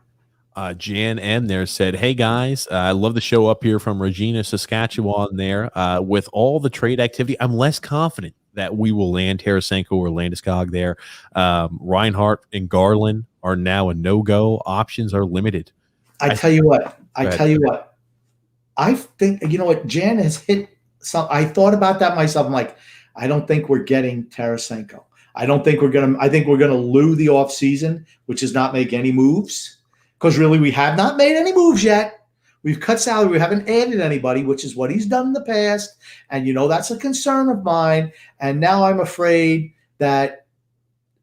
Jan M there said, hey guys, I love the show up here from Regina, Saskatchewan there. With all the trade activity, I'm less confident that we will land Tarasenko or Landeskog there. Reinhart and Garland are now a no-go. Options are limited. I tell you what. I think, you know what, Jan has hit some. I thought about that myself. I'm like, I don't think we're getting Tarasenko. I think we're going to lose the offseason, which is not make any moves. Because really, we have not made any moves yet. We've cut salary. We haven't added anybody, which is what he's done in the past. And, you know, that's a concern of mine. And now I'm afraid that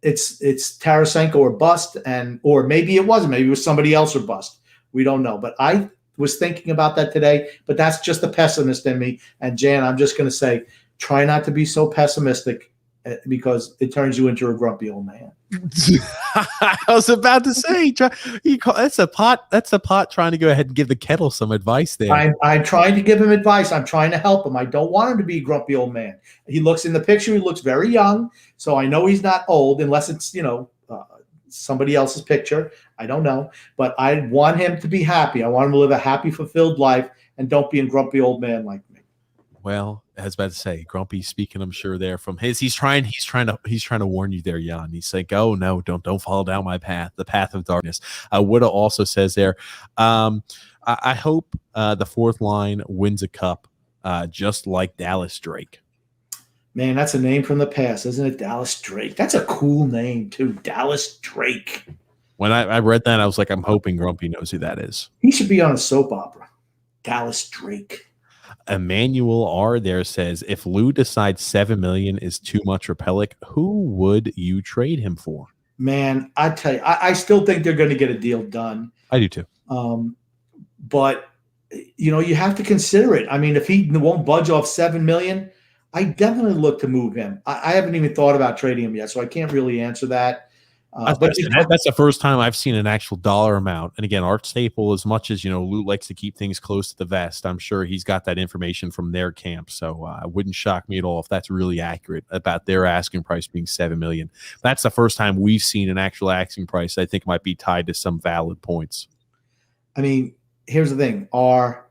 it's Tarasenko or bust, or maybe it wasn't. Maybe it was somebody else or bust. We don't know. But I was thinking about that today. But that's just the pessimist in me. And, Jan, I'm just going to say, try not to be so pessimistic, because it turns you into a grumpy old man. I was about to say, that's a pot trying to go ahead and give the kettle some advice there. I'm trying to give him advice. I'm trying to help him. I don't want him to be a grumpy old man. He looks in the picture, he looks very young, so I know he's not old, unless it's, you know, somebody else's picture. I don't know. But I want him to be happy. I want him to live a happy, fulfilled life, and don't be a grumpy old man like me. Well, I was about to say, Grumpy speaking, I'm sure there from his. He's trying to warn you there, Jan. He's like, oh no, don't follow down my path, the path of darkness. Woodha also says there, I hope the fourth line wins a cup, just like Dallas Drake. Man, that's a name from the past, isn't it? Dallas Drake. That's a cool name too, Dallas Drake. When I read that, I was like, I'm hoping Grumpy knows who that is. He should be on a soap opera. Dallas Drake. Emmanuel R there says, if Lou decides $7 million is too much for Pelech, who would you trade him for? Man, I tell you, I still think they're going to get a deal done. I do too. But you know, you have to consider it. I mean, if he won't budge off $7 million, I definitely look to move him. I haven't even thought about trading him yet, so I can't really answer that. But that's the first time I've seen an actual dollar amount. And again, Art Staple, as much as, you know, Lou likes to keep things close to the vest, I'm sure he's got that information from their camp. So it wouldn't shock me at all if that's really accurate about their asking price being $7 million. That's the first time we've seen an actual asking price I think might be tied to some valid points. I mean, here's the thing. Our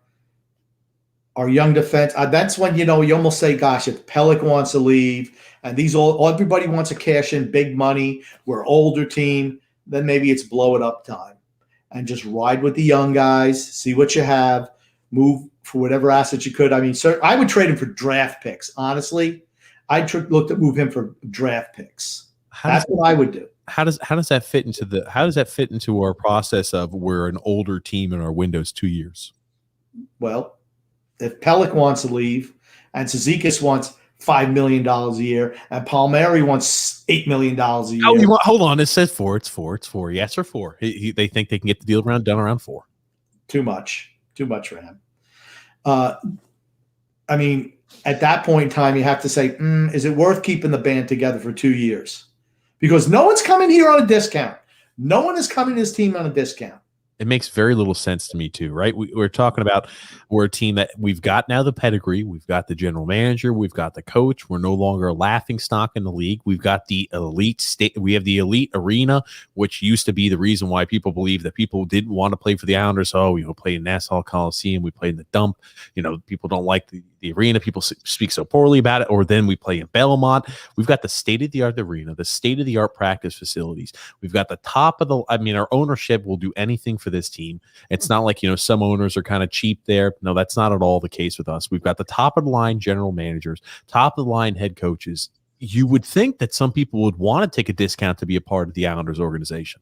young defense, that's when, you know, you almost say, gosh, if Pelech wants to leave and everybody wants to cash in big money, we're older team, then maybe it's blow it up time. and just ride with the young guys, see what you have, move for whatever assets you could. I mean, sir, I would trade him for draft picks. Honestly, I'd look to move him for draft picks. That's what I would do. How does that fit into our process of we're an older team in our window's 2 years? Well, if Pelech wants to leave and Cizikas wants $5 million a year and Palmieri wants $8 million a year. Oh, hold on. It says 4. It's 4. It's 4. Yes, or 4. They think they can get the deal done around 4. Too much for him. I mean, at that point in time, you have to say, is it worth keeping the band together for 2 years? Because no one's coming here on a discount. No one is coming to this team on a discount. It makes very little sense to me too, right? We're talking about we're a team that we've got now the pedigree, we've got the general manager, we've got the coach. We're no longer a laughing stock in the league. We've got the elite state. We have the elite arena, which used to be the reason why people believe that people didn't want to play for the Islanders. Oh, we play in Nassau Coliseum, we play in the dump. People don't like the arena. People speak so poorly about it. Or then we play in Belmont. We've got the state-of-the-art arena, the state-of-the-art practice facilities. We've got the top of the. I mean, our ownership will do anything for this team. It's not like some owners are kind of cheap there. No, that's not at all the case with us. We've got the top of the line general managers, top of the line head coaches. You would think that some people would want to take a discount to be a part of the Islanders organization.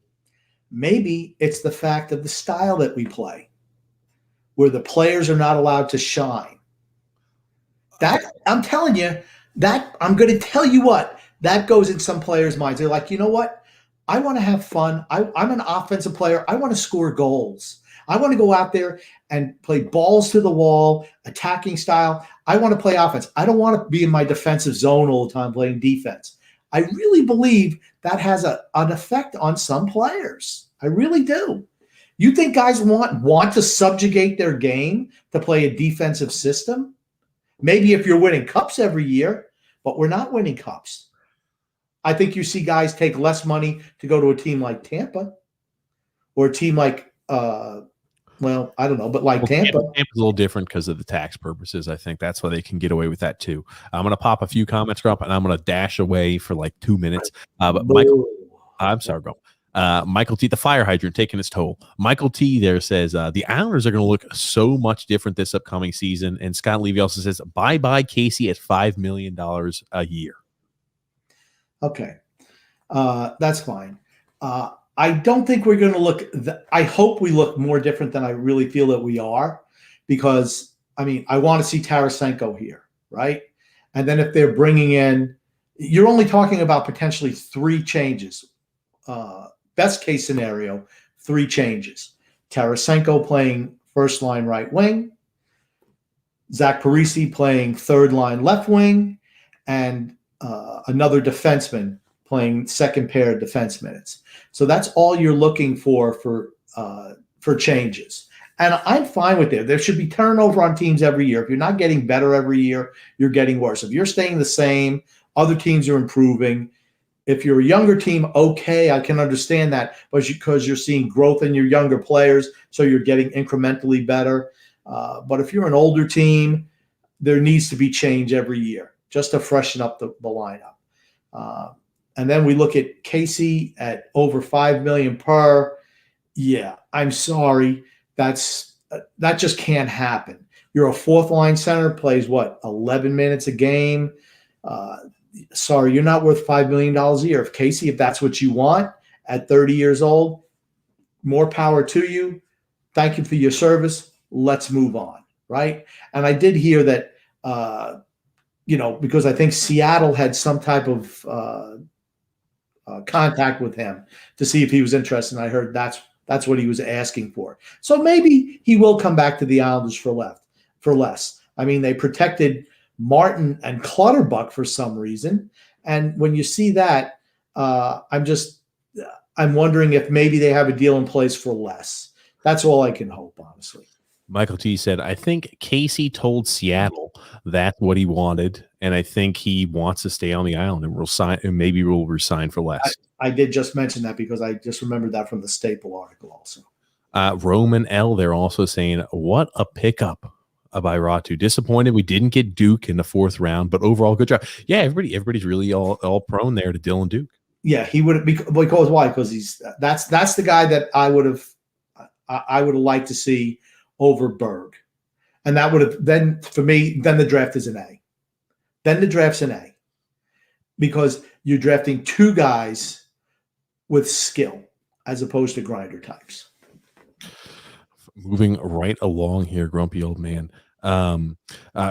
Maybe it's the fact of the style that we play, where the players are not allowed to shine. That I'm telling you, that I'm going to tell you what, that goes in some players' minds. They're like, you know what? I want to have fun. I'm an offensive player. I want to score goals. I want to go out there and play balls to the wall, attacking style. I want to play offense. I don't want to be in my defensive zone all the time playing defense. I really believe that has an effect on some players. I really do. You think guys want to subjugate their game to play a defensive system? Maybe if you're winning cups every year, but we're not winning cups. I think you see guys take less money to go to a team like Tampa or a team like, I don't know, but like Tampa. Tampa's a little different because of the tax purposes. I think that's why they can get away with that too. I'm going to pop a few comments up and I'm going to dash away for like 2 minutes. But Michael, I'm sorry, go. Michael T, the fire hydrant taking its toll. Michael T there says the Islanders are going to look so much different this upcoming season. And Scott Levy also says bye Casey at $5 million a year. Okay, that's fine. I don't think we're going to look. I hope we look more different than I really feel that we are, because I want to see Tarasenko here, right? And then if they're bringing in, you're only talking about potentially 3 changes. Best case scenario, 3 changes. Tarasenko playing first line right wing, Zach Parise playing third line left wing, and another defenseman playing second pair of defense minutes. So that's all you're looking for changes. And I'm fine with it. There should be turnover on teams every year. If you're not getting better every year, you're getting worse. If you're staying the same, other teams are improving. If you're a younger team, okay, I can understand that, but because you're seeing growth in your younger players, so you're getting incrementally better. But if you're an older team, there needs to be change every year just to freshen up the lineup. And then we look at Casey at over $5 million per. Yeah, I'm sorry. That just can't happen. You're a fourth line center, plays 11 minutes a game. Sorry, you're not worth $5 million a year. If that's what you want at 30 years old, more power to you. Thank you for your service. Let's move on, right? And I did hear that, because I think Seattle had some type of contact with him to see if he was interested. And I heard that's what he was asking for. So maybe he will come back to the Islanders for less. They protected Martin and Clutterbuck for some reason. And when you see that, I'm wondering if maybe they have a deal in place for less. That's all I can hope, honestly. Michael T said, I think Casey told Seattle that's what he wanted, and I think he wants to stay on the island and maybe we'll resign for less. I did just mention that because I just remembered that from the Staple article also. Roman L, they're also saying, what a pickup by Ratu. Disappointed we didn't get Duke in the 4th round, but overall good job. Yeah, everybody's really all prone there to Dylan Duke. Yeah, he would be because why? Because that's the guy that I would have. I would have liked to see over Berg. And that would have then, for me, then the draft is an A. Then the draft's an A. Because you're drafting two guys with skill as opposed to grinder types. Moving right along here, grumpy old man.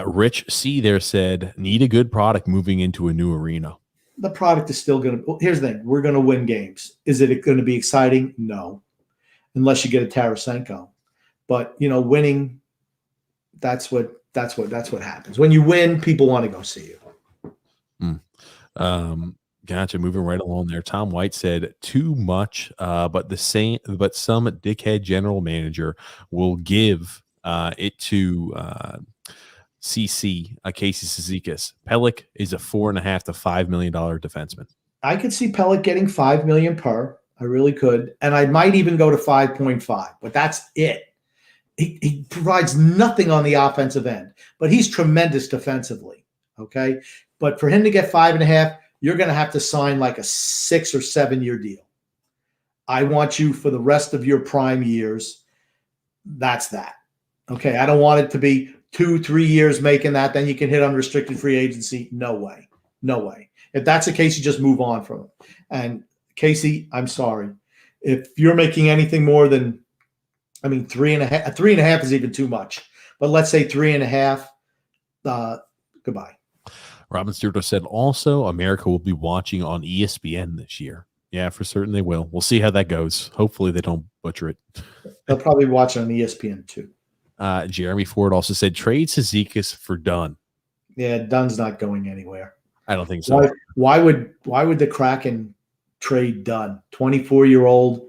Rich C there said, need a good product moving into a new arena. The product is still going to, here's the thing, we're going to win games. Is it going to be exciting? No. Unless you get a Tarasenko. But, winning, that's what happens. When you win, people want to go see you. Gotcha. Moving right along there. Tom White said too much, but some dickhead general manager will give it to CC, Casey Cizikas. Pelech is a $4.5 to $5 million defenseman. I could see Pelech getting $5 million per. I really could, and I might even go to 5.5. But that's it. He provides nothing on the offensive end, but he's tremendous defensively. Okay, but for him to get 5.5, you're going to have to sign like a 6 or 7 year deal. I want you for the rest of your prime years. That's that. Okay, I don't want it to be 2-3 years making that. Then you can hit unrestricted free agency. No way. No way. If that's the case, you just move on from it. And Casey, I'm sorry. If you're making anything more than, 3.5, 3.5 is even too much. But let's say 3.5. Goodbye. Robin Stewart said also America will be watching on ESPN this year. Yeah, for certain they will. We'll see how that goes. Hopefully they don't butcher it. They'll probably watch it on ESPN too. Jeremy Ford also said trade Cizikas for Dunn. Yeah, Dunn's not going anywhere. I don't think so. Why would the Kraken trade Dunn? 24-year-old,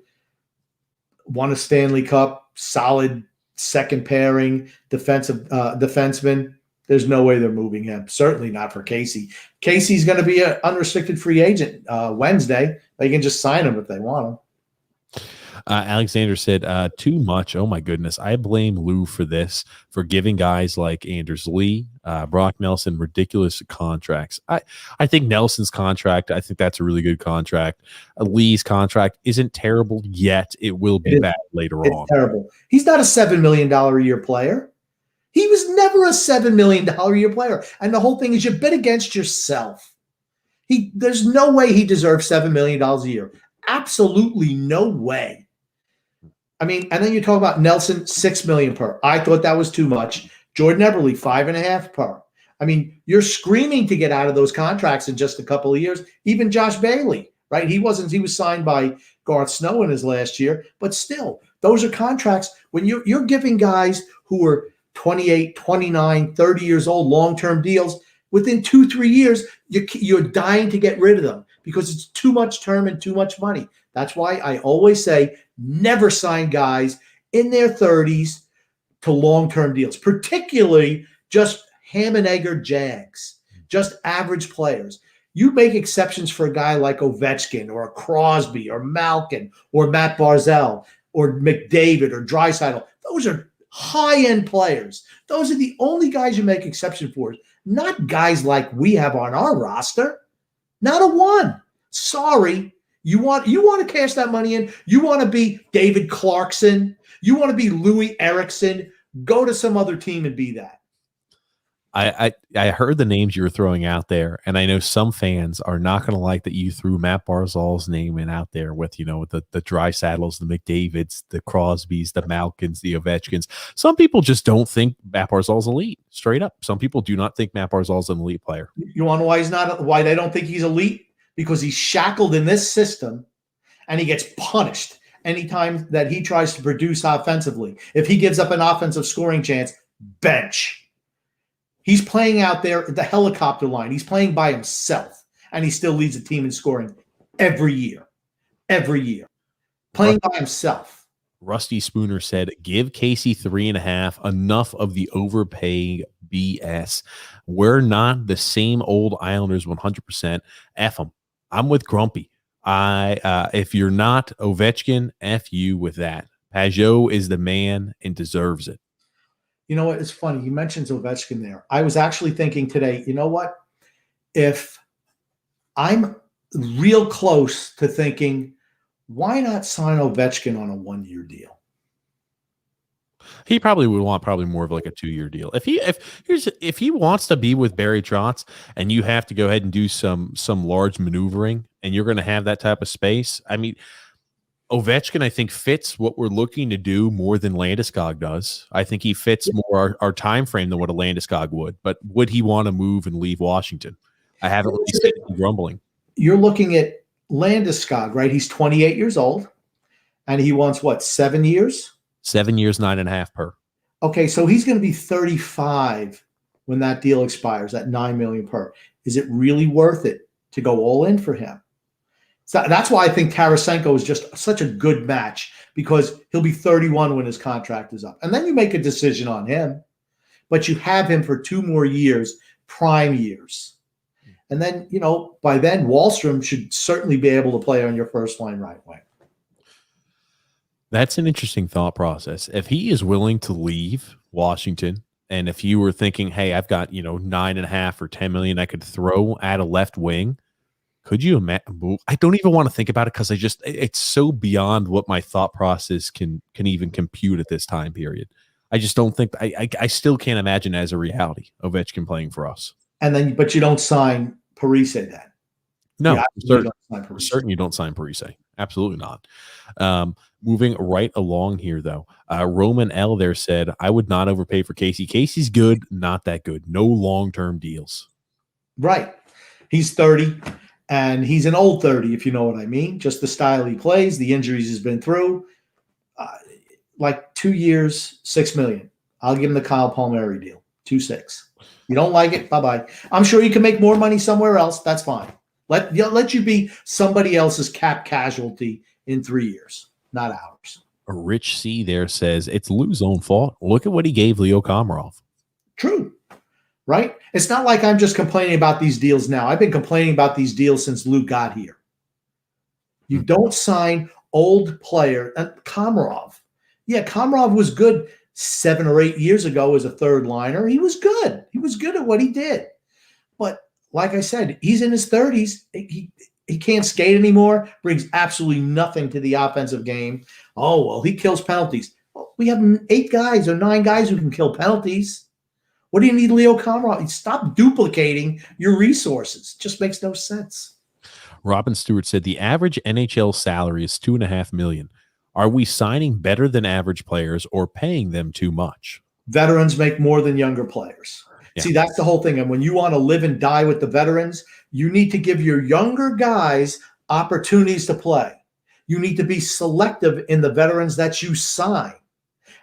won a Stanley Cup, solid second pairing defenseman. There's no way they're moving him. Certainly not for Casey. Casey's going to be an unrestricted free agent Wednesday. They can just sign him if they want him. Alexander said, too much. Oh, my goodness. I blame Lou for this, for giving guys like Anders Lee, Brock Nelson ridiculous contracts. I think Nelson's contract, I think that's a really good contract. Lee's contract isn't terrible yet. It will be bad later on. It's terrible. He's not a $7 million a year player. He was never a $7 million a year player. And the whole thing is you bet against yourself. There's no way he deserves $7 million a year. Absolutely no way. And then you talk about Nelson, $6 million per. I thought that was too much. Jordan Eberle, $5.5 per. You're screaming to get out of those contracts in just a couple of years. Even Josh Bailey, right? He was signed by Garth Snow in his last year, but still, those are contracts when you're giving guys who are 28, 29, 30 years old, long-term deals. Within 2-3 years, you're dying to get rid of them because it's too much term and too much money. That's why I always say never sign guys in their 30s to long-term deals, particularly just ham and egger jags, just average players. You make exceptions for a guy like Ovechkin or a Crosby or Malkin or Matt Barzal or McDavid or Draisaitl. Those are high-end players. Those are the only guys you make exception for, not guys like we have on our roster. Not a one. Sorry. You want to cash that money in? You want to be David Clarkson? You want to be Louis Eriksson? Go to some other team and be that. I heard the names you were throwing out there, and I know some fans are not going to like that you threw Matt Barzal's name in out there with with the Draisaitls, the McDavids, the Crosbys, the Malkins, the Ovechkins. Some people just don't think Matt Barzal's elite. Straight up, some people do not think Matt Barzal's an elite player. You want to know why they don't think he's elite? Because he's shackled in this system, and he gets punished anytime that he tries to produce offensively. If he gives up an offensive scoring chance, bench. He's playing out there at the helicopter line. He's playing by himself, and he still leads the team in scoring every year. Every year. Playing by himself. Rusty Spooner said, give Casey 3.5, enough of the overpaying BS. We're not the same old Islanders 100%. F them. I'm with Grumpy. If you're not Ovechkin, F you with that. Pajot is the man and deserves it. You know what? It's funny. You mentioned Ovechkin there. I was actually thinking today, you know what? If I'm real close to thinking, why not sign Ovechkin on a 1-year deal? He probably would want more of like a 2-year deal. If he wants to be with Barry Trotz and you have to go ahead and do some large maneuvering and you're going to have that type of space, I mean, Ovechkin, I think, fits what we're looking to do more than Landeskog does. I think he fits more our time frame than what a Landeskog would. But would he want to move and leave Washington? I haven't really seen him grumbling. You're looking at Landeskog, right? He's 28 years old, and he wants, what, 7 years? 7 years, 9.5 per. Okay, so he's going to be 35 when that deal expires at $9 million per. Is it really worth it to go all in for him? So that's why I think Tarasenko is just such a good match, because he'll be 31 when his contract is up. And then you make a decision on him, but you have him for 2 more years, prime years. And then, by then, Wahlstrom should certainly be able to play on your first line right wing. That's an interesting thought process. If he is willing to leave Washington, and if you were thinking, hey, I've got, 9.5 or 10 million I could throw at a left wing, could you imagine? I don't even want to think about it, because it's so beyond what my thought process can even compute at this time period. I just don't think I still can't imagine as a reality Ovechkin playing for us. And then, but you don't sign Parise then. No, certain you don't sign Parise. Absolutely not. Moving right along here, though, Roman L there said, I would not overpay for Casey. Casey's good, not that good. No long-term deals. Right. He's 30, and he's an old 30, if you know what I mean. Just the style he plays, the injuries he's been through. Like 2 years, $6 million. I'll give him the Kyle Palmieri deal, 2.6. You don't like it? Bye-bye. I'm sure you can make more money somewhere else. That's fine. Let you be somebody else's cap casualty in 3 years, not ours. A Rich C there says it's Lou's own fault. Look at what he gave Leo Komarov. True, right? It's not like I'm just complaining about these deals now. I've been complaining about these deals since Lou got here. You don't sign old player. Komarov. Yeah, Komarov was good 7 or 8 years ago as a third liner. He was good. He was good at what he did. But like I said, he's in his 30s. He can't skate anymore, brings absolutely nothing to the offensive game. Oh, well, he kills penalties. Well, we have 8 guys or 9 guys who can kill penalties. What do you need Leo Komarov? Stop duplicating your resources. It just makes no sense. Robin Stewart said the average NHL salary is $2.5 million. Are we signing better than average players or paying them too much? Veterans make more than younger players. Yeah. See, that's the whole thing. And when you want to live and die with the veterans, you need to give your younger guys opportunities to play. You need to be selective in the veterans that you sign.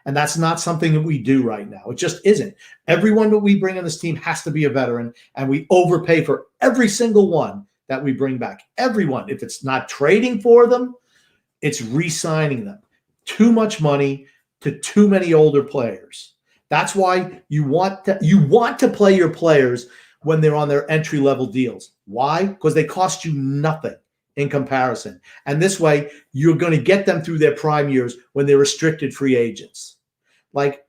And that's not something that we do right now. It just isn't. Everyone that we bring on this team has to be a veteran, and we overpay for every single one that we bring back. Everyone. If it's not trading for them, it's re-signing them. Too much money to too many older players. That's why you want to play your players when they're on their entry-level deals. Why? Because they cost you nothing in comparison. And this way, you're going to get them through their prime years when they're restricted free agents. Like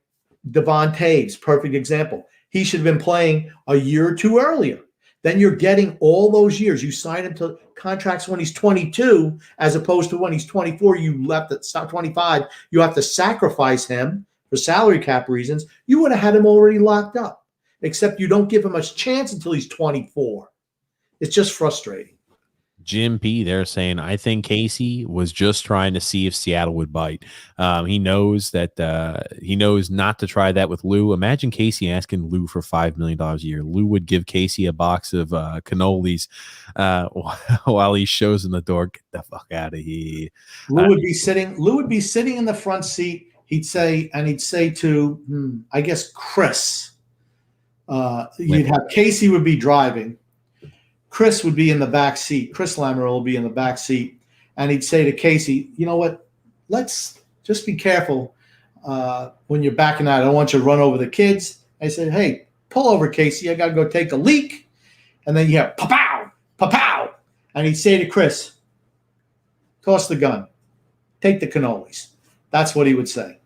Devon Taves, perfect example. He should have been playing a year or two earlier. Then you're getting all those years. You sign him to contracts when he's 22, as opposed to when he's 24. You left at 25. You have to sacrifice him for salary cap reasons. You would have had him already locked up, except you don't give him a chance until he's 24. It's just frustrating. Jim P there saying, I think Casey was just trying to see if Seattle would bite. He knows that he knows not to try that with Lou. Imagine Casey asking Lou for $5 million a year. Lou would give Casey a box of cannolis while he shows him the door. Get the fuck out of here. Lou would be sitting in the front seat. He'd say to, I guess, Chris. You'd have Casey would be driving. Chris would be in the back seat. Chris Lamoureux will be in the back seat. And he'd say to Casey, you know what? Let's just be careful when you're backing out. I don't want you to run over the kids. I said, hey, pull over, Casey. I got to go take a leak. And then you have pa-pow, pa-pow. And he'd say to Chris, toss the gun. Take the cannolis. That's what he would say.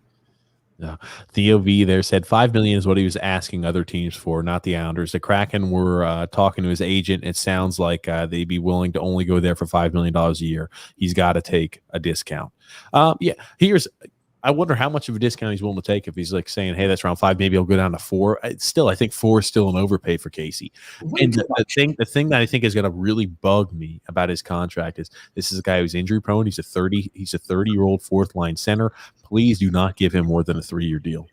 Yeah. Theo V there said $5 million is what he was asking other teams for, not the Islanders. The Kraken were talking to his agent. It sounds like they'd be willing to only go there for $5 million a year. He's got to take a discount. Yeah, I wonder how much of a discount he's willing to take if he's like saying, hey, that's round 5. Maybe I'll go down to 4. Still, I think 4 is still an overpay for Casey. And the thing that I think is going to really bug me about his contract is this is a guy who's injury prone. He's a 30-year-old fourth line center. Please do not give him more than a 3-year deal.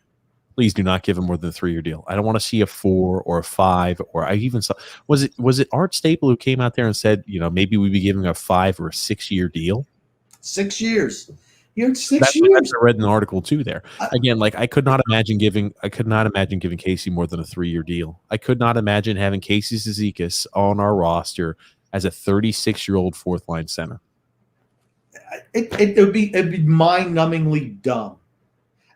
Please do not give him more than a 3-year deal. I don't want to see a 4 or a 5, or I even saw was it Art Staple who came out there and said, maybe we'd be giving a 5 or a 6-year deal. 6 years. You're 6 years. That's I read an article too there. Again, like I could not imagine giving Casey more than a 3-year deal. I could not imagine having Casey Cizikas on our roster as a 36-year-old fourth line center. It'd be mind-numbingly dumb.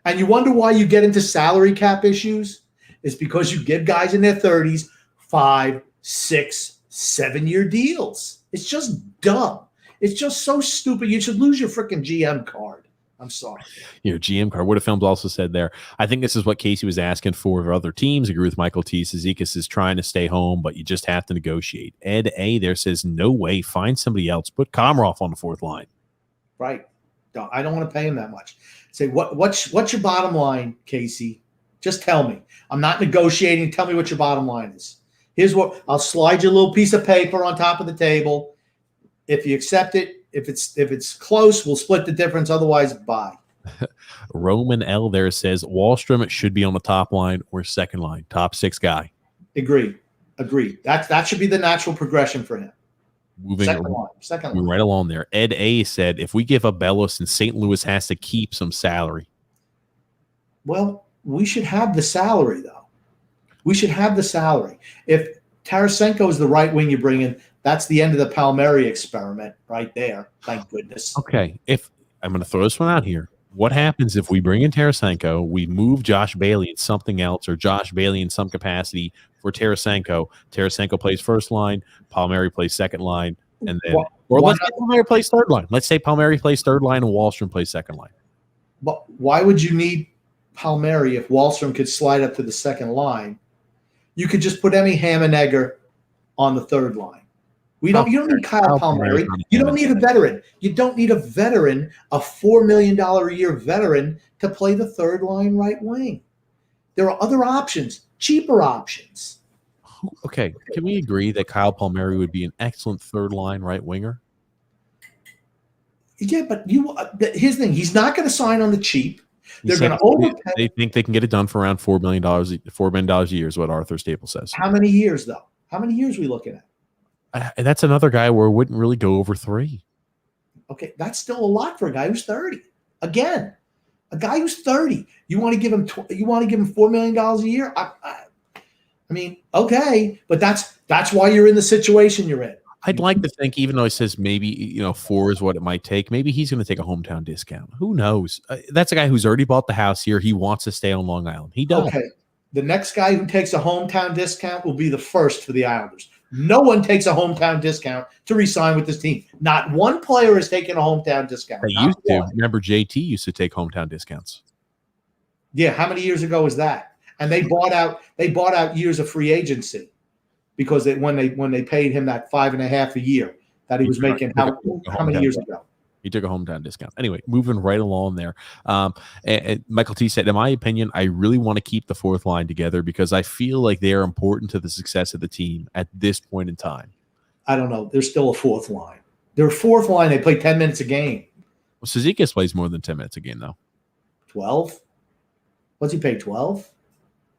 And you wonder why you get into salary cap issues? It's because you give guys in their 30s 5, 6, 7-year deals. It's just dumb. It's just so stupid. You should lose your freaking GM card. I'm sorry. Your GM card. What if Films also said there? I think this is what Casey was asking for other teams. Agree with Michael T. Cizikas is trying to stay home, but you just have to negotiate. Ed A. there says, no way. Find somebody else. Put Komarov on the fourth line. Right. I don't want to pay him that much. Say, what's your bottom line, Casey? Just tell me. I'm not negotiating. Tell me what your bottom line is. Here's what I'll slide you a little piece of paper on top of the table. If you accept it, if it's close, we'll split the difference. Otherwise, bye. Roman L there says Wahlstrom should be on the top line or second line, top 6 guy. Agree. That should be the natural progression for him. Moving right along there. Ed A said if we give up Bellows and St. Louis has to keep some salary. Well, we should have the salary though. We should have the salary. If Tarasenko is the right wing you bring in, that's the end of the Palmieri experiment right there. Thank goodness. Okay. If I'm going to throw this one out here, what happens if we bring in Tarasenko, we move Josh Bailey in something else, or Josh Bailey in some capacity for Tarasenko? Tarasenko plays first line, Palmieri plays second line, and then let's say Palmieri plays third line. Let's say Palmieri plays third line and Wahlstrom plays second line. But why would you need Palmieri if Wahlstrom could slide up to the second line? You could just put Emmy Hammenegger on the third line. You don't need Kyle Palmieri. You don't need a veteran. You don't need a veteran, a $4 million a year veteran, to play the third line right wing. There are other options, cheaper options. Okay, can we agree that Kyle Palmieri would be an excellent third line right winger? Yeah, but here's the thing: he's not going to sign on the cheap. They're going to overpay. They think they can get it done for around $4 million a year is what Arthur Staple says. How many years though? How many years are we looking at? That's another guy where it wouldn't really go over 3. Okay, that's still a lot for a guy who's 30. Again, a guy who's 30. You want to give him $4 million a year? I mean, okay, but that's why you're in the situation you're in. I'd like to think, even though he says maybe 4 is what it might take, maybe he's going to take a hometown discount. Who knows? That's a guy who's already bought the house here. He wants to stay on Long Island. He does. Okay, the next guy who takes a hometown discount will be the first for the Islanders. No one takes a hometown discount to re-sign with this team. Not one player has taken a hometown discount. They used to. Remember, JT used to take hometown discounts. Yeah, how many years ago was that? And they bought out years of free agency because when they paid him that $5.5 a year that he was making. How many years ago? He took a hometown discount. Anyway, moving right along there. And Michael T said, in my opinion, I really want to keep the fourth line together because I feel like they are important to the success of the team at this point in time. I don't know. There's still a fourth line. They're a fourth line. They play 10 minutes a game. Well, Cizikas plays more than 10 minutes a game, though. 12? What's he paid, 12?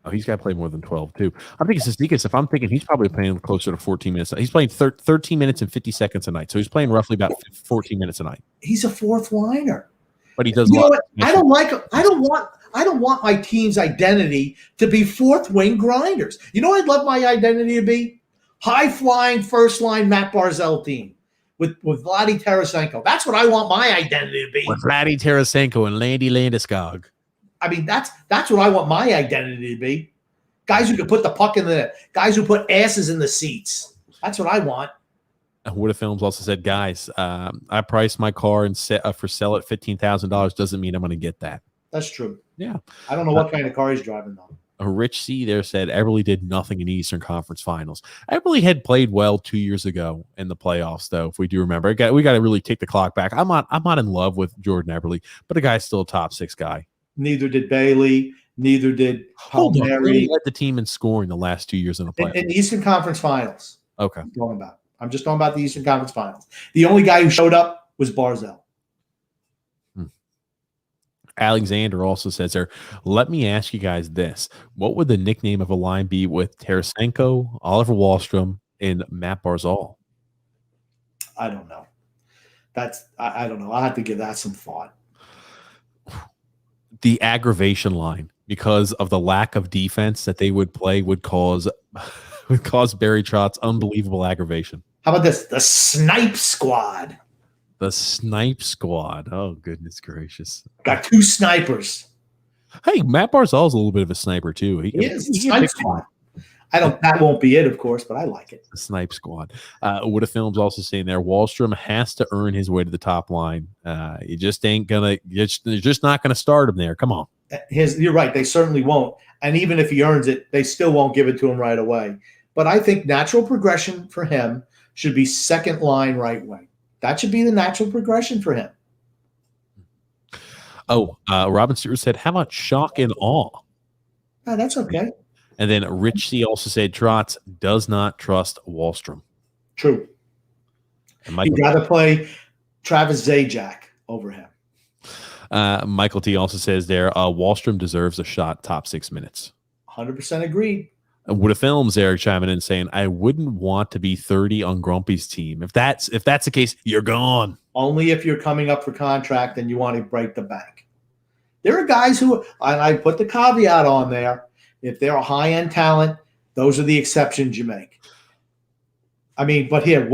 Oh, he's got to play more than 12, too. I'm thinking Cizikas, if I'm thinking he's probably playing closer to 14 minutes. He's playing 13 minutes and 50 seconds a night. So he's playing roughly about 14 minutes a night. He's a fourth liner. But he does. You know what? I don't want my team's identity to be fourth wing grinders. You know what I'd love my identity to be? High flying first line Matt Barzal team with Vladdy Tarasenko. That's what I want my identity to be. With Vladdy Tarasenko and Landy Landeskog. I mean, that's what I want my identity to be. Guys who can put the puck in the net. Guys who put asses in the seats. That's what I want. Would have Films also said, guys, I priced my car and for sell at $15,000 doesn't mean I'm going to get that. That's true. Yeah. I don't know what kind of car he's driving though. Rich C there said Eberle did nothing in the Eastern Conference Finals. Eberle had played well 2 years ago in the playoffs, though. If we do remember, we got to really take the clock back. I'm not in love with Jordan Eberle, but the guy's still a top 6 guy. Neither did Bailey. Neither did Palmieri. He led the team in scoring the last 2 years in the playoffs. In the Eastern Conference Finals. Okay, I'm just talking about the Eastern Conference Finals. The only guy who showed up was Barzal. Alexander also says there, let me ask you guys this. What would the nickname of a line be with Tarasenko, Oliver Wahlstrom, and Matt Barzal? I don't know. I don't know. I'll have to give that some thought. The aggravation line, because of the lack of defense that they would play, would cause Barry Trotz unbelievable aggravation. How about this? The Snipe Squad. The Snipe Squad. Oh, goodness gracious. Got 2 snipers. Hey, Matt Barzal's a little bit of a sniper, too. He is. Snipe Squad. That won't be it, of course, but I like it. The Snipe Squad. What a Film's also saying there, Wahlstrom has to earn his way to the top line. You just ain't gonna, you're just not gonna start him there. Come on. You're right. They certainly won't. And even if he earns it, they still won't give it to him right away. But I think natural progression for him should be second line right wing. That should be the natural progression for him. Oh, Robin Stewart said, how about shock and awe? Oh, that's okay. And then Rich C also said Trotz does not trust Wahlstrom. True. You got to play Travis Zajac over him. Michael T also says there, Wahlstrom deserves a shot top 6 minutes. 100% agreed. What a Film's Eric chiming in saying, I wouldn't want to be 30 on Grumpy's team. If that's the case, you're gone. Only if you're coming up for contract and you want to break the bank. There are guys who, and I put the caveat on there, if they're a high-end talent, those are the exceptions you make. I mean, but here,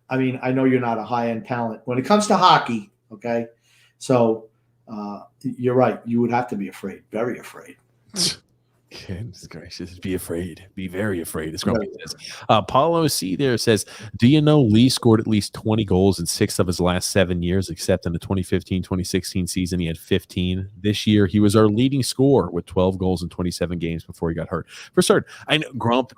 I know you're not a high-end talent. When it comes to hockey, okay, so you're right. You would have to be afraid, very afraid. Goodness gracious, be afraid. Be very afraid. As Grumpy says. Paulo C there says, do you know Lee scored at least 20 goals in 6 of his last 7 years, except in the 2015-2016 season, he had 15. This year, he was our leading scorer with 12 goals in 27 games before he got hurt. For certain, I know Grump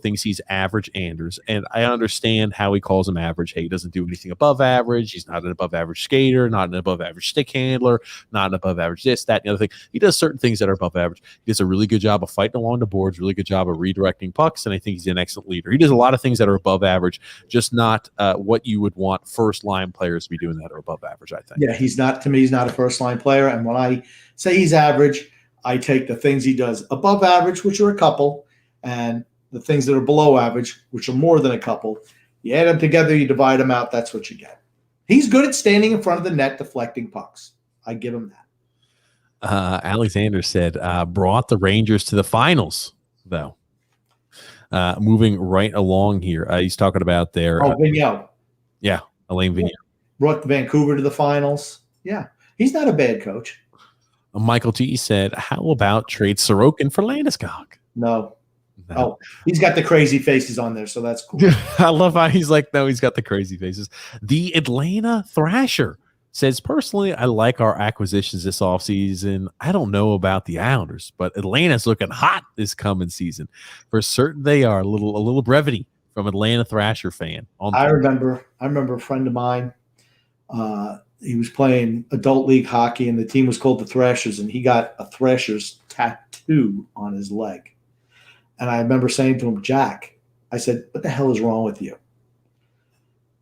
thinks he's average Anders, and I understand how he calls him average. Hey, he doesn't do anything above average. He's not an above average skater, not an above average stick handler, not an above average this, that, and the other thing. He does certain things that are above average. He does a really good job of fighting along the boards, really good job of redirecting pucks, and I think he's an excellent leader. He does a lot of things that are above average, just not what you would want first-line players to be doing that are above average, I think. Yeah, he's not a first-line player, and when I say he's average, I take the things he does above average, which are a couple, and the things that are below average, which are more than a couple. You add them together, you divide them out, that's what you get. He's good at standing in front of the net deflecting pucks. I give him that. Alexander said, brought the Rangers to the finals, though. Moving right along here. He's talking about their Vigneault. Yeah, Alain Vigneault. Brought Vancouver to the finals. Yeah, he's not a bad coach. Michael T said, how about trade Sorokin for Landeskog? No. Oh, he's got the crazy faces on there, so that's cool. I love how he's like, no, he's got the crazy faces. The Atlanta Thrasher says, personally, I like our acquisitions this offseason. I don't know about the Islanders, but Atlanta's looking hot this coming season. For certain they are. A little brevity from Atlanta Thrasher fan. I remember a friend of mine. He was playing adult league hockey, and the team was called the Thrashers, and he got a Thrashers tattoo on his leg. And I remember saying to him, Jack, I said, what the hell is wrong with you?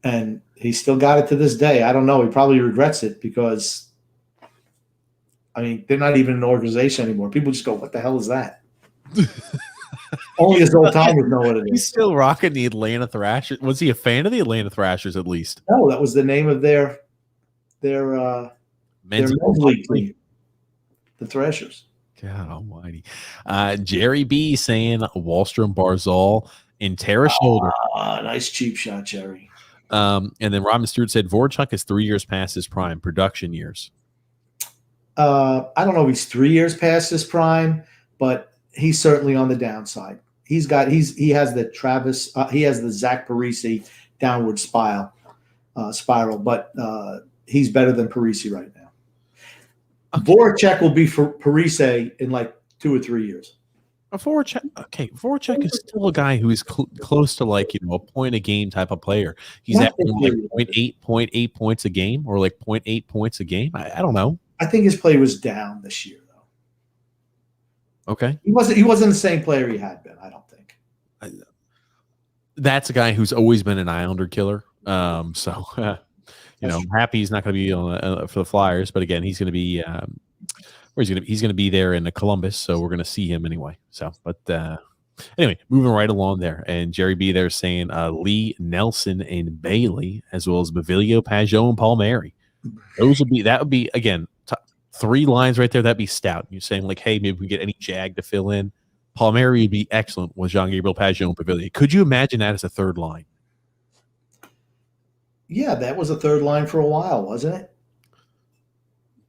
And he still got it to this day. I don't know. He probably regrets it because, I mean, they're not even an organization anymore. People just go, what the hell is that? Only his old timers know what it is. He's still rocking the Atlanta Thrashers. Was he a fan of the Atlanta Thrashers at least? No, that was the name of their men's league team, the Thrashers. God almighty. Jerry B saying Wahlstrom, Barzal, and Tara shoulder. Nice cheap shot, Jerry. And then Robin Stewart said Voracek is 3 years past his prime, production years. I don't know if he's 3 years past his prime, but he's certainly on the downside. He has the Zach Parise downward spiral, but he's better than Parise right now. Okay. Voracek will be for Parise in like 2 or 3 years. Voracek is still a guy who is close to like a point a game type of player. He's at like 0.8 points a game or like 0.8 points a game. I don't know. I think his play was down this year though. Okay, he wasn't the same player he had been. I don't think. That's a guy who's always been an Islander killer. I'm happy he's not going to be on for the Flyers, but again, he's going to be. He's going to be there in Columbus, so we're going to see him anyway. So, but anyway, moving right along there, and Jerry B there saying Lee, Nelson, and Bailey, as well as Bavilio, Pajot, and Palmieri. That would be again 3 lines right there. That'd be stout. You're saying like, hey, maybe we get any Jag to fill in. Palmieri would be excellent with Jean-Gabriel Pajot and Bavilio. Could you imagine that as a third line? Yeah, that was a third line for a while, wasn't it?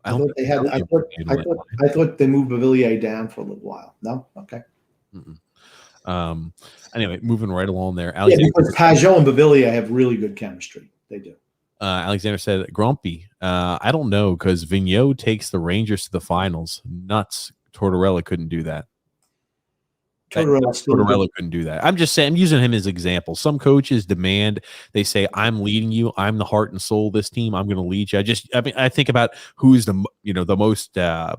I thought they moved Bavillier down for a little while. No, okay. Anyway, moving right along there. Because Pajot and Bavillier have really good chemistry. They do. Alexander said, "Grumpy. I don't know because Vigneault takes the Rangers to the finals. Nuts. Tortorella couldn't do that. Tortorella couldn't do that. I'm just saying, I'm using him as an example. Some coaches demand, they say, I'm leading you. I'm the heart and soul of this team. I'm going to lead you. I think about who's the most, I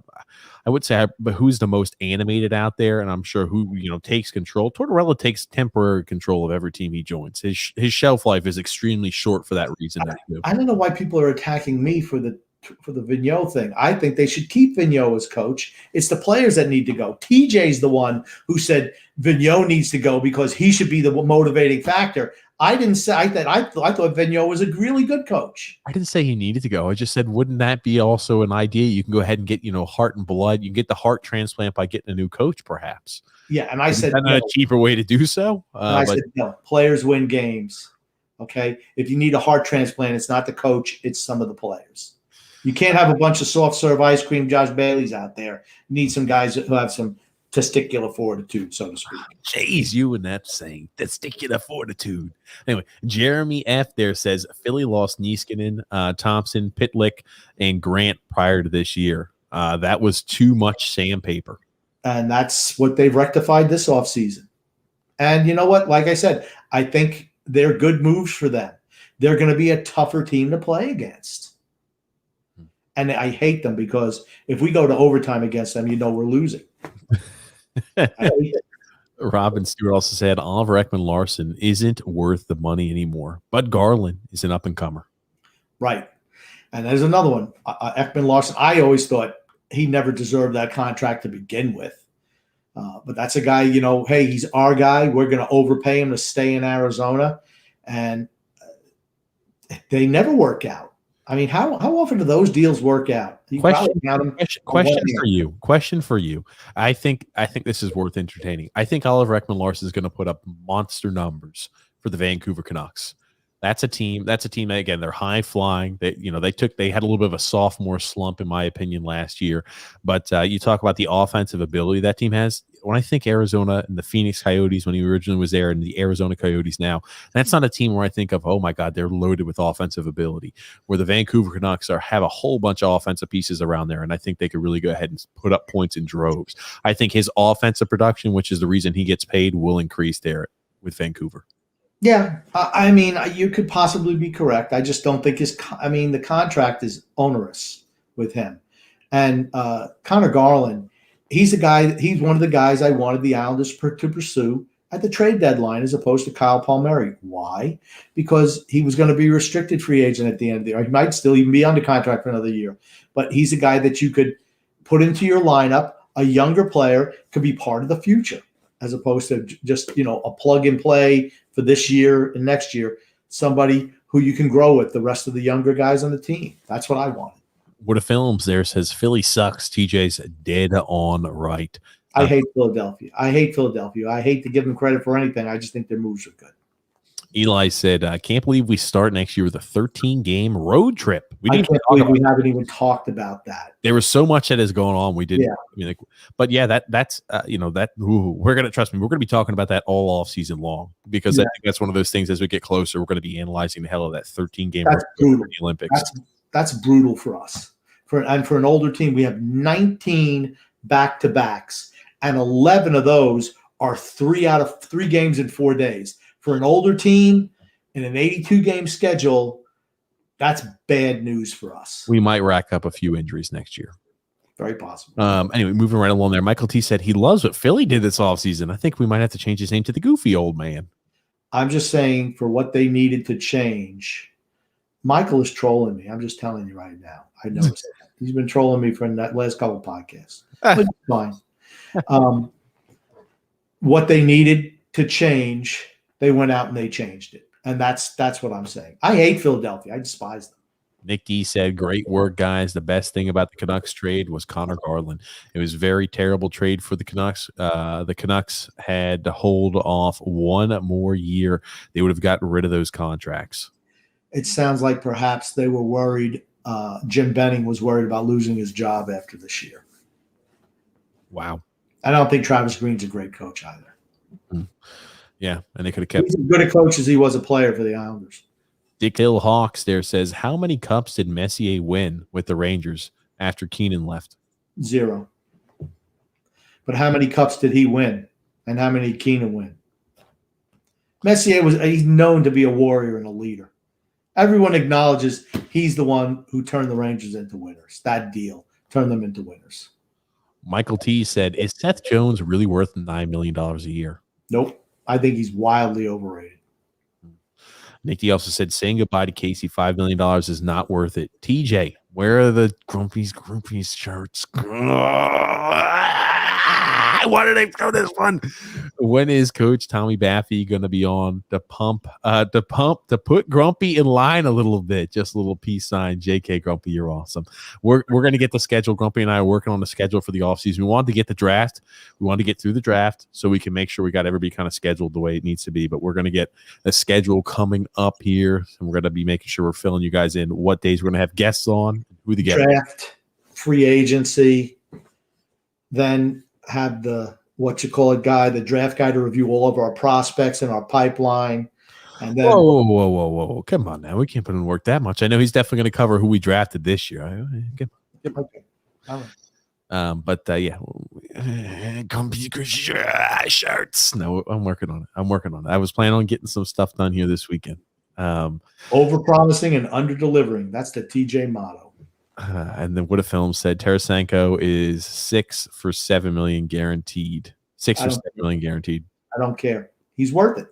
would say, but who's the most animated out there. And I'm sure who, takes control. Tortorella takes temporary control of every team he joins. His shelf life is extremely short for that reason. I don't know why people are attacking me for the Vigneault thing. I think they should keep Vigneault as coach. It's the players that need to go. TJ's the one who said Vigneault needs to go because he should be the motivating factor. I didn't say that. I thought Vigneault was a really good coach. I didn't say he needed to go. I just said, wouldn't that be also an idea? You can go ahead and get, heart and blood. You can get the heart transplant by getting a new coach, perhaps. Yeah, and I said no. A cheaper way to do so. I said no. Players win games. Okay, if you need a heart transplant, it's not the coach; it's some of the players. You can't have a bunch of soft serve ice cream Josh Baileys out there. You need some guys who have some testicular fortitude, so to speak. Jeez, you and that saying testicular fortitude. Anyway, Jeremy F. there says Philly lost Niskanen, Thompson, Pitlick, and Grant prior to this year. That was too much sandpaper. And that's what they've rectified this offseason. And you know what? Like I said, I think they're good moves for them. They're going to be a tougher team to play against. And I hate them because if we go to overtime against them, we're losing. Robin Stewart also said Oliver Ekman-Larsson isn't worth the money anymore, but Garland is an up-and-comer. Right. And there's another one. Ekman-Larsson, I always thought he never deserved that contract to begin with. But that's a guy, hey, he's our guy. We're going to overpay him to stay in Arizona. And they never work out. I mean, how often do those deals work out? Question for you. I think this is worth entertaining. I think Oliver Ekman-Larsson is going to put up monster numbers for the Vancouver Canucks. That's a team that, again, they're high flying. They had a little bit of a sophomore slump, in my opinion, last year. But you talk about the offensive ability that team has. When I think Arizona and the Phoenix Coyotes, when he originally was there, and the Arizona Coyotes now, that's not a team where I think of, oh my God, they're loaded with offensive ability. Where the Vancouver Canucks have a whole bunch of offensive pieces around there, and I think they could really go ahead and put up points in droves. I think his offensive production, which is the reason he gets paid, will increase there with Vancouver. Yeah, I mean, you could possibly be correct. I just don't think the contract is onerous with him. And Connor Garland, he's one of the guys I wanted the Islanders to pursue at the trade deadline as opposed to Kyle Palmieri. Why? Because he was going to be a restricted free agent at the end of the year. He might still even be under contract for another year. But he's a guy that you could put into your lineup. A younger player could be part of the future as opposed to just, a plug and play for this year and next year, somebody who you can grow with the rest of the younger guys on the team. That's what I wanted. What a Films there says Philly sucks. TJ's dead on right. I hate Philadelphia. I hate to give them credit for anything. I just think their moves are good. Eli said, I can't believe we start next year with a 13-game road trip. I can't believe we haven't even talked about that. There was so much that is going on. We didn't. Yeah. But yeah, that's we're going to, trust me, we're going to be talking about that all off season long because I think that's one of those things as we get closer, we're going to be analyzing the hell of that 13-game road trip for the Olympics. That's brutal for us. For an older team, we have 19 back-to-backs. and 11 of those are 3 out of 3 games in 4 days. For an older team in an 82-game schedule, that's bad news for us. We might rack up a few injuries next year. Very possible. Anyway, moving right along there. Michael T said he loves what Philly did this offseason. I think we might have to change his name to the Goofy Old Man. I'm just saying for what they needed to change. Michael is trolling me. I'm just telling you right now. I noticed that. He's been trolling me for that last couple of podcasts. But it's fine. What they needed to change, they went out and they changed it. And that's what I'm saying. I hate Philadelphia. I despise them. Nick D said, great work, guys. The best thing about the Canucks trade was Connor Garland. It was a very terrible trade for the Canucks. The Canucks had to hold off 1 more year. They would have gotten rid of those contracts. It sounds like perhaps they were worried. Jim Benning was worried about losing his job after this year. Wow. I don't think Travis Green's a great coach either. Mm. Yeah, and they could have kept. He's as good a coach as he was a player for the Islanders. Dick Hill Hawks there says, how many cups did Messier win with the Rangers after Keenan left? 0. But how many cups did he win? And how many did Keenan win? Messier he's known to be a warrior and a leader. Everyone acknowledges he's the one who turned the Rangers into winners. That deal turned them into winners. Michael T said, is Seth Jones really worth $9 million a year? Nope. I think he's wildly overrated. Nick D also said, saying goodbye to Casey, $5 million is not worth it. TJ, where are the Grumpies shirts? Why did I throw this one? When is Coach Tommy Baffy going to be on to put Grumpy in line a little bit? Just a little peace sign. JK Grumpy, you're awesome. We're going to get the schedule. Grumpy and I are working on the schedule for the offseason. We wanted to get the draft. We wanted to get through the draft so we can make sure we got everybody kind of scheduled the way it needs to be. But we're going to get a schedule coming up here, and we're going to be making sure we're filling you guys in what days we're going to have guests on, who the guests. Draft, free agency, then have the the draft guy to review all of our prospects and our pipeline. And then whoa. Come on now. We can't put in work that much. I know he's definitely going to cover who we drafted this year. Okay. Yeah. Shirts. No, I'm working on it. I was planning on getting some stuff done here this weekend. Over-promising and under-delivering. That's the TJ motto. And then what a film said, Tarasenko is 6 for $7 million guaranteed. 6 for $7 million guaranteed. I don't care. He's worth it.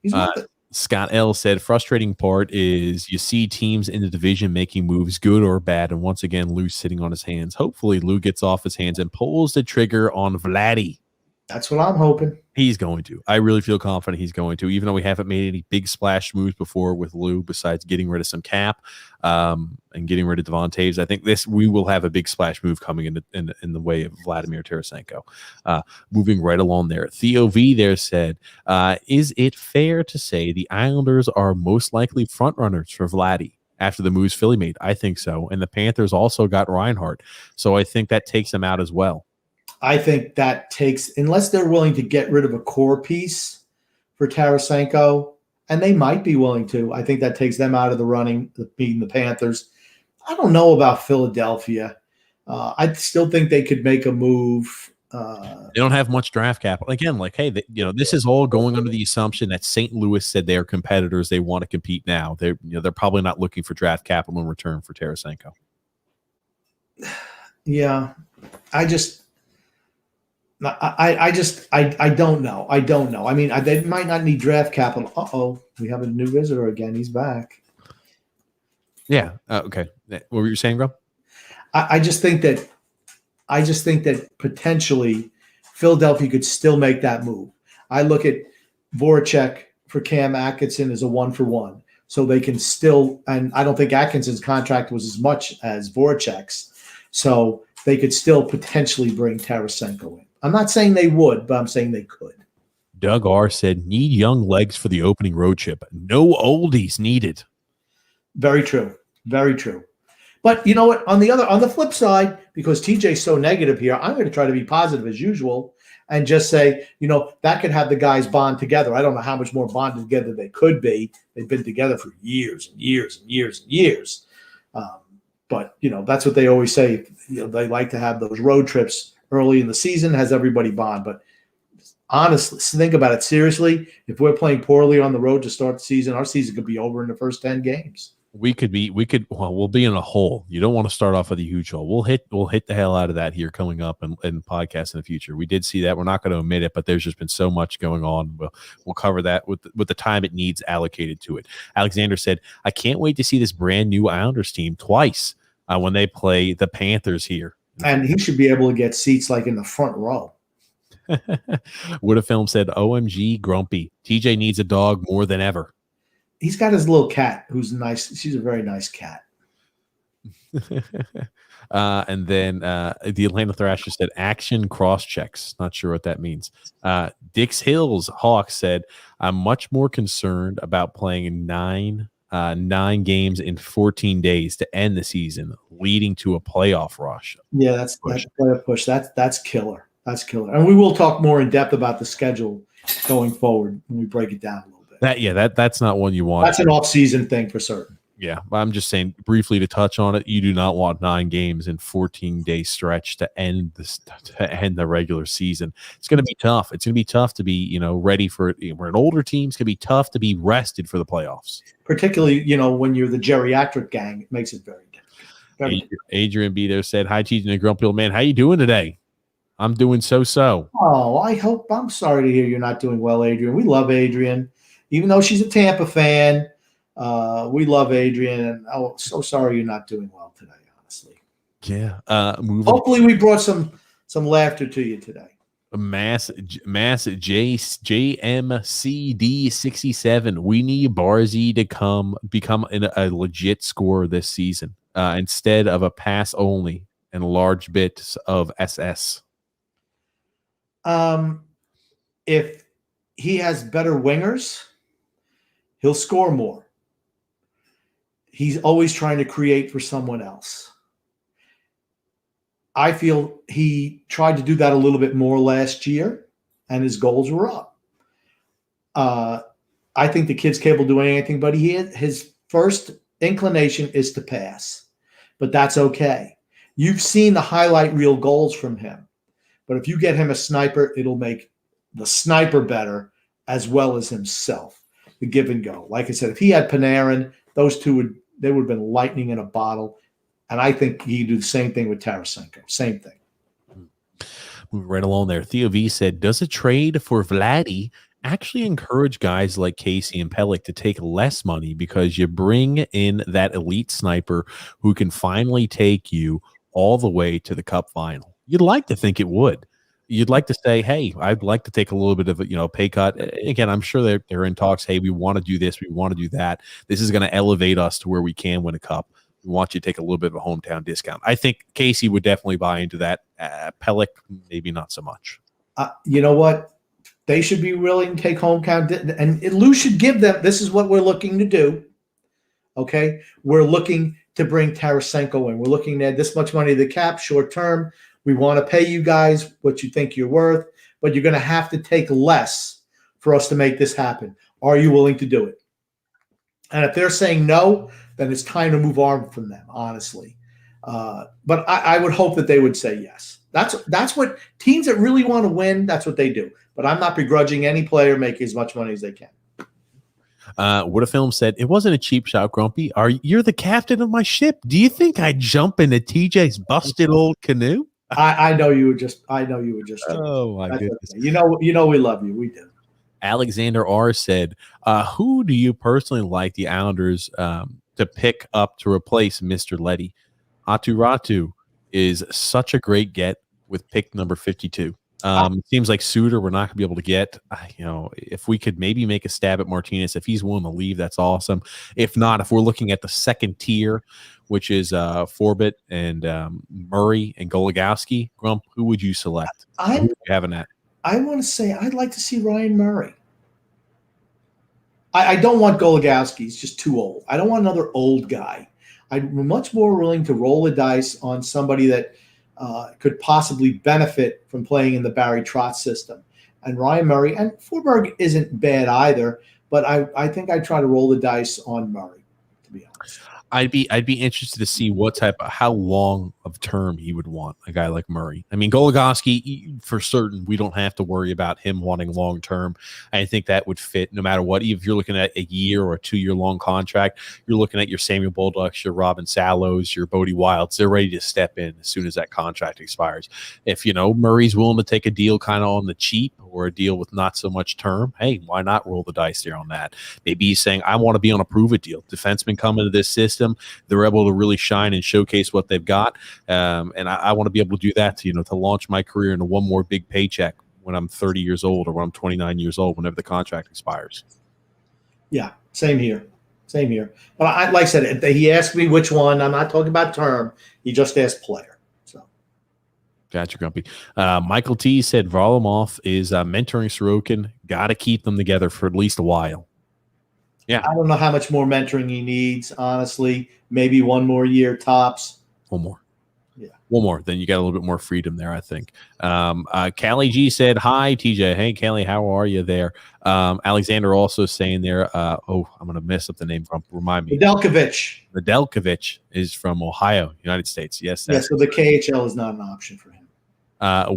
He's worth it. Scott L said, frustrating part is you see teams in the division making moves, good or bad, and once again, Lou's sitting on his hands. Hopefully, Lou gets off his hands and pulls the trigger on Vladdy. That's what I'm hoping. He's going to. I really feel confident he's going to, even though we haven't made any big splash moves before with Lou besides getting rid of some cap and getting rid of Devon Taves. I think we will have a big splash move coming in the way of Vladimir Tarasenko. Moving right along there. Theo V there said, is it fair to say the Islanders are most likely frontrunners for Vladdy after the moves Philly made? I think so. And the Panthers also got Reinhart. So I think that takes them out as well. I think that takes, unless they're willing to get rid of a core piece for Tarasenko, and they might be willing to, I think that takes them out of the running, beating the Panthers. I don't know about Philadelphia. I still think they could make a move. They don't have much draft capital. Again, this is all going under the assumption that St. Louis said they are competitors. They want to compete now. They're probably not looking for draft capital in return for Tarasenko. Yeah, I don't know. I mean, they might not need draft capital. We have a new visitor again. He's back. Yeah. Okay. What were you saying, bro? I just think that potentially Philadelphia could still make that move. I look at Voracek for Cam Atkinson as a 1-for-1, so they can still. And I don't think Atkinson's contract was as much as Voracek's, so they could still potentially bring Tarasenko in. I'm not saying they would, but I'm saying they could. Doug R. said, need young legs for the opening road trip. No oldies needed. Very true. Very true. But you know what? On the flip side, because TJ's so negative here, I'm going to try to be positive as usual and just say, that could have the guys bond together. I don't know how much more bonded together they could be. They've been together for years and years and years and years. But that's what they always say. They like to have those road trips early in the season, has everybody bond. But honestly, think about it seriously. If we're playing poorly on the road to start the season, our season could be over in the first 10 games. We'll be in a hole. You don't want to start off with a huge hole. We'll hit the hell out of that here coming up and podcasts in the future. We did see that. We're not going to omit it, but there's just been so much going on. We'll cover that with the time it needs allocated to it. Alexander said, I can't wait to see this brand new Islanders team twice when they play the Panthers here. And he should be able to get seats like in the front row. Would a Film said, OMG Grumpy. TJ needs a dog more than ever. He's got his little cat who's nice. She's a very nice cat. And then the Atlanta Thrasher said action cross checks. Not sure what that means. Dix Hills Hawk said, I'm much more concerned about playing nine games in 14 days to end the season, leading to a playoff rush. Yeah, that's playoff push. That's killer. That's killer. And we will talk more in depth about the schedule going forward when we break it down a little bit. That's not one you want. That's an off-season thing for certain. Yeah, I'm just saying briefly to touch on it. You do not want 9 games in 14-day stretch to end the regular season. It's going to be tough. It's going to be tough to be ready for it. We're an older team. It's going to be tough to be rested for the playoffs. Particularly when you're the geriatric gang, it makes it very difficult. Adrian B there said, "Hi, TJ and Grumpy Old Man. How you doing today?" I'm doing so. Oh, I'm sorry to hear you're not doing well, Adrian. We love Adrian. Even though she's a Tampa fan, we love Adrian. And so sorry you're not doing well today, honestly. Yeah. Hopefully we brought some laughter to you today. Mass JMCD 67. We need Barzy to become a legit scorer this season instead of a pass only and large bits of SS. If he has better wingers, he'll score more. He's always trying to create for someone else. I feel he tried to do that a little bit more last year, and his goals were up. I think the kid's capable of doing anything, but his first inclination is to pass. But that's okay. You've seen the highlight reel goals from him. But if you get him a sniper, it'll make the sniper better as well as himself. The give and go. Like I said, if he had Panarin, those two would have been lightning in a bottle. And I think he'd do the same thing with Tarasenko. Same thing. Moving right along there. Theo V said, does a trade for Vladdy actually encourage guys like Casey and Pelech to take less money because you bring in that elite sniper who can finally take you all the way to the cup final? You'd like to think it would. You'd like to say, hey, I'd like to take a little bit of a pay cut. Again, I'm sure they're in talks. Hey, we want to do this. We want to do that. This is going to elevate us to where we can win a cup. We want you to take a little bit of a hometown discount. I think Casey would definitely buy into that. Pelech, maybe not so much. You know what? They should be willing to take hometown. And Lou should give them, this is what we're looking to do. Okay? We're looking to bring Tarasenko in. We're looking at this much money to the cap, short term. We want to pay you guys what you think you're worth, but you're going to have to take less for us to make this happen. Are you willing to do it? And if they're saying no, then it's time to move on from them, honestly. But I would hope that they would say yes. That's what teams that really want to win, that's what they do. But I'm not begrudging any player making as much money as they can. What a Film said, it wasn't a cheap shot, Grumpy. You're the captain of my ship. Do you think I'd jump into TJ's busted old canoe? I know you would just. Oh my goodness! Okay. You know we love you. We do. Alexander R said, "Who do you personally like the Islanders to pick up to replace Mr. Leddy? Aturatu is such a great get with pick number 52. Seems like Suter we're not going to be able to get. If we could maybe make a stab at Martinez, if he's willing to leave, that's awesome. If not, if we're looking at the second tier, which is Forbett and Murray and Goligoski, Grump, who would you select? Who are you having that? I want to say I'd like to see Ryan Murray. I don't want Goligoski. He's just too old. I don't want another old guy. I'm much more willing to roll the dice on somebody that could possibly benefit from playing in the Barry Trotz system. And Ryan Murray, and Forberg isn't bad either, but I think I'd try to roll the dice on Murray, to be honest. I'd be interested to see how long of term he would want a guy like Murray. I mean, Goligoski, for certain, we don't have to worry about him wanting long term. I think that would fit no matter what. If you're looking at a year or a 2-year long contract, you're looking at your Samuel Bolducks, your Robin Sallows, your Bodie Wilds. They're ready to step in as soon as that contract expires. If Murray's willing to take a deal kind of on the cheap or a deal with not so much term, hey, why not roll the dice there on that? Maybe he's saying, I want to be on a prove-it deal. Defensemen come into this system. They're able to really shine and showcase what they've got. And I want to be able to do that to launch my career into one more big paycheck when I'm 30 years old or when I'm 29 years old, whenever the contract expires. Yeah, same here. But like I said, he asked me which one. I'm not talking about term. He just asked player. So, gotcha, Grumpy. Michael T said Varlamov is mentoring Sorokin. Got to keep them together for at least a while. Yeah, I don't know how much more mentoring he needs, honestly. Maybe one more year tops. One more. Yeah. One more. Then you got a little bit more freedom there, I think. Callie G said, hi, TJ. Hey, Callie, how are you there? Alexander also saying there, I'm going to mess up the name. Remind me. Nedeljkovic is from Ohio, United States. Yes. Yeah, so the KHL is not an option for him.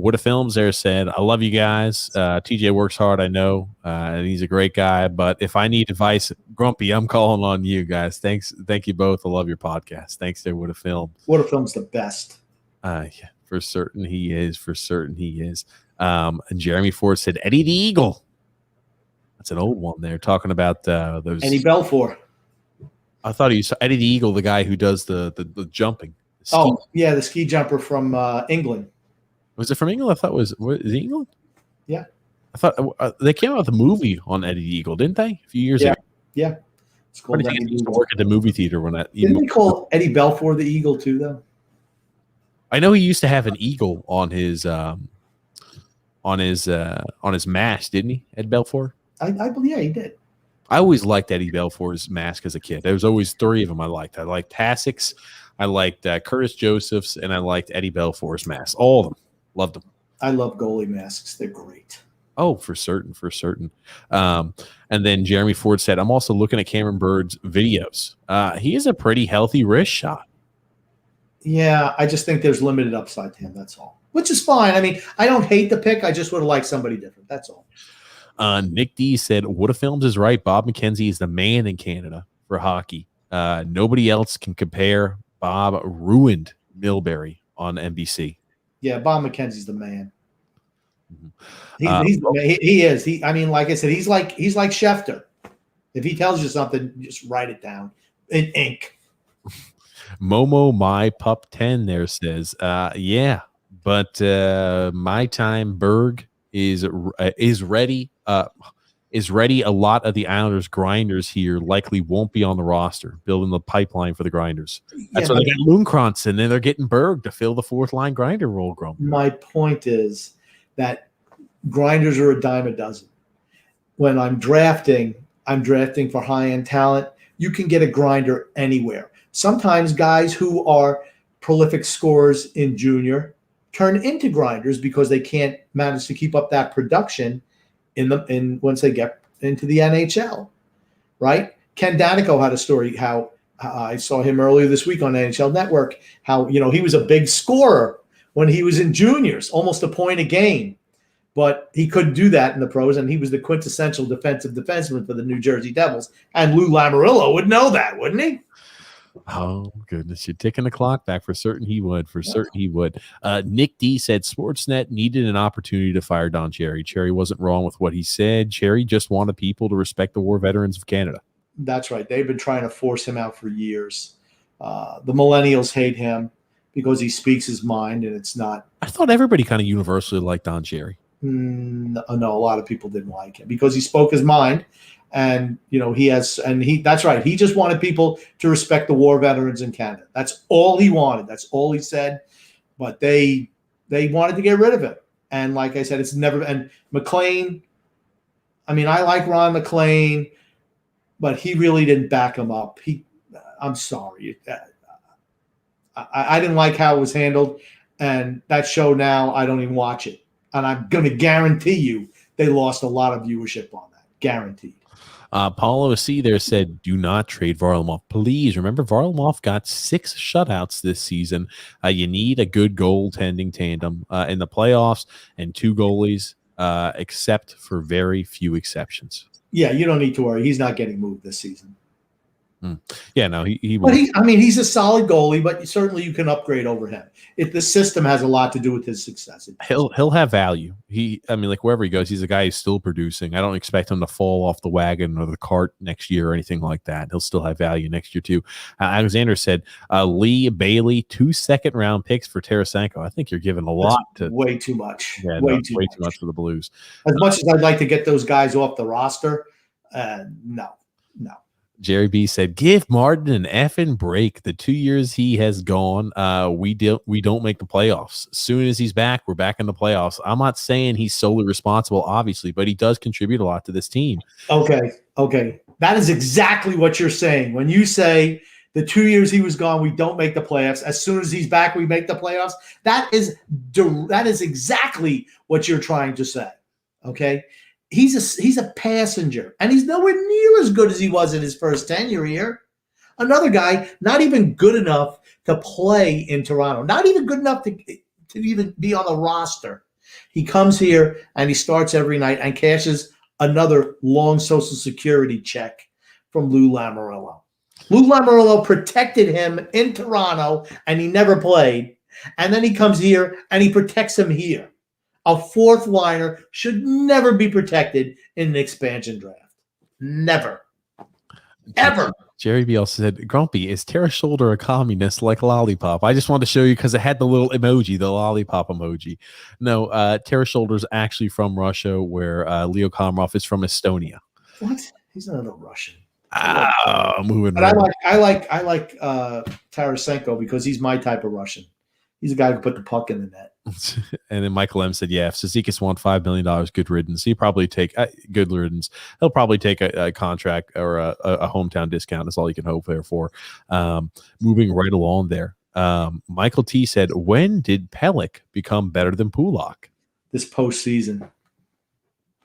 What a Films there said, I love you guys. TJ works hard, I know, and he's a great guy. But if I need advice, Grumpy, I'm calling on you guys. Thank you both. I love your podcast. Thanks there, What a Film. What a Film's the best. Yeah, for certain he is. And Jeremy Ford said Eddie the Eagle. That's an old one there, talking about those. Eddie Belfour. I thought he was Eddie the Eagle, the guy who does the jumping. The ski jumper from England. Was it from England? I thought is it England? Yeah. I thought they came out with a movie on Eddie the Eagle, didn't they? A few years ago. Yeah. It's called Eddie used to work at the movie theater when that. Didn't he call Eddie Belfour the Eagle too, though? I know he used to have an eagle on his mask, didn't he? Ed Belfour. I believe he did. I always liked Eddie Belfour's mask as a kid. There was always 3 of them I liked. I liked Hasek's, I liked Curtis Joseph's, and I liked Eddie Belfour's mask. All of them. Loved them. I love goalie masks. They're great. Oh, for certain. And then Jeremy Ford said, I'm also looking at Cameron Bird's videos. He has a pretty healthy wrist shot. Yeah, I just think there's limited upside to him. That's all. Which is fine. I mean, I don't hate the pick. I just would have liked somebody different. That's all. Nick D said, What a Films is right. Bob McKenzie is the man in Canada for hockey. Nobody else can compare. Bob ruined Milbury on NBC. Yeah, Bob McKenzie's the man. He is. I mean, like I said, he's like Schefter. If he tells you something, just write it down in ink. Momo My Pup 10 there says, yeah, but my time Berg is ready. Is ready. A lot of the Islanders grinders here likely won't be on the roster, building the pipeline for the grinders. That's why they got Lundkrantz, and then they're getting Berg to fill the 4th line grinder role. My point is that grinders are a dime a dozen. When I'm drafting for high-end talent. You can get a grinder anywhere. Sometimes guys who are prolific scorers in junior turn into grinders because they can't manage to keep up that production once they get into the NHL, right? Ken Danico had a story how I saw him earlier this week on NHL Network, how, he was a big scorer when he was in juniors, almost a point a game, but he couldn't do that in the pros, and he was the quintessential defensive defenseman for the New Jersey Devils, and Lou Lamoriello would know that, wouldn't he? Oh, goodness. You're ticking the clock back. For certain he would. Nick D said Sportsnet needed an opportunity to fire Don Cherry. Cherry wasn't wrong with what he said. Cherry just wanted people to respect the war veterans of Canada. That's right. They've been trying to force him out for years. The millennials hate him because he speaks his mind, and it's not. I thought everybody kind of universally liked Don Cherry. No, a lot of people didn't like him because he spoke his mind. And that's right. He just wanted people to respect the war veterans in Canada. That's all he wanted. That's all he said. But they wanted to get rid of him. And like I said, it's never. And McLean. I mean, I like Ron McLean, but he really didn't back him up. I'm sorry. I didn't like how it was handled, and that show now I don't even watch it. And I'm going to guarantee you they lost a lot of viewership on that. Guaranteed. Paulo C there said, do not trade Varlamov. Please remember, Varlamov got 6 shutouts this season. You need a good goaltending tandem in the playoffs and 2 goalies, except for very few exceptions. Yeah, you don't need to worry. He's not getting moved this season. Yeah, no, he But he's a solid goalie, but certainly you can upgrade over him. If the system has a lot to do with his success, he'll have value. Like wherever he goes, he's a guy who's still producing. I don't expect him to fall off the wagon or the cart next year or anything like that. He'll still have value next year too. Alexander said, Lee Bailey, 2 second-round picks for Tarasenko. I think you're giving a lot to way too much. Yeah, way too much for the Blues. As much as I'd like to get those guys off the roster, no. Jerry B said, give Martin an effing break. The 2 years he has gone, we don't make the playoffs. As soon as he's back, we're back in the playoffs. I'm not saying he's solely responsible, obviously, but he does contribute a lot to this team. Okay. That is exactly what you're saying. When you say the 2 years he was gone, we don't make the playoffs. As soon as he's back, we make the playoffs. That is exactly what you're trying to say. Okay. He's a passenger, and he's nowhere near as good as he was in his first tenure here. Another guy not even good enough to play in Toronto, not even good enough to even be on the roster. He comes here and he starts every night and cashes another long Social Security check from Lou Lamoriello. Lou Lamoriello protected him in Toronto, and he never played. And then he comes here and he protects him here. A fourth liner should never be protected in an expansion draft. Never. Ever. Jerry B also said, Grumpy, is Tara Shoulder a communist like Lollipop? I just wanted to show you because it had the little emoji, the lollipop emoji. No, Tara Shoulder's actually from Russia, where Leo Komarov is from Estonia. What? He's not a Russian. Moving. But right. I like Tarasenko because he's my type of Russian. He's a guy who put the puck in the net. And then Michael M said, yeah, if Cizikas won $5 million, good riddance. He'll probably take good riddance. He'll probably take a contract or a hometown discount. That's all you can hope there for. Moving right along there. Michael T said, when did Pelech become better than Pulak? This postseason.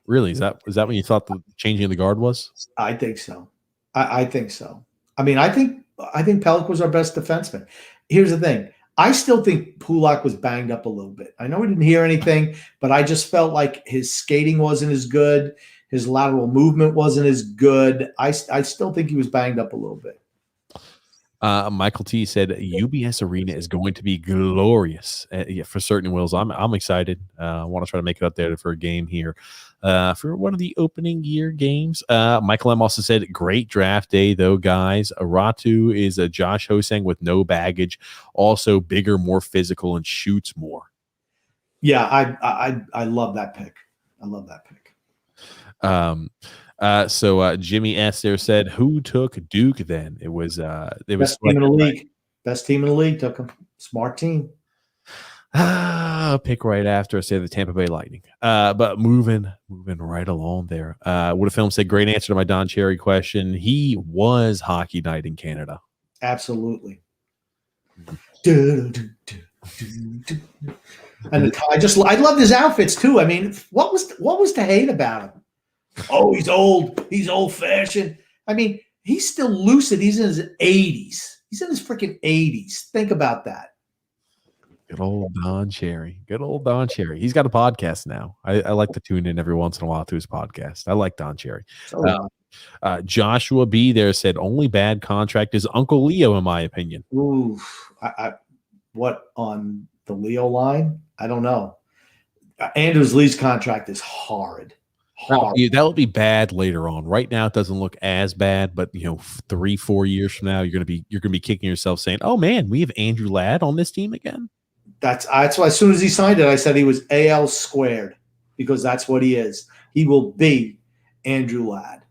Really? Is that when you thought the changing of the guard was? I think so. I think so. I mean, I think Pelech was our best defenseman. Here's the thing. I still think Pulak was banged up a little bit. I know we didn't hear anything, but I just felt like his skating wasn't as good. His lateral movement wasn't as good. I still think he was banged up a little bit. Michael T said UBS Arena is going to be glorious for certain, Wills. I'm excited. I want to try to make it up there for a game here for one of the opening year games. Michael M also said great draft day though, guys. Aratu is a Josh Hosang with no baggage, also bigger, more physical, and shoots more. Yeah, I love that pick. I love that pick. So Jimmy S there said, who took Duke then? It was best team in the league. Best team in the league took him. Smart team. Pick right after I say the Tampa Bay Lightning. But moving right along there. Would a film said great answer to my Don Cherry question. He was Hockey Night in Canada. Absolutely. And I loved his outfits too. I mean, what was to hate about him? Oh, he's old. He's old-fashioned. I mean, he's still lucid. He's in his 80s. He's in his freaking 80s. Think about that. Good old Don Cherry. Good old Don Cherry. He's got a podcast now. I like to tune in every once in a while to his podcast. I like Don Cherry. Joshua B there said, only bad contract is Uncle Leo, in my opinion. Ooh, what on the Leo line? I don't know. Andrews Lee's contract is horrid. That'll be bad later on. Right now, it doesn't look as bad, but 3-4 years from now, you're gonna be kicking yourself saying, "Oh man, we have Andrew Ladd on this team again." That's why as soon as he signed it, I said he was AL squared because that's what he is. He will be Andrew Ladd.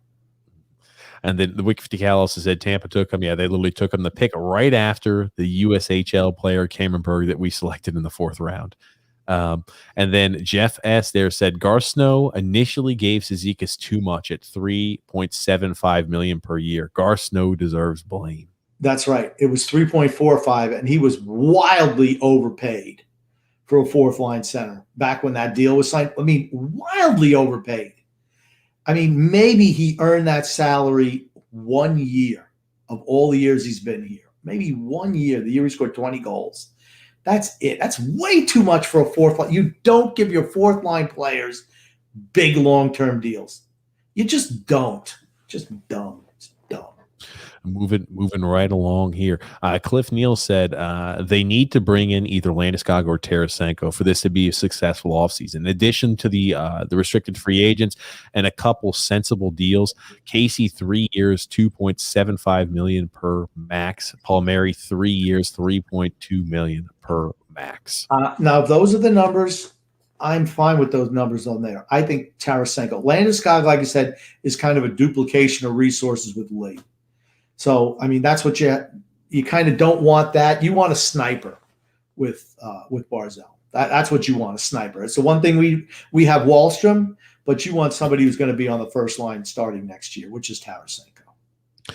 And then the Wiki 50 Cal also said Tampa took him. Yeah, they literally took him the pick right after the USHL player Cameron Berg that we selected in the 4th round. And then Jeff S there said Garth Snow initially gave Cizikas too much at $3.75 million per year. Garth Snow deserves blame. That's right. It was 3.45, and he was wildly overpaid for a 4th line center back when that deal was signed. I mean, wildly overpaid. I mean, maybe he earned that salary 1 year of all the years he's been here. Maybe 1 year, the year he scored 20 goals. That's it. That's way too much for a fourth line. You don't give your fourth line players big long-term deals. You just don't. Just don't. It's dumb. Moving right along here. Cliff Neal said they need to bring in either Landeskog or Tarasenko for this to be a successful offseason. In addition to the restricted free agents and a couple sensible deals, Casey 3 years, $2.75 million per max. Palmieri 3 years, $3.2 million per max. Now, if those are the numbers, I'm fine with those numbers on there. I think Tarasenko, Landeskog, like I said, is kind of a duplication of resources with Lee. So, I mean, that's what you kind of don't want that. You want a sniper with Barzal. That's what you want, a sniper. It's the one thing we have Wahlstrom, but you want somebody who's going to be on the first line starting next year, which is Tarasenko.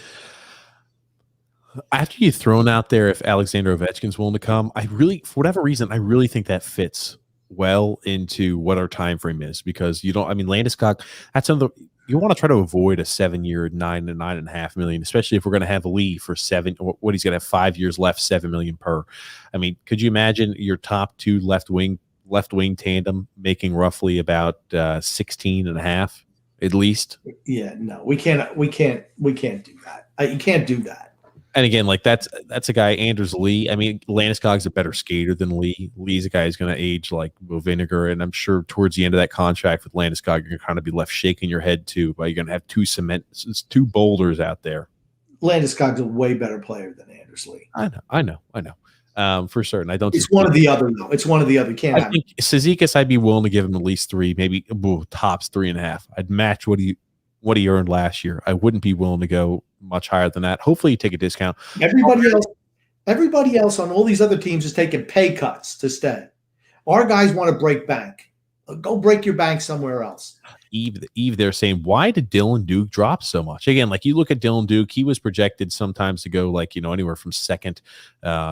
After you've thrown out there if Alexander Ovechkin's willing to come, I really, for whatever reason, I really think that fits well into what our time frame is, because Landeskog, that's another. You want to try to avoid a 7-year, $9 to $9.5 million, especially if we're going to have Lee for what he's going to have 5 years left, $7 million per. I mean, could you imagine your top two left wing tandem making roughly about 16.5 at least? Yeah, no, we can't do that. You can't do that. And again, like that's a guy, Anders Lee. I mean, Landeskog's a better skater than Lee. Lee's a guy who's going to age like vinegar, and I'm sure towards the end of that contract with Landeskog, you're going to kind of be left shaking your head too. But you're going to have two boulders out there. Landeskog's a way better player than Anders Lee. I know. For certain. I don't. It's one of the other though. It's one of the other. I think Cizikas, I'd be willing to give him at least 3, maybe tops 3.5. I'd match what he earned last year. I wouldn't be willing to go much higher than that. Hopefully you take a discount. Everybody else on all these other teams is taking pay cuts to stay. Our guys want to break bank. Go break your bank somewhere else. Eve, they're saying, why did Dylan Duke drop so much? Again, like you look at Dylan Duke, he was projected sometimes to go anywhere from second.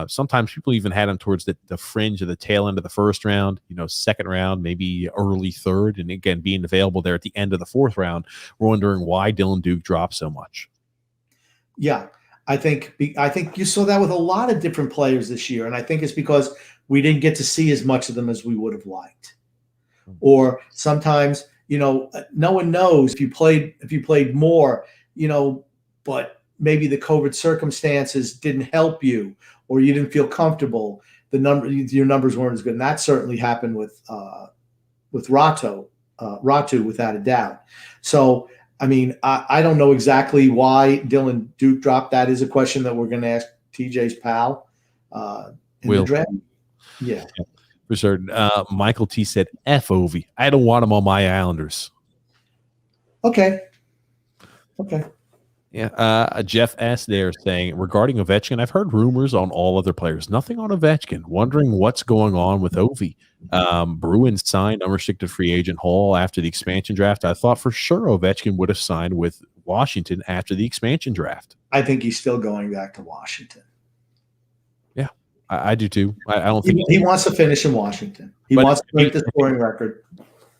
Sometimes people even had him towards the fringe of the tail end of the first round, second round, maybe early third. And again, being available there at the end of the fourth round, we're wondering why Dylan Duke dropped so much. Yeah, I think you saw that with a lot of different players this year. And I think it's because we didn't get to see as much of them as we would have liked. Or sometimes, no one knows if you played more, but maybe the COVID circumstances didn't help you, or you didn't feel comfortable. Your numbers weren't as good. And that certainly happened with Ratu, without a doubt. So, I mean, I don't know exactly why Dylan Duke dropped. That is a question that we're going to ask TJ's pal in the draft. Yeah. For certain. Michael T said, F Ovi. I don't want him on my Islanders. Okay. Yeah. Jeff S. there saying, regarding Ovechkin, I've heard rumors on all other players. Nothing on Ovechkin. Wondering what's going on with Ovi. Bruins signed unrestricted free agent Hall after the expansion draft. I thought for sure Ovechkin would have signed with Washington after the expansion draft. I think he's still going back to Washington. Yeah, I do too. I don't think he wants to finish in Washington. He wants to break the scoring record.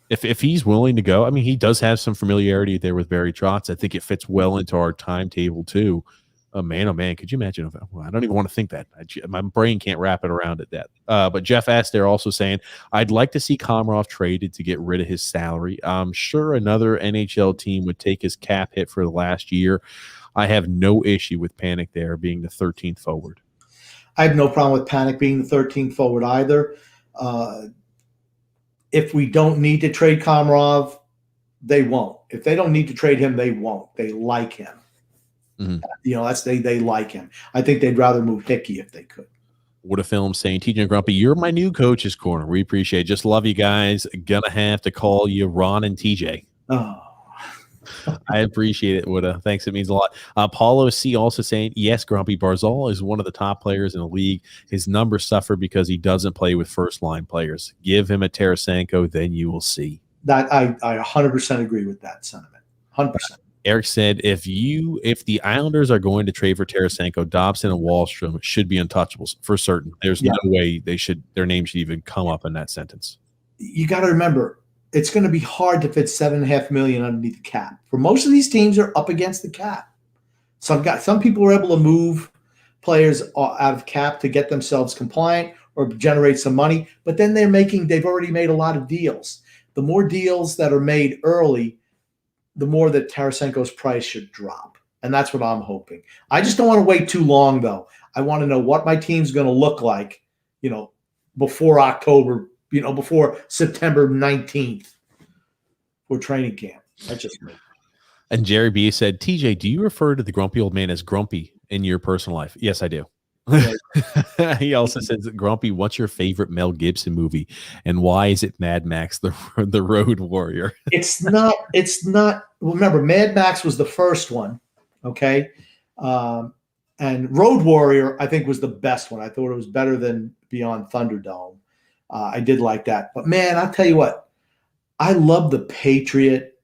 If he's willing to go, I mean, he does have some familiarity there with Barry Trotz. I think it fits well into our timetable too. Oh man, could you imagine? I don't even want to think that. My brain can't wrap it around it. But Jeff asked, they're also saying, I'd like to see Komarov traded to get rid of his salary. I'm sure another NHL team would take his cap hit for the last year. I have no issue with Panic there being the 13th forward. I have no problem with Panic being the 13th forward either. If we don't need to trade Komarov, they won't. If they don't need to trade him, they won't. They like him. Mm-hmm. They like him. I think they'd rather move Hickey if they could. What a film saying, TJ and Grumpy, you're my new coach's corner. We appreciate it. Just love you guys. Gonna have to call you Ron and TJ. Oh. I appreciate it, Woody. Thanks. It means a lot. Paulo C also saying, yes, Grumpy, Barzal is one of the top players in the league. His numbers suffer because he doesn't play with first-line players. Give him a Tarasenko, then you will see. That I 100% agree with that sentiment. 100%. Eric said, if the Islanders are going to trade for Tarasenko, Dobson and Wahlstrom should be untouchables for certain. There's no way their name should even come up in that sentence. You got to remember, it's going to be hard to fit $7.5 million underneath the cap. For most of these teams are up against the cap. Some people were able to move players out of cap to get themselves compliant or generate some money, but then they've already made a lot of deals. The more deals that are made early, the more that Tarasenko's price should drop. And that's what I'm hoping. I just don't want to wait too long, though. I want to know what my team's going to look like, before October, before September 19th for training camp. That's just me. And Jerry B said, TJ, do you refer to the grumpy old man as grumpy in your personal life? Yes, I do. He also says, Grumpy, what's your favorite Mel Gibson movie, and why is it Mad Max, the Road Warrior? It's not. Remember, Mad Max was the first one, okay, and Road Warrior I think was the best one. I thought it was better than Beyond Thunderdome. I did like that, but man, I'll tell you what, I love The Patriot.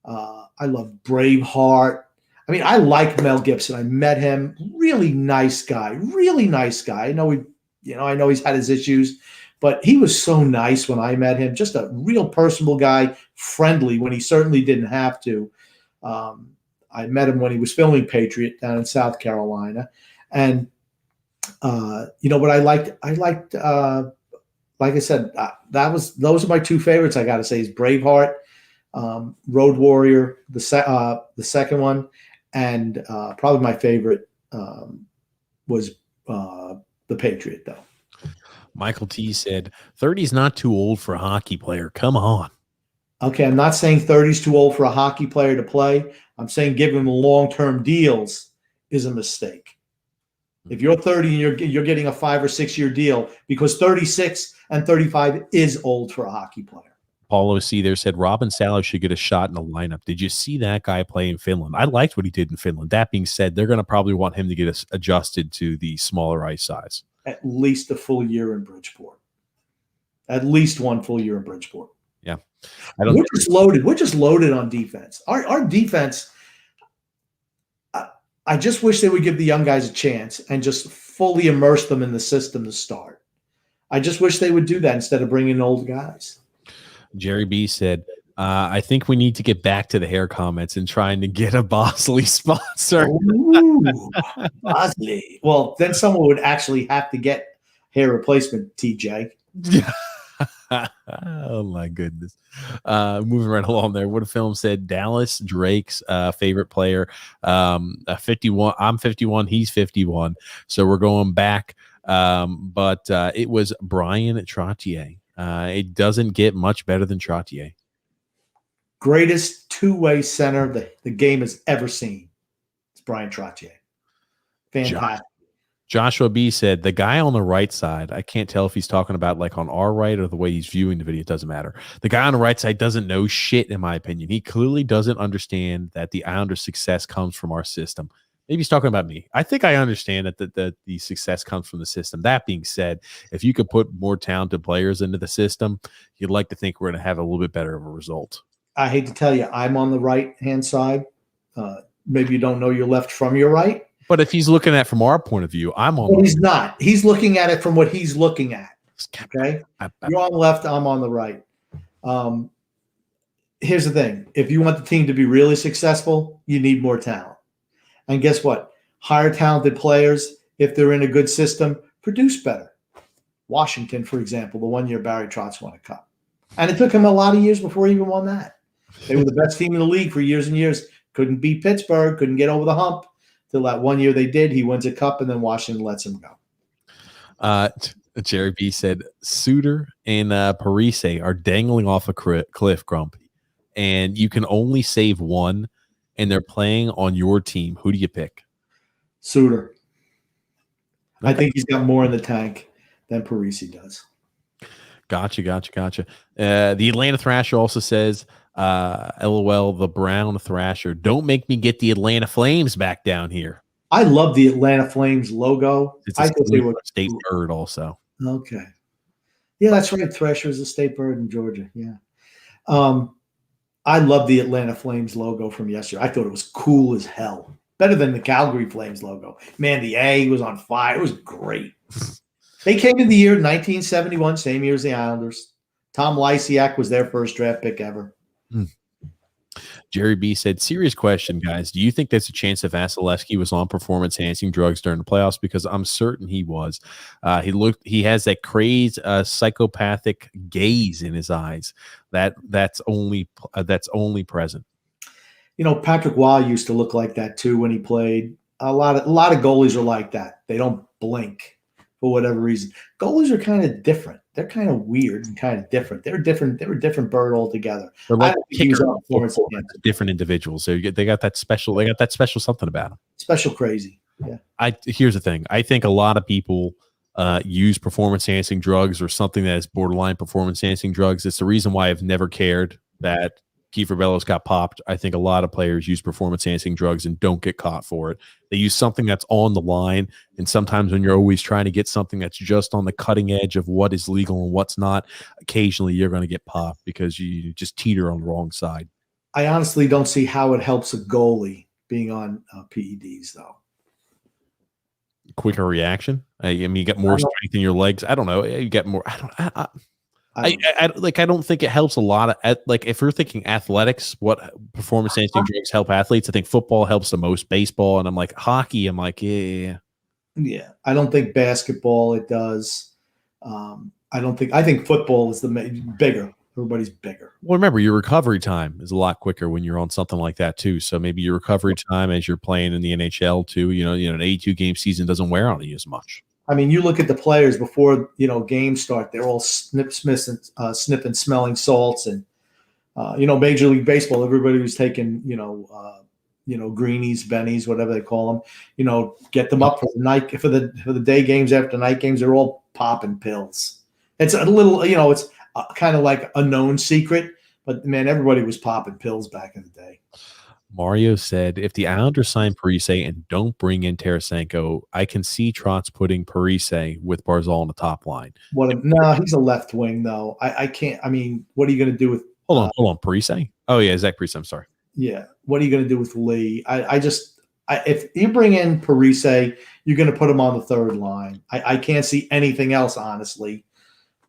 I love Braveheart. I mean, I like Mel Gibson. I met him. Really nice guy. Really nice guy. I know he's had his issues, but he was so nice when I met him. Just a real personable guy, friendly when he certainly didn't have to. I met him when he was filming Patriot down in South Carolina, and what I liked. Like I said, those are my two favorites. I got to say is Braveheart, Road Warrior, the second one. And probably my favorite was The Patriot, though. Michael T said, 30 is not too old for a hockey player. Come on. Okay, I'm not saying 30 is too old for a hockey player to play. I'm saying giving them long-term deals is a mistake. If you're 30 and you're getting a 5 or 6 year deal, because 36 and 35 is old for a hockey player. Paulo C there said Robin Salo should get a shot in the lineup. Did you see that guy play in Finland? I liked what he did in Finland. That being said, they're going to probably want him to get adjusted to the smaller ice size. At least a full year in Bridgeport. At least one full year in Bridgeport. Yeah. We're just loaded. We're just loaded on defense. Our defense, I just wish they would give the young guys a chance and just fully immerse them in the system to start. I just wish they would do that instead of bringing old guys. Jerry B said, I think we need to get back to the hair comments and trying to get a Bosley sponsor. Ooh, Bosley. Well, then someone would actually have to get hair replacement, TJ. Oh, my goodness. Moving right along there. What a film said Dallas Drake's favorite player. 51. I'm 51. He's 51. So we're going back. But it was Brian Trottier. It doesn't get much better than Trottier. Greatest two-way center the game has ever seen. It's Brian Trottier. Fantastic. Joshua B said, the guy on the right side, I can't tell if he's talking about like on our right or the way he's viewing the video. It doesn't matter. The guy on the right side doesn't know shit, in my opinion. He clearly doesn't understand that the Islanders' success comes from our system. Maybe he's talking about me. I think I understand that the success comes from the system. That being said, if you could put more talented players into the system, you'd like to think we're going to have a little bit better of a result. I hate to tell you, I'm on the right-hand side. Maybe you don't know your left from your right. But if he's looking at it from our point of view, I'm on. Well, he's not. He's looking at it from what he's looking at. Okay? You're on the left, I'm on the right. Here's the thing. If you want the team to be really successful, you need more talent. And guess what? Higher talented players, if they're in a good system, produce better. Washington, for example, the 1 year Barry Trotz won a cup. And it took him a lot of years before he even won that. They were the best team in the league for years and years. Couldn't beat Pittsburgh, couldn't get over the hump. Till that 1 year they did. He wins a cup, and then Washington lets him go. Jerry B said, Suter and Parise are dangling off a cliff, Grumpy. And you can only save one, and they're playing on your team. Who do you pick? Suter. Okay. I think he's got more in the tank than Parise does. Gotcha. The Atlanta Thrasher also says, LOL, the Brown Thrasher. Don't make me get the Atlanta Flames back down here. I love the Atlanta Flames logo. I thought they were a state bird also. Okay. Yeah, that's right. Thrasher is a state bird in Georgia. Yeah. I love the Atlanta Flames logo from yesterday. I thought it was cool as hell. Better than the Calgary Flames logo. Man, the A was on fire. It was great. They came in the year 1971, same year as the Islanders. Tom Lysiak was their first draft pick ever. Jerry B said, serious question, guys. Do you think there's a chance that Vasilevsky was on performance-enhancing drugs during the playoffs? Because I'm certain he was. He has that crazed psychopathic gaze in his eyes that's only present. Patrick Waugh used to look like that too when he played. A lot of goalies are like that. They don't blink for whatever reason. Goalies are kind of different. They're kind of weird and kind of different. They're different. They were a different bird altogether. They're like different individuals. They got that special. They got that special something about them. Special crazy. Yeah. Here's the thing. I think a lot of people use performance-enhancing drugs or something that is borderline performance-enhancing drugs. It's the reason why I've never cared that Kiefer Bellows got popped. I think a lot of players use performance-enhancing drugs and don't get caught for it. They use something that's on the line, and sometimes when you're always trying to get something that's just on the cutting edge of what is legal and what's not, occasionally you're going to get popped because you just teeter on the wrong side. I honestly don't see how it helps a goalie being on PEDs, though. Quicker reaction. I mean, you get more strength in your legs. I don't know. You get more. I don't think it helps a lot of if we're thinking athletics, what performance enhancing drugs help athletes. I think football helps the most, baseball, and I'm like hockey. I'm like, yeah. I don't think basketball it does. I think football is the bigger. Everybody's bigger. Well, remember your recovery time is a lot quicker when you're on something like that too. So maybe your recovery time as you're playing in the NHL too. An 82 game season doesn't wear on you as much. I mean, you look at the players before games start; they're all sniffing, smelling salts, and Major League Baseball. Everybody was taking greenies, bennies, whatever they call them. Get them up for the night for the day games after night games. They're all popping pills. It's a little, it's kind of like a known secret, but man, everybody was popping pills back in the day. Mario said, if the Islanders sign Parise and don't bring in Tarasenko, I can see Trotz putting Parise with Barzal on the top line. No, he's a left wing, though. I can't. I mean, what are you going to do with – Hold on. Parise? Oh, yeah, Zach Parise. I'm sorry. Yeah. What are you going to do with Lee? If you bring in Parise, you're going to put him on the third line. I can't see anything else, honestly,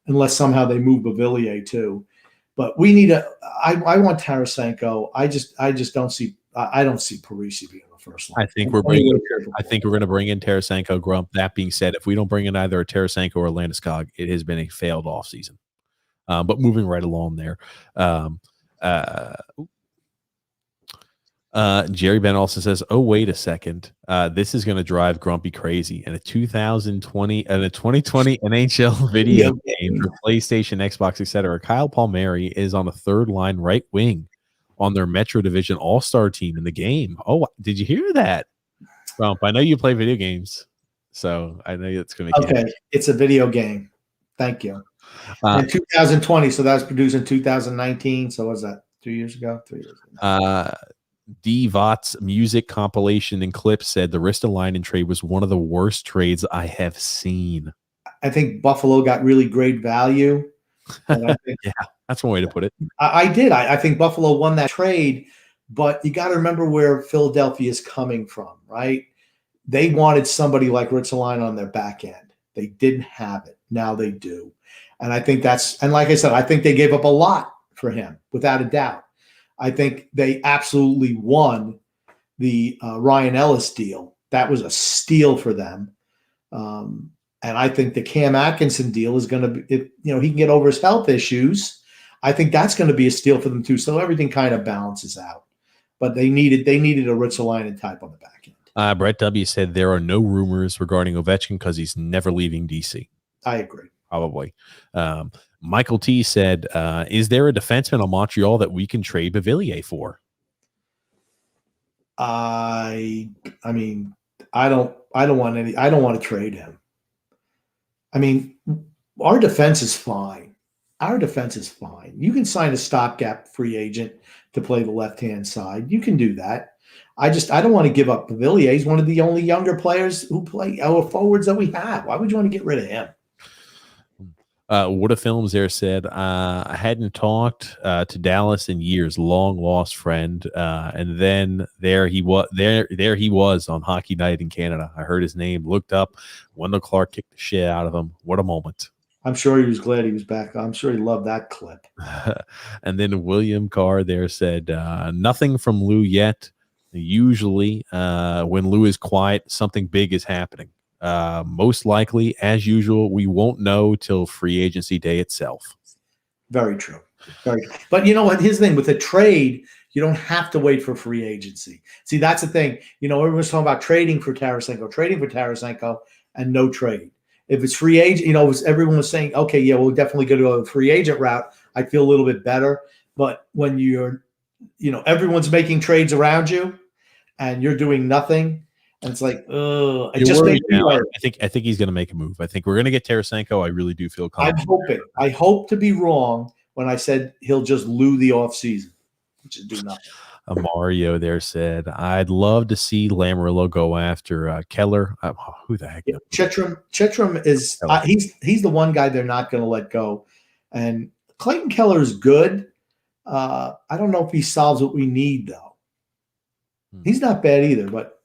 unless somehow they move Beauvillier too. But we need I want Tarasenko. I just don't see. I don't see Parise being on the first line. I think we're going to bring in Tarasenko. Grump. That being said, if we don't bring in either a Tarasenko or a Landeskog, it has been a failed offseason. But moving right along there, Jerry Ben also says, "Oh, wait a second, this is going to drive Grumpy crazy." And a 2020 NHL video game for PlayStation, Xbox, etc. Kyle Palmieri is on a third line right wing on their Metro Division All-Star team in the game. Oh, did you hear that, Grump? I know you play video games, so I know it's going to. Okay, it's a video game. Thank you. In 2020, so that was produced in 2019. So what was that? 2 years ago? 3 years ago. D. Vott's music compilation and clips said the Ristolainen trade was one of the worst trades I have seen. I think Buffalo got really great value. Yeah, that's one way to put it. I did. I think Buffalo won that trade, but you got to remember where Philadelphia is coming from, right? They wanted somebody like Ristolainen on their back end. They didn't have it. Now they do. And I think and like I said, I think they gave up a lot for him, without a doubt. I think they absolutely won the Ryan Ellis deal. That was a steal for them. And I think the Cam Atkinson deal is going to be, he can get over his health issues. I think that's going to be a steal for them too. So everything kind of balances out. But they needed a Ristolainen type on the back end. Brett W. said there are no rumors regarding Ovechkin because he's never leaving DC. I agree. Probably. Michael T said, is there a defenseman on Montreal that we can trade Beauvillier for? I mean, I don't want to trade him. I mean, our defense is fine. You can sign a stopgap free agent to play the left-hand side. You can do that. I don't want to give up Beauvillier. He's one of the only younger players who play our forwards that we have. Why would you want to get rid of him? What a Films there said, I hadn't talked to Dallas in years, long lost friend. And then there he was on Hockey Night in Canada. I heard his name, looked up, Wendell Clark kicked the shit out of him. What a moment. I'm sure he was glad he was back. I'm sure he loved that clip. And then William Carr there said, nothing from Lou yet. Usually when Lou is quiet, something big is happening. Most likely, as usual, we won't know till free agency day itself. Very true. But you know what? His thing with a trade, you don't have to wait for free agency. See, that's the thing. Everyone's talking about trading for Tarasenko, and no trade. If it's free agent, everyone was saying, okay, yeah, we'll definitely go to a free agent route. I feel a little bit better. But when you're, everyone's making trades around you and you're doing nothing, and it's like, it just makes me worried. I think he's going to make a move. I think we're going to get Tarasenko. I really do feel confident. I'm hoping. I hope to be wrong when I said he'll just lose the offseason, just do nothing. Mario there said, I'd love to see Lamoriello go after Keller. Who the heck? Yeah, Chychrun is he's the one guy they're not going to let go. And Clayton Keller is good. I don't know if he solves what we need, though. He's not bad either, but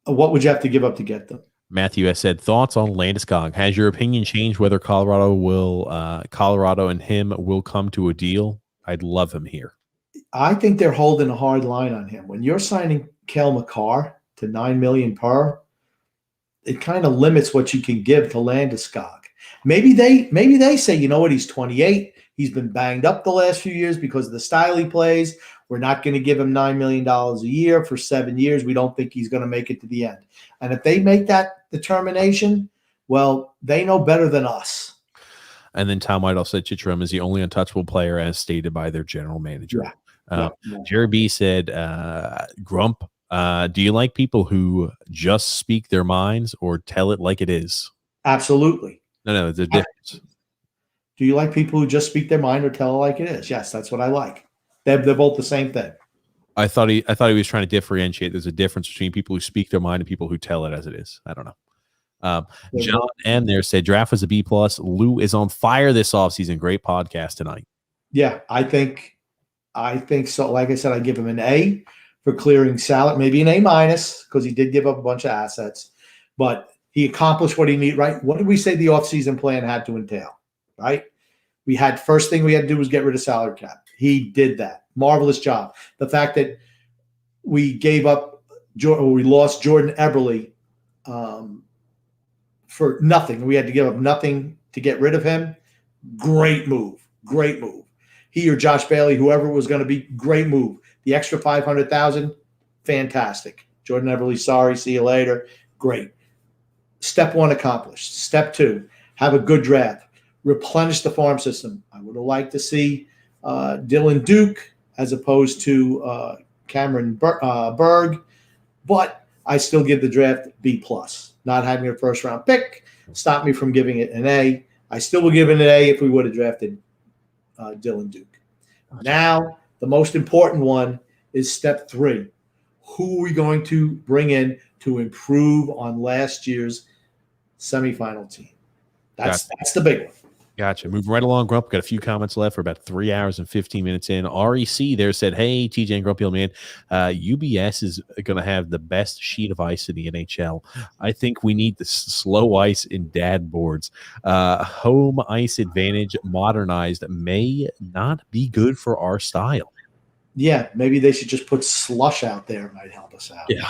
what would you have to give up to get them? Matthew has said, thoughts on Landeskog. Has your opinion changed whether Colorado and him will come to a deal? I'd love him here. I think they're holding a hard line on him. When you're signing Cale Makar to $9 million per, it kind of limits what you can give to Landeskog. Maybe they say, you know what, he's 28. He's been banged up the last few years because of the style he plays. We're not going to give him $9 million a year for 7 years. We don't think he's going to make it to the end. And if they make that determination, well, they know better than us. And then Tom Idle said Chychrun is the only untouchable player as stated by their general manager. Yeah. Jerry B said, Grump, do you like people who just speak their minds or tell it like it is? Absolutely. No, there's a difference. Do you like people who just speak their mind or tell it like it is? Yes, that's what I like. They're both the same thing. I thought he was trying to differentiate. There's a difference between people who speak their mind and people who tell it as it is. I don't know. John M. there said draft was a B+. Lou is on fire this offseason. Great podcast tonight. Yeah, I think so. Like I said, I give him an A for clearing salary, maybe an A- because he did give up a bunch of assets, but he accomplished what he needed, right? What did we say the offseason plan had to entail, right? First thing we had to do was get rid of salary cap. He did that. Marvelous job. The fact that we lost Jordan Eberle for nothing. We had to give up nothing to get rid of him. Great move. He or Josh Bailey, whoever was going to be, great move. The extra $500,000, fantastic. Jordan Eberle, sorry, see you later. Great. Step one accomplished. Step two, have a good draft. Replenish the farm system. I would have liked to see Dylan Duke as opposed to Cameron Berg, but I still give the draft B+. Not having a first-round pick stopped me from giving it an A. I still will give it an A if we would have drafted Dylan Duke. Now, the most important one is step 3. Who are we going to bring in to improve on last year's semifinal team? That's the big one. Gotcha. Moving right along, Grump. Got a few comments left. We're about 3 hours and 15 minutes in. REC there said, hey, TJ and Grumpy Old Man, UBS is going to have the best sheet of ice in the NHL. I think we need the slow ice in dad boards. Home ice advantage modernized may not be good for our style. Yeah, maybe they should just put slush out there. It might help us out. Yeah.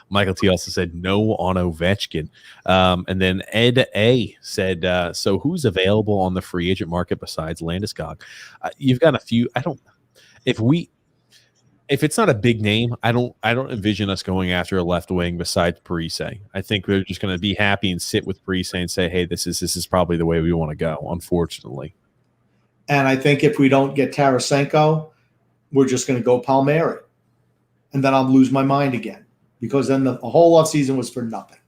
Michael T also said no on Ovechkin. And then Ed A said, so who's available on the free agent market besides Landeskog? You've got a few. If it's not a big name, I don't envision us going after a left wing besides Parise. I think we're just going to be happy and sit with Parise and say, hey, this is probably the way we want to go, unfortunately. And I think if we don't get Tarasenko, we're just going to go Palmieri. And then I'll lose my mind again because then the whole offseason was for nothing.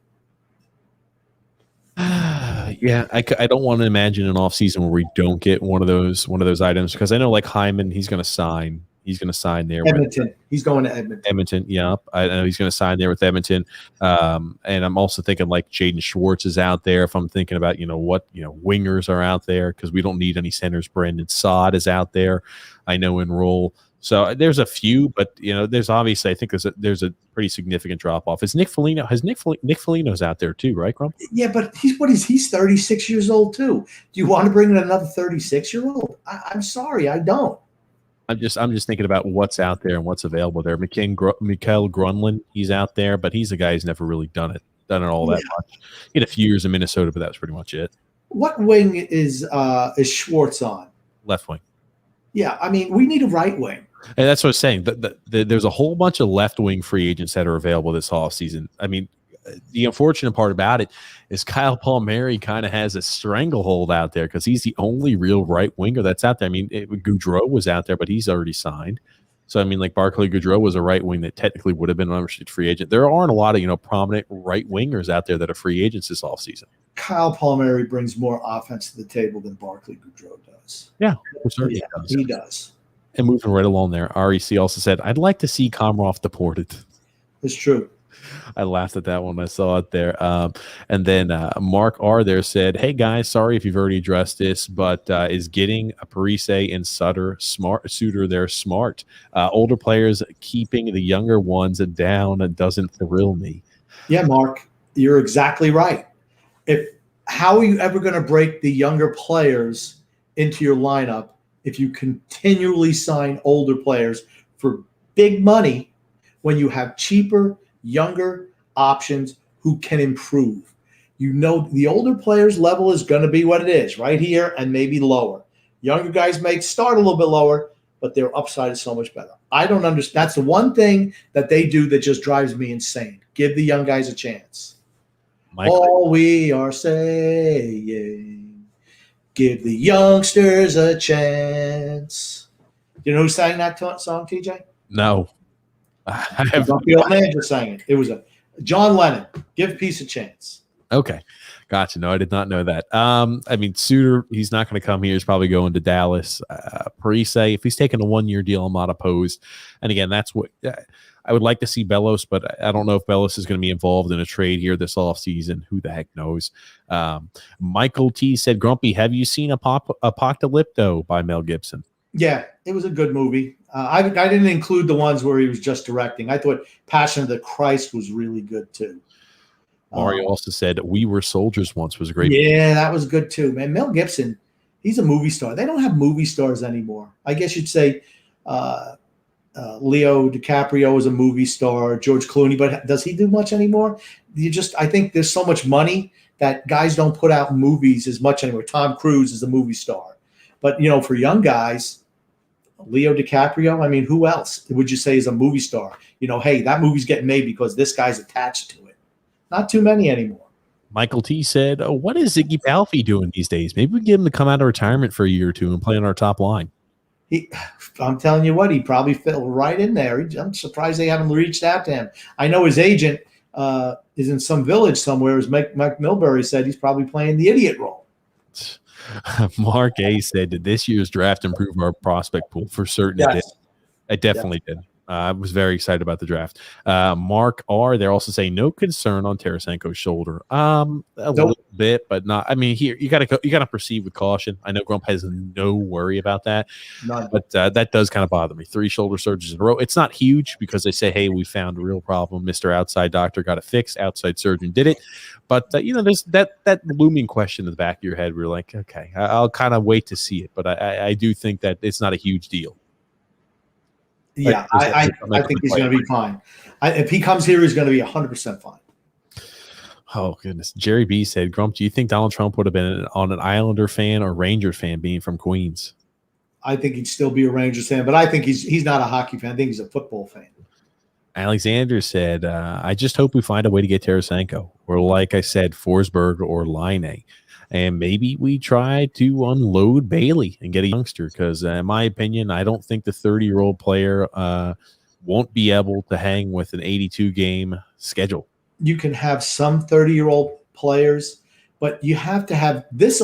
Yeah, I don't want to imagine an offseason where we don't get one of those items because I know like Hyman, he's going to sign. He's going to sign there. Edmonton. He's going to Edmonton. Edmonton, yeah. I know he's going to sign there with Edmonton. And I'm also thinking like Jaden Schwartz is out there. If I'm thinking about, wingers are out there because we don't need any centers. Brandon Saad is out there. I know in role. So there's a few, but there's obviously I think there's a pretty significant drop off. Is Nick Foligno? Nick Foligno's out there too, right, Grump? Yeah, but he's 36 years old too. Do you want to bring in another 36-year-old? I'm sorry, I don't. I'm just thinking about what's out there and what's available there. Mikael Grunlund, he's out there, but he's a guy who's never really done it all that much. He had a few years in Minnesota, but that was pretty much it. What wing is Schwartz on? Left wing. Yeah, I mean, we need a right wing. And that's what I was saying. There's a whole bunch of left wing free agents that are available this offseason. I mean, the unfortunate part about it is Kyle Palmieri kind of has a stranglehold out there because he's the only real right winger that's out there. I mean, Gaudreau was out there, but he's already signed. So, I mean, like Barclay Gaudreau was a right wing that technically would have been an unrestricted free agent. There aren't a lot of, prominent right wingers out there that are free agents this offseason. Kyle Palmieri brings more offense to the table than Barclay Gaudreau does. Yeah, he does. And moving right along there, REC also said, I'd like to see Komarov deported. It's true. I laughed at that one when I saw it there. And then Mark R. there said, hey, guys, sorry if you've already addressed this, but is getting a Parise and Suter there smart? Older players keeping the younger ones down doesn't thrill me. Yeah, Mark, you're exactly right. How are you ever going to break the younger players into your lineup if you continually sign older players for big money when you have cheaper, younger options who can improve? The older players' level is going to be what it is, right here and maybe lower. Younger guys may start a little bit lower, but their upside is so much better. I don't understand. That's the one thing that they do that just drives me insane. Give the young guys a chance. All we are saying, give the youngsters a chance. You know who sang that song, TJ? No. The old man just sang it. It was John Lennon. Give peace a chance. Okay. Gotcha. No, I did not know that. I mean, Suter, he's not going to come here. He's probably going to Dallas. Parise, if he's taking a 1-year deal, I'm not opposed. And again, that's what I would like to see Bellows, but I don't know if Bellows is going to be involved in a trade here this offseason. Who the heck knows? Michael T said, Grumpy, have you seen Apocalypto by Mel Gibson? Yeah, it was a good movie. I didn't include the ones where he was just directing. I thought Passion of the Christ was really good too. Mario also said We Were Soldiers Once was a great movie. That was good too, man. Mel Gibson, he's a movie star. They don't have movie stars anymore. I guess you'd say Leo DiCaprio is a movie star, George Clooney, but does he do much anymore? I think there's so much money that guys don't put out movies as much anymore. Tom Cruise is a movie star. But, for young guys, Leo DiCaprio, I mean, who else would you say is a movie star? Hey, that movie's getting made because this guy's attached to it. Not too many anymore. Michael T said, what is Ziggy Balfi doing these days? Maybe we can get him to come out of retirement for a year or two and play on our top line. I'm telling you what, he probably fell right in there. I'm surprised they haven't reached out to him. I know his agent is in some village somewhere. As Mike Milbury said, he's probably playing the idiot role. Mark A said, did this year's draft improve our prospect pool? For certain it did. It definitely did. I was very excited about the draft. Mark R, they're also saying no concern on Tarasenko's shoulder. Little bit, but not. I mean, here you gotta proceed with caution. I know Grump has no worry about that, but that does kind of bother me. 3 shoulder surgeries in a row. It's not huge because they say, hey, we found a real problem. Mr. Outside Doctor got it fixed. Outside surgeon did it. But there's that looming question in the back of your head. We're like, okay, I'll kind of wait to see it, but I do think that it's not a huge deal. Yeah, I think he's going to be fine. If he comes here, he's going to be 100% fine. Oh, goodness. Jerry B said, Grump, do you think Donald Trump would have been on an Islander fan or Ranger fan being from Queens? I think he'd still be a Rangers fan, but I think he's not a hockey fan. I think he's a football fan. Alexander said, I just hope we find a way to get Tarasenko, or like I said, Forsberg or Line. And maybe we try to unload Bailey and get a youngster because, in my opinion, I don't think the 30-year-old player won't be able to hang with an 82-game schedule. You can have some 30-year-old players, but you have to have this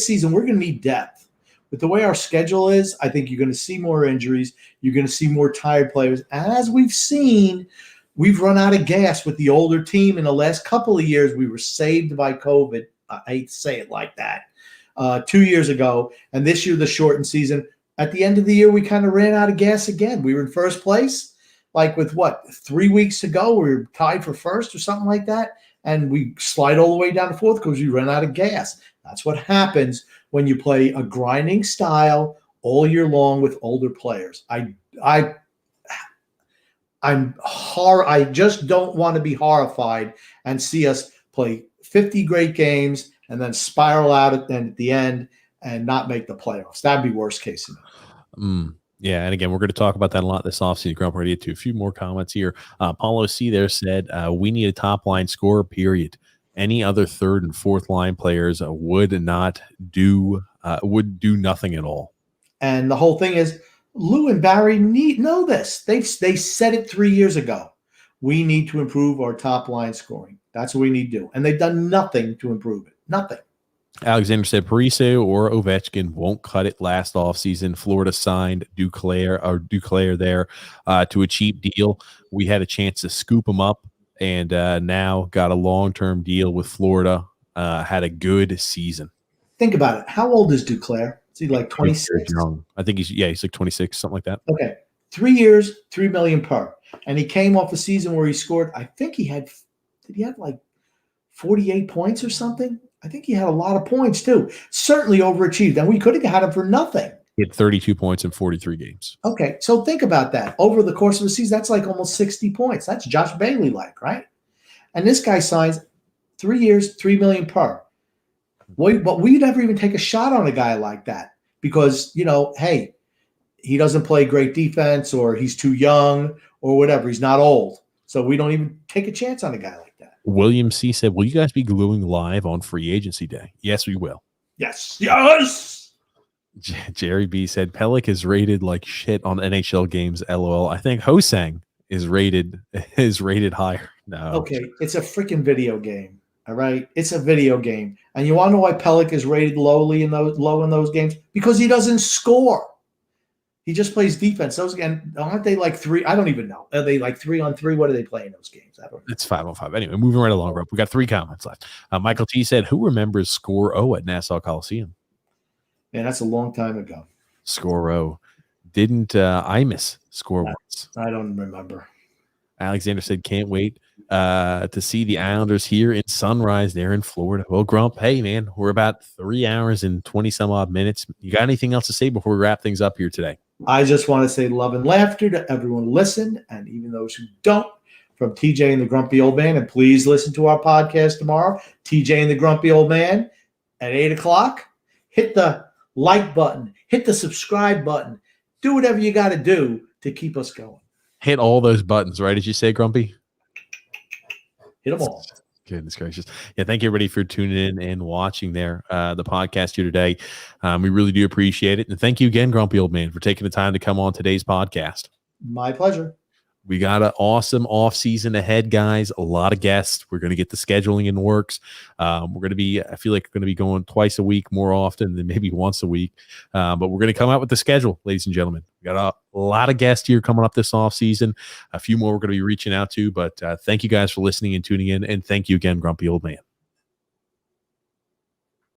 season. We're going to need depth. With the way our schedule is, I think you're going to see more injuries. You're going to see more tired players. As we've seen, we've run out of gas with the older team in the last couple of years. We were saved by COVID. I hate to say it like that, 2 years ago. And this year, the shortened season, At the end of the year, we kind of ran out of gas again. We were in first place, like with 3 weeks to go, we were tied for first or something like that. And we slide all the way down to fourth because we ran out of gas. That's what happens when you play a grinding style all year long with older players. I just don't want to be horrified and see us play 50 great games and then spiral out at the end and not make the playoffs. That'd be worst case scenario. Yeah, and again, we're going to talk about that a lot this offseason. We're going to get to a few more comments here. Paulo C. there said, we need a top-line scorer, period. Any other third and fourth line players would do nothing at all. And the whole thing is, Lou and Barry know this. They said it 3 years ago. We need to improve our top-line scoring. That's what we need to do. And they've done nothing to improve it. Nothing. Alexander said Parise or Ovechkin won't cut it last offseason. Florida signed Duclair there to a cheap deal. We had a chance to scoop him up and now got a long-term deal with Florida. Had a good season. Think about it. How old is Duclair? Is he like 26? Young. I think he's like 26, something like that. Okay. 3 years, $3 million per. And he came off a season where he scored, I think did he have like 48 points or something? I think he had a lot of points too. Certainly overachieved. And we could have had him for nothing. He had 32 points in 43 games. Okay. So think about that. Over the course of the season, that's like almost 60 points. That's Josh Bailey-like, right? And this guy signs 3 years, $3 million per. But we never even take a shot on a guy like that because, hey, he doesn't play great defense or he's too young or whatever. He's not old. So we don't even take a chance on a guy like that. William C. said, will you guys be gluing live on free agency day? Yes, we will. Yes. Yes. Jerry B. said, Pellick is rated like shit on NHL games, LOL. I think Hosang is rated higher. No. Okay. It's a freaking video game. All right. It's a video game. And you want to know why Pellick is rated low in those games? Because he doesn't score. He just plays defense. Those again, aren't they like three? I don't even know. Are they like 3-on-3? What do they play in those games? I don't know. It's 5-on-5. Anyway, moving right along, Rope. We got 3 comments left. Michael T said, who remembers Score O at Nassau Coliseum? Man, that's a long time ago. Score O. Didn't Imus score once? I don't remember. Alexander said, can't wait to see the Islanders here in Sunrise there in Florida. Well, Grump, hey, man, we're about 3 hours and 20-some-odd minutes. You got anything else to say before we wrap things up here today? I just want to say love and laughter to everyone who listened, and even those who don't, from TJ and the Grumpy Old Man. And please listen to our podcast tomorrow, TJ and the Grumpy Old Man, at 8 o'clock. Hit the like button. Hit the subscribe button. Do whatever you got to do to keep us going. Hit all those buttons, right? As you say, Grumpy? Hit them all. Goodness gracious. Yeah, thank you, everybody, for tuning in and watching the podcast here today. We really do appreciate it. And thank you again, Grumpy Old Man, for taking the time to come on today's podcast. My pleasure. We got an awesome off season ahead, guys. A lot of guests. We're going to get the scheduling in works. We're going to be, I feel like we're going to be going twice a week more often than maybe once a week. But we're going to come out with the schedule, ladies and gentlemen. We got a lot of guests here coming up this off season. A few more we're going to be reaching out to. But thank you guys for listening and tuning in. And thank you again, Grumpy Old Man.